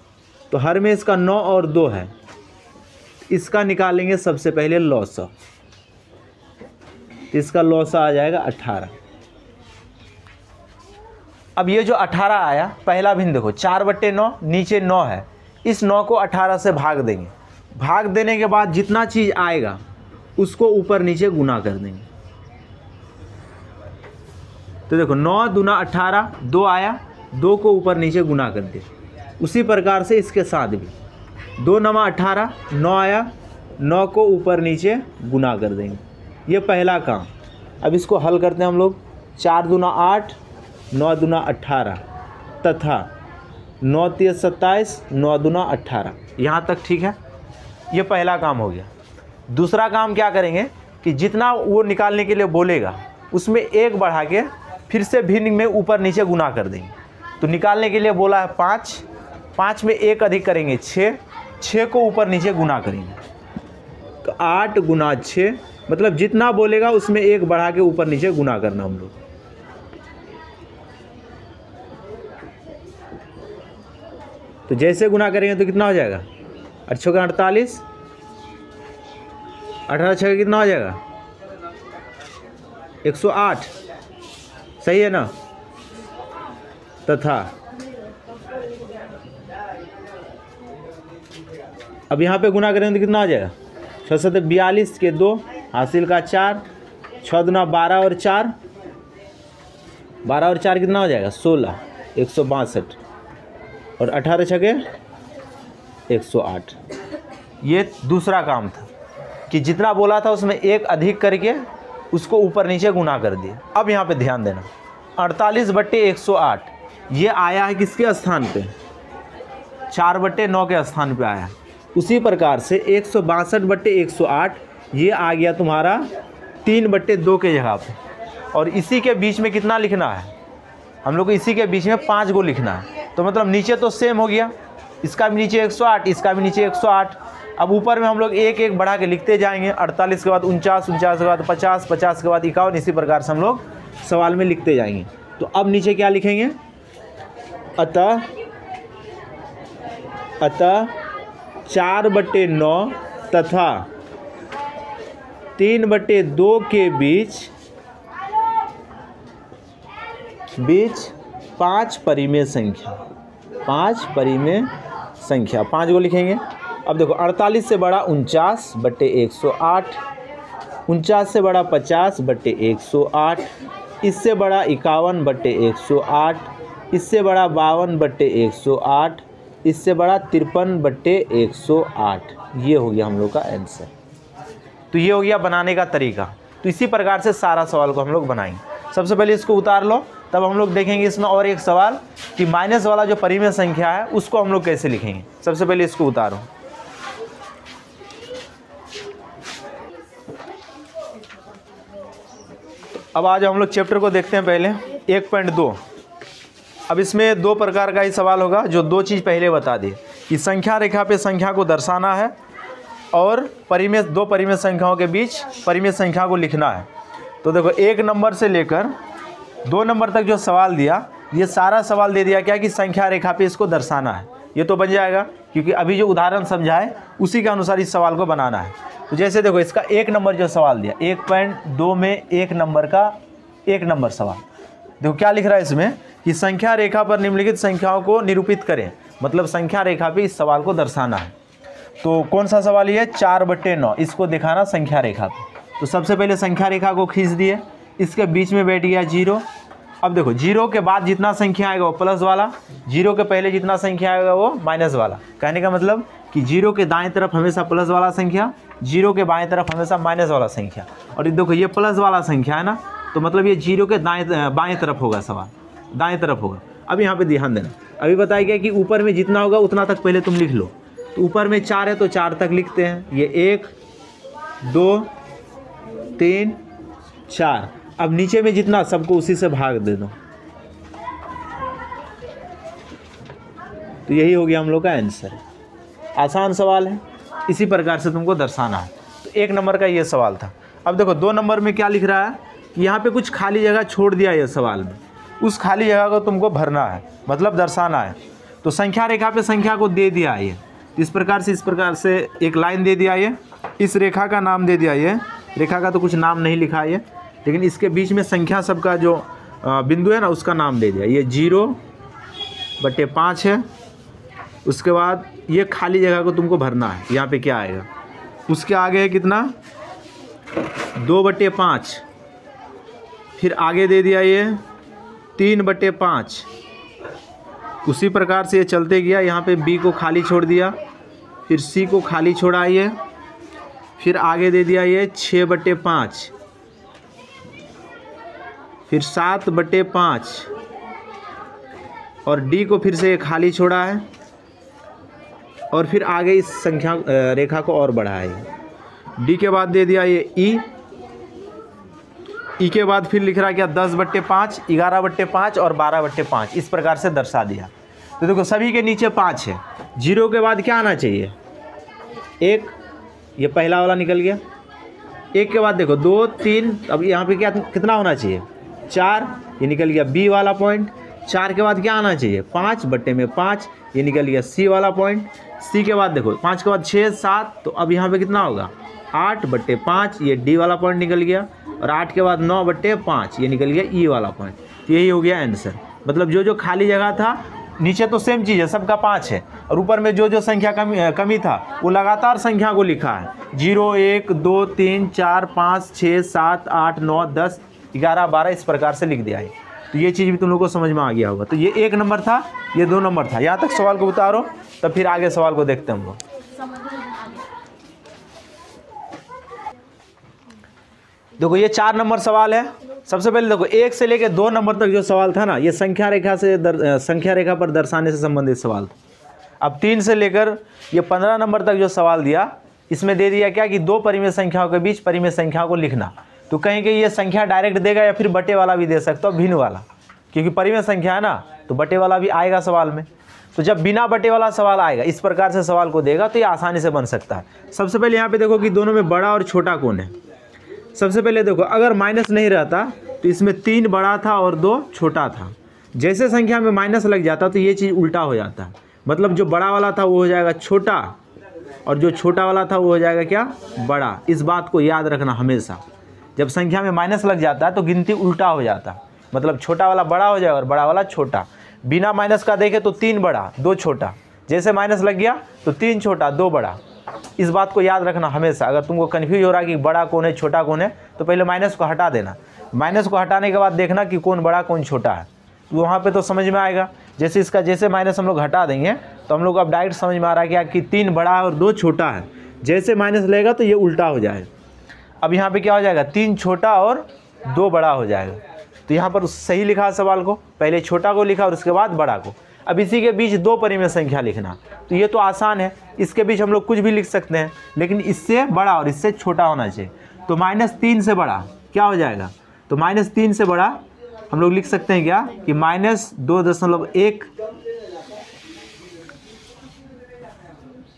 तो हर में इसका 9 और 2 है, इसका निकालेंगे सबसे पहले लौसा, इसका लौसा आ जाएगा 18। अब ये जो 18 आया पहला भिन्न देखो 4/9, नीचे 9 है, इस 9 को 18 से भाग देंगे। भाग देने के बाद जितना चीज़ आएगा उसको ऊपर नीचे गुना कर देंगे। तो देखो 9 दूना 18, 2 आया, 2 को ऊपर नीचे गुना कर दे। उसी प्रकार से इसके साथ भी 2 9 18, 9 आया, 9 को ऊपर नीचे गुना कर देंगे। ये पहला काम। अब इसको हल करते हैं हम लोग। 4 दूना 8, 9 दूना 18 तथा 9 3 27, 9 दूना 18। यहाँ तक ठीक है, ये पहला काम हो गया। दूसरा काम क्या करेंगे कि जितना वो निकालने के लिए बोलेगा उसमें 1 बढ़ा के फिर से भिन्न में ऊपर नीचे गुना कर देंगे। तो निकालने के लिए बोला है 5, 5 में 1 अधिक करेंगे 6, 6 को ऊपर नीचे गुना करेंगे। तो 8 गुना 6, मतलब जितना बोलेगा उसमें 1 बढ़ा के ऊपर नीचे गुना करना हम लोग। तो जैसे गुना करेंगे तो कितना हो जाएगा, 8 का 48, 18 6 कितना हो जाएगा 108, सही है ना। तथा अब यहाँ पे गुना करेंगे तो कितना हो जाएगा, 6 7 42 के 2 हासिल का 4, 6 दूना 12 और 4, 12 और 4 कितना हो जाएगा 16, 162 और 18 छके 108। ये दूसरा काम था कि जितना बोला था उसमें 1 अधिक करके उसको ऊपर नीचे गुना कर दिया। अब यहाँ पे ध्यान देना, 48/108 ये आया है किसके स्थान पे, 4/9 के स्थान पे आया है। उसी प्रकार से 162/108 ये आ गया तुम्हारा 3/2 के जगह पे। और इसी के बीच में कितना लिखना है हम लोग को, इसी के बीच में 5 को लिखना है। तो मतलब नीचे तो सेम हो गया, इसका भी नीचे 108, इसका भी नीचे 108। अब ऊपर में हम लोग 1 1 बढ़ा के लिखते जाएंगे। 48 के बाद 49, 49 के बाद 50, 50 के बाद 51, इसी प्रकार से हम लोग सवाल में लिखते जाएंगे। तो अब नीचे क्या लिखेंगे, अतः 4/9 तथा 3/2 के बीच 5 परिमेय संख्या, 5 परिमेय संख्या, 5 को लिखेंगे। अब देखो 48 से बड़ा 49/108, 49 से बड़ा 50/108, इससे बड़ा 51/108, इससे बड़ा 52/108, इससे बड़ा 53/108। ये हो गया हम लोग का आंसर। तो ये हो गया बनाने का तरीका। तो इसी प्रकार से सारा सवाल को हम लोग बनाएंगे। सबसे पहले इसको उतार लो, तब हम लोग देखेंगे इसमें और एक सवाल कि माइनस वाला जो परिमेय संख्या है उसको हम लोग कैसे लिखेंगे। सबसे पहले इसको उतारो। अब आज हम लोग चैप्टर को देखते हैं पहले 1.2। अब इसमें 2 प्रकार का ही सवाल होगा, जो 2 चीज़ पहले बता दी कि संख्या रेखा पे संख्या को दर्शाना है और परिमेय 2 परिमेय संख्याओं के बीच परिमेय संख्या को लिखना है। तो देखो 1 नंबर से लेकर 2 नंबर तक जो सवाल दिया, ये सारा सवाल दे दिया क्या कि संख्या रेखा पे इसको दर्शाना है। ये तो बन जाएगा क्योंकि अभी जो उदाहरण समझा है उसी के अनुसार इस सवाल को बनाना है। तो जैसे देखो इसका 1 नंबर जो सवाल दिया 1.2 में 1 नंबर का 1 नंबर सवाल, देखो क्या लिख रहा है इसमें कि संख्या रेखा पर निम्नलिखित संख्याओं को निरूपित करें। मतलब संख्या रेखा पे इस सवाल को दर्शाना है। तो कौन सा सवाल ये 4/9, इसको दिखाना संख्या रेखा पे। तो सबसे पहले संख्या रेखा को खींच दिए, इसके बीच में बैठ गया 0। अब देखो 0 के बाद जितना संख्या आएगा वो प्लस वाला, 0 के पहले जितना संख्या आएगा वो माइनस वाला। कहने का मतलब कि जीरो के दाएं तरफ हमेशा प्लस वाला संख्या, जीरो के बाएं तरफ हमेशा माइनस वाला संख्या। और ये देखो ये प्लस वाला संख्या है ना, तो मतलब ये जीरो के बाएं तरफ होगा, सवाल दाएं तरफ होगा। अब यहाँ पे ध्यान देना, अभी बताया गया कि ऊपर में जितना होगा उतना तक पहले तुम लिख लो। तो ऊपर में 4 है तो 4 तक लिखते हैं, ये 1 2 3 4। अब नीचे में जितना सबको उसी से भाग दे दो, तो यही हो गया हम लोग का आंसर। आसान सवाल है, इसी प्रकार से तुमको दर्शाना है। तो 1 नंबर का ये सवाल था। अब देखो 2 नंबर में क्या लिख रहा है कि यहाँ पे कुछ खाली जगह छोड़ दिया है सवाल में, उस खाली जगह को तुमको भरना है, मतलब दर्शाना है। तो संख्या रेखा पे संख्या को दे दिया है, इस प्रकार से एक लाइन दे दिया है, इस रेखा का नाम दे दिया है, रेखा का तो कुछ नाम नहीं लिखा है, लेकिन इसके बीच में संख्या सबका जो बिंदु है ना उसका नाम दे दिया, ये 0/5 है। उसके बाद ये खाली जगह को तुमको भरना है, यहाँ पे क्या आएगा, उसके आगे है कितना 2/5, फिर आगे दे दिया ये 3/5। उसी प्रकार से ये चलते गया, यहाँ पे बी को खाली छोड़ दिया, फिर सी को खाली छोड़ा ये, फिर आगे दे दिया ये 6/5, फिर 7/5, और डी को फिर से ये खाली छोड़ा है, और फिर आगे इस संख्या रेखा को और बढ़ाया है। डी के बाद दे दिया ये ई के बाद फिर लिख रहा है क्या 10/5, 11/5 और 12/5, इस प्रकार से दर्शा दिया। तो देखो सभी के नीचे 5 है, 0 के बाद क्या आना चाहिए 1, ये पहला वाला निकल गया। 1 के बाद देखो 2 3, अब यहाँ पे क्या कितना होना चाहिए 4, ये निकल गया बी वाला पॉइंट। 4 के बाद क्या आना चाहिए 5/5, ये निकल गया सी वाला पॉइंट। सी के बाद देखो 5 के बाद 6 7, तो अब यहाँ पे कितना होगा 8/5, ये डी वाला पॉइंट निकल गया। और 8 के बाद 9/5, ये निकल गया ई वाला पॉइंट। तो यही हो गया आंसर। मतलब जो जो खाली जगह था, नीचे तो सेम चीज़ है, सबका 5 है, और ऊपर में जो जो संख्या कमी था वो लगातार संख्या को लिखा है, 0 1 2 3 4 5 6 7 8 9 10 11 12, इस प्रकार से लिख दिया है। तो ये चीज़ भी तुम लोगों को समझ में आ गया होगा। तो ये 1 नंबर था, ये 2 नंबर था। यहाँ तक सवाल को उतारो, तब फिर आगे सवाल को देखते हैं हम लोग। देखो ये 4 नंबर सवाल है। सबसे पहले देखो 1 से लेकर 2 नंबर तक जो सवाल था ना, ये संख्या रेखा पर दर्शाने से संबंधित सवाल था। अब 3 से लेकर ये 15 नंबर तक जो सवाल दिया, इसमें दे दिया क्या कि 2 परिमेय संख्याओं के बीच परिमेय संख्या को लिखना। तो कहीं कि ये संख्या डायरेक्ट देगा या फिर बटे वाला भी दे सकता हो, भिन्न वाला, क्योंकि परिमेय संख्या है ना, तो बटे वाला भी आएगा सवाल में। तो जब बिना बटे वाला सवाल आएगा, इस प्रकार से सवाल को देगा, तो ये आसानी से बन सकता है। सबसे पहले यहाँ पे देखो कि दोनों में बड़ा और छोटा कौन है। सबसे पहले देखो अगर माइनस नहीं रहता तो इसमें 3 बड़ा था और 2 छोटा था। जैसे संख्या में माइनस लग जाता तो ये चीज़ उल्टा हो जाता है, मतलब जो बड़ा वाला था वो हो जाएगा छोटा, और जो छोटा वाला था वो हो जाएगा क्या बड़ा। इस बात को याद रखना हमेशा, जब संख्या में माइनस लग जाता है तो गिनती उल्टा हो जाता है, मतलब छोटा वाला बड़ा हो जाएगा और बड़ा वाला छोटा। बिना माइनस का देखे तो 3 बड़ा 2 छोटा, जैसे माइनस लग गया तो 3 छोटा 2 बड़ा। इस बात को याद रखना हमेशा। अगर तुमको कन्फ्यूज हो रहा है कि बड़ा कौन है छोटा कौन है, तो पहले माइनस को हटा देना। माइनस को हटाने के बाद देखना कि कौन बड़ा कौन छोटा है, तो वहाँ पे तो समझ में आएगा। जैसे माइनस हम लोग हटा देंगे तो हम लोग अब डायरेक्ट समझ में आ रहा है कि 3 बड़ा है और 2 छोटा है। जैसे माइनस लेगा तो ये उल्टा हो जाएगा। अब यहाँ पे क्या हो जाएगा 3 छोटा और 2 बड़ा हो जाएगा। तो यहाँ पर सही लिखा सवाल को, पहले छोटा को लिखा और उसके बाद बड़ा को। अब इसी के बीच 2 परिमेय संख्या लिखना, तो ये तो आसान है, इसके बीच हम लोग कुछ भी लिख सकते हैं, लेकिन इससे बड़ा और इससे छोटा होना चाहिए। तो -3 से बड़ा क्या हो जाएगा, तो -3 से बड़ा हम लोग लिख सकते हैं क्या कि -2.1।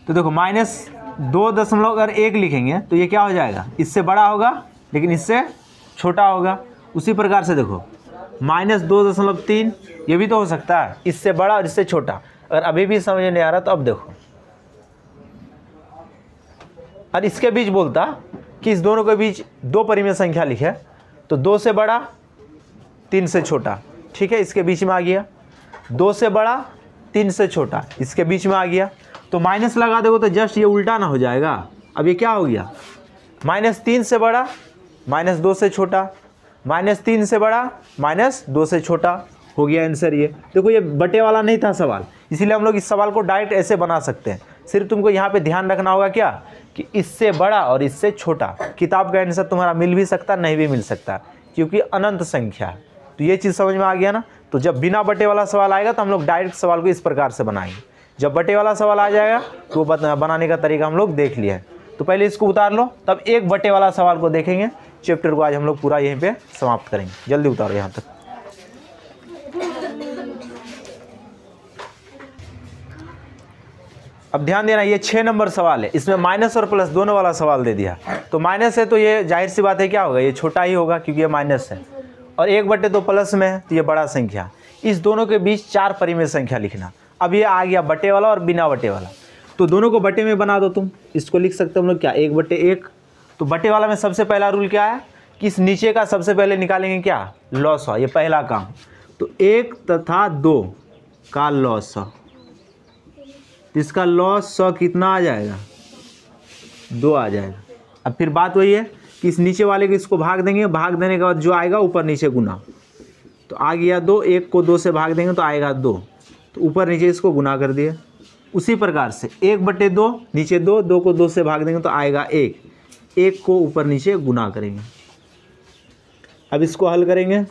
तो देखो -2.1 लिखेंगे तो ये क्या हो जाएगा, इससे बड़ा होगा लेकिन इससे छोटा होगा। उसी प्रकार से देखो -2.3, ये भी तो हो सकता है, इससे बड़ा और इससे छोटा। अगर अभी भी समझ नहीं आ रहा तो अब देखो, और इसके बीच बोलता कि इस दोनों के बीच 2 परिमेय संख्या लिखे, तो 2 से बड़ा 3 से छोटा, ठीक है, इसके बीच में आ गया। 2 से बड़ा 3 से छोटा, इसके बीच में आ गया। तो माइनस लगा देखो तो जस्ट ये उल्टा ना हो जाएगा। अब ये क्या हो गया, -3 से बड़ा -2 से छोटा, -3 से बड़ा -2 से छोटा हो गया आंसर। ये देखो ये बटे वाला नहीं था सवाल, इसीलिए हम लोग इस सवाल को डायरेक्ट ऐसे बना सकते हैं। सिर्फ तुमको यहाँ पे ध्यान रखना होगा क्या कि इससे बड़ा और इससे छोटा। किताब का आंसर तुम्हारा मिल भी सकता नहीं भी मिल सकता, क्योंकि अनंत संख्या है। तो ये चीज़ समझ में आ गया ना। तो जब बिना बटे वाला सवाल आएगा तो हम लोग डायरेक्ट सवाल को इस प्रकार से बनाएंगे। जब बटे वाला सवाल आ जाएगा तो वो बनाने का तरीका हम लोग देख लिया है। तो पहले इसको उतार लो, तब एक बटे वाला सवाल को देखेंगे। चैप्टर को आज हम लोग पूरा यहीं पे समाप्त करेंगे। जल्दी उतारो यहाँ तक। अब ध्यान देना, ये 6 नंबर सवाल है, इसमें माइनस और प्लस दोनों वाला सवाल दे दिया। तो माइनस है तो ये जाहिर सी बात है क्या होगा, ये छोटा ही होगा क्योंकि ये माइनस है, और 1/2 प्लस में है तो ये बड़ा संख्या। इस दोनों के बीच 4 परिमेय संख्या लिखना। अब ये आ गया बटे वाला और बिना बटे वाला, तो दोनों को बटे में बना दो तुम। इसको लिख सकते हो हम लोग क्या, 1/1। तो बटे वाला में सबसे पहला रूल क्या है कि इस नीचे का सबसे पहले निकालेंगे क्या, लॉसा, ये पहला काम। तो 1 तथा 2 का लॉसा, इसका लॉस 100 कितना आ जाएगा, 2 आ जाएगा। अब फिर बात वही है कि इस नीचे वाले को इसको भाग देंगे, भाग देने के बाद जो आएगा ऊपर नीचे गुना, तो आ गया 2, 1 को 2 से भाग देंगे तो आएगा 2, तो ऊपर नीचे इसको गुना कर दिए। उसी प्रकार से 1/2 नीचे 2, 2 को 2 से भाग देंगे तो आएगा 1, 1 को ऊपर नीचे गुना करेंगे। अब इसको हल करेंगे,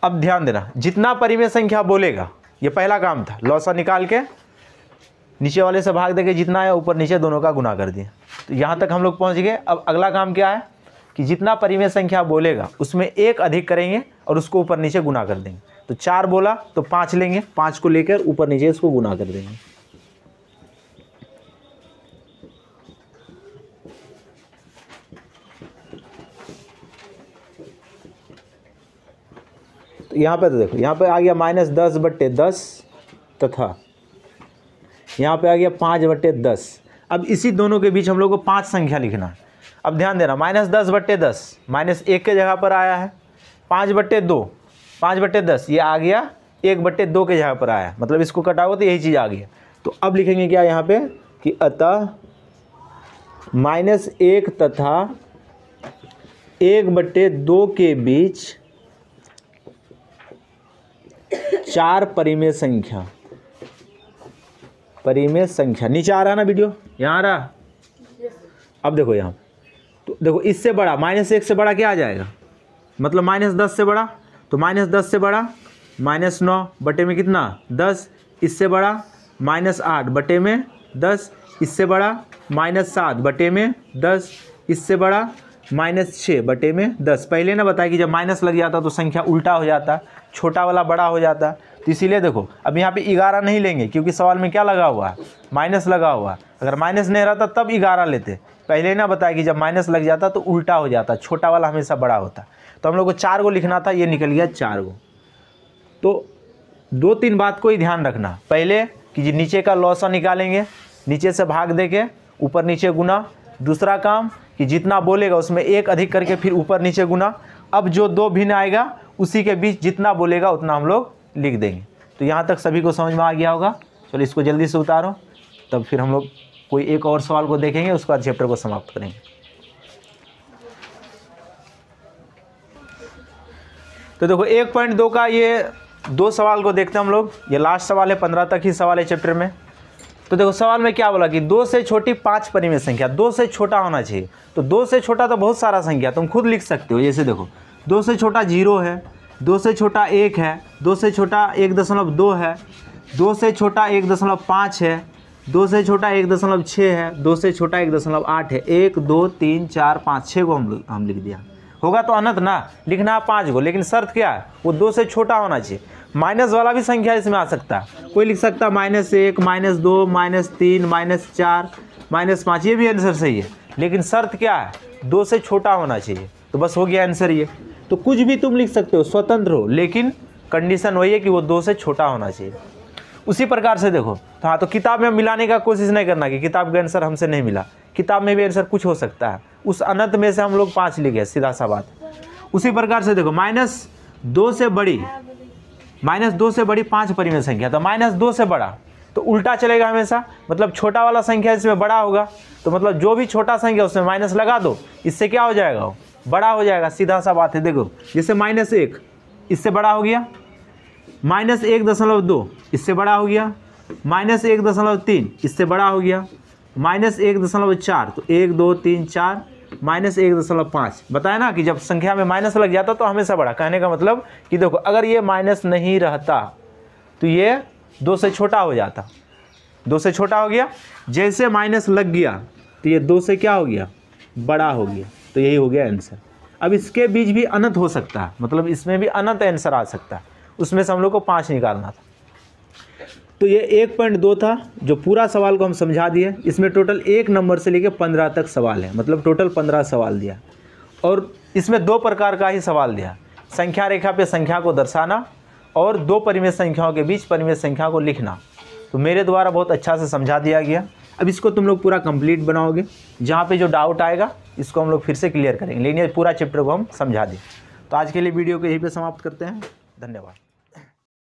अब ध्यान देना, जितना परिमेय संख्या बोलेगा, ये पहला काम था, लॉसा निकाल के नीचे वाले से भाग देके जितना है ऊपर नीचे दोनों का गुना कर दिए। तो यहाँ तक हम लोग पहुँच गए। अब अगला काम क्या है कि जितना परिमेय संख्या बोलेगा उसमें एक अधिक करेंगे और उसको ऊपर नीचे गुना कर देंगे। तो 4 बोला तो 5 लेंगे, 5 को लेकर ऊपर नीचे इसको गुना कर देंगे। तो यहाँ पे तो देखो, यहाँ पे आ गया -10/10 तथा यहाँ पे आ गया 5/10। अब इसी दोनों के बीच हम लोग को 5 संख्या लिखना है। अब ध्यान देना, -10/10 -1 के जगह पर आया है, 5/2 5/10 ये आ गया 1/2 के जगह पर आया, मतलब इसको कटाओ तो यही चीज़ आ गया। तो अब लिखेंगे क्या यहाँ पे कि अतः -1 तथा 1/2 के बीच 4 परिमेय संख्या, परिमेय संख्या। नीचे आ रहा ना वीडियो, यहाँ आ रहा। अब देखो यहाँ, तो देखो इससे बड़ा -1 से बड़ा क्या आ जाएगा, मतलब -10 से बड़ा, तो -10 से बड़ा -9 बटे में कितना 10, इससे बड़ा -8 बटे में 10, इससे बड़ा -7 बटे में 10, इससे बड़ा -6 बटे में 10। पहले ना बताया कि जब माइनस लग जाता तो संख्या उल्टा हो जाता, छोटा वाला बड़ा हो जाता। तो इसीलिए देखो अब यहाँ पे 11 नहीं लेंगे क्योंकि सवाल में क्या लगा हुआ है, माइनस लगा हुआ है। अगर माइनस नहीं रहता तब 11 लेते। पहले ना बताया कि जब माइनस लग जाता तो उल्टा हो जाता, छोटा वाला हमेशा बड़ा होता। तो हम लोग को 4 को लिखना था, ये निकल गया 4 को। तो 2-3 बात को ही ध्यान रखना, पहले कि नीचे का लॉसा निकालेंगे, नीचे से भाग देके ऊपर नीचे गुना। दूसरा काम कि जितना बोलेगा उसमें एक अधिक करके फिर ऊपर नीचे गुना। अब जो 2 भिन्न आएगा उसी के बीच जितना बोलेगा उतना हम लोग लिख देंगे। तो यहाँ तक सभी को समझ में आ गया होगा। चलो इसको जल्दी से उतारो, तब फिर हम लोग कोई एक और सवाल को देखेंगे, उसके बाद चैप्टर को समाप्त करेंगे। तो देखो 1.2 का ये 2 सवाल को देखते हैं हम लोग। ये लास्ट सवाल है, 15 तक ही सवाल है चैप्टर में। तो देखो सवाल में क्या बोला कि 2 से छोटी 5 परिमेय संख्या, 2 से छोटा होना चाहिए। तो 2 से छोटा तो बहुत सारा संख्या तुम खुद लिख सकते हो। जैसे देखो 2 से छोटा 0 है, 2 से छोटा 1 है, 2 से छोटा 1.2 है, 2 से छोटा 1.5 है, 2 से छोटा 1.6 है, 2 से छोटा 1.8 है। 1 2 3 4 5 6 को हम लिख दिया। होगा तो अनंत ना, लिखना है 5 को, लेकिन शर्त क्या है, वो 2 से छोटा होना चाहिए। माइनस वाला भी संख्या इसमें आ सकता है, कोई लिख सकता है -1 -2 -3 -4 -5, ये भी आंसर सही है। लेकिन शर्त क्या है, 2 से छोटा होना चाहिए। तो बस हो गया आंसर ये। तो कुछ भी तुम लिख सकते हो, स्वतंत्र हो, लेकिन कंडीशन वही है कि वो 2 से छोटा होना चाहिए। उसी प्रकार से देखो तो हाँ, तो किताब में मिलाने का कोशिश नहीं करना कि किताब का आंसर हमसे नहीं मिला। किताब में भी आंसर कुछ हो सकता है, उस अनंत में से हम लोग 5 लिखे, सीधा सा बात। उसी प्रकार से देखो -2 से बड़ी, -2 से बड़ी 5 परिमेय संख्या, तो -2 से बड़ा तो उल्टा चलेगा हमेशा, मतलब छोटा वाला संख्या इसमें बड़ा होगा। तो मतलब जो भी छोटा संख्या उसमें माइनस लगा दो, इससे क्या हो जाएगा, वो बड़ा हो जाएगा, सीधा सा बात है। देखो जैसे -1, इससे बड़ा हो गया, -1.2 इससे बड़ा हो गया, -1.3 इससे बड़ा हो गया, -1.4 तो 1 2 3 4 -1.5। बताया ना कि जब संख्या में माइनस लग जाता तो हमेशा बड़ा। कहने का मतलब कि देखो अगर ये माइनस नहीं रहता तो ये 2 से छोटा हो जाता, 2 से छोटा हो गया। जैसे माइनस लग गया तो ये 2 से क्या हो गया, बड़ा हो गया। तो यही हो गया आंसर। अब इसके बीच भी अनंत हो सकता है, मतलब इसमें भी अनंत आंसर आ सकता है। उसमें से हम लोग को 5 निकालना था। तो ये 1.2 था जो पूरा सवाल को हम समझा दिए। इसमें टोटल 1 नंबर से लेकर 15 तक सवाल है, मतलब टोटल 15 सवाल दिया। और इसमें 2 प्रकार का ही सवाल दिया, संख्या रेखा पे संख्या को दर्शाना और 2 परिमेय संख्याओं के बीच परिमेय संख्या को लिखना। तो मेरे द्वारा बहुत अच्छा से समझा दिया गया। अब इसको तुम लोग पूरा कंप्लीट बनाओगे। जहाँ पे जो डाउट आएगा इसको हम लोग फिर से क्लियर करेंगे, लेकिन ये पूरा चैप्टर को हम समझा दें। तो आज के लिए वीडियो को यहीं पे समाप्त करते हैं। धन्यवाद।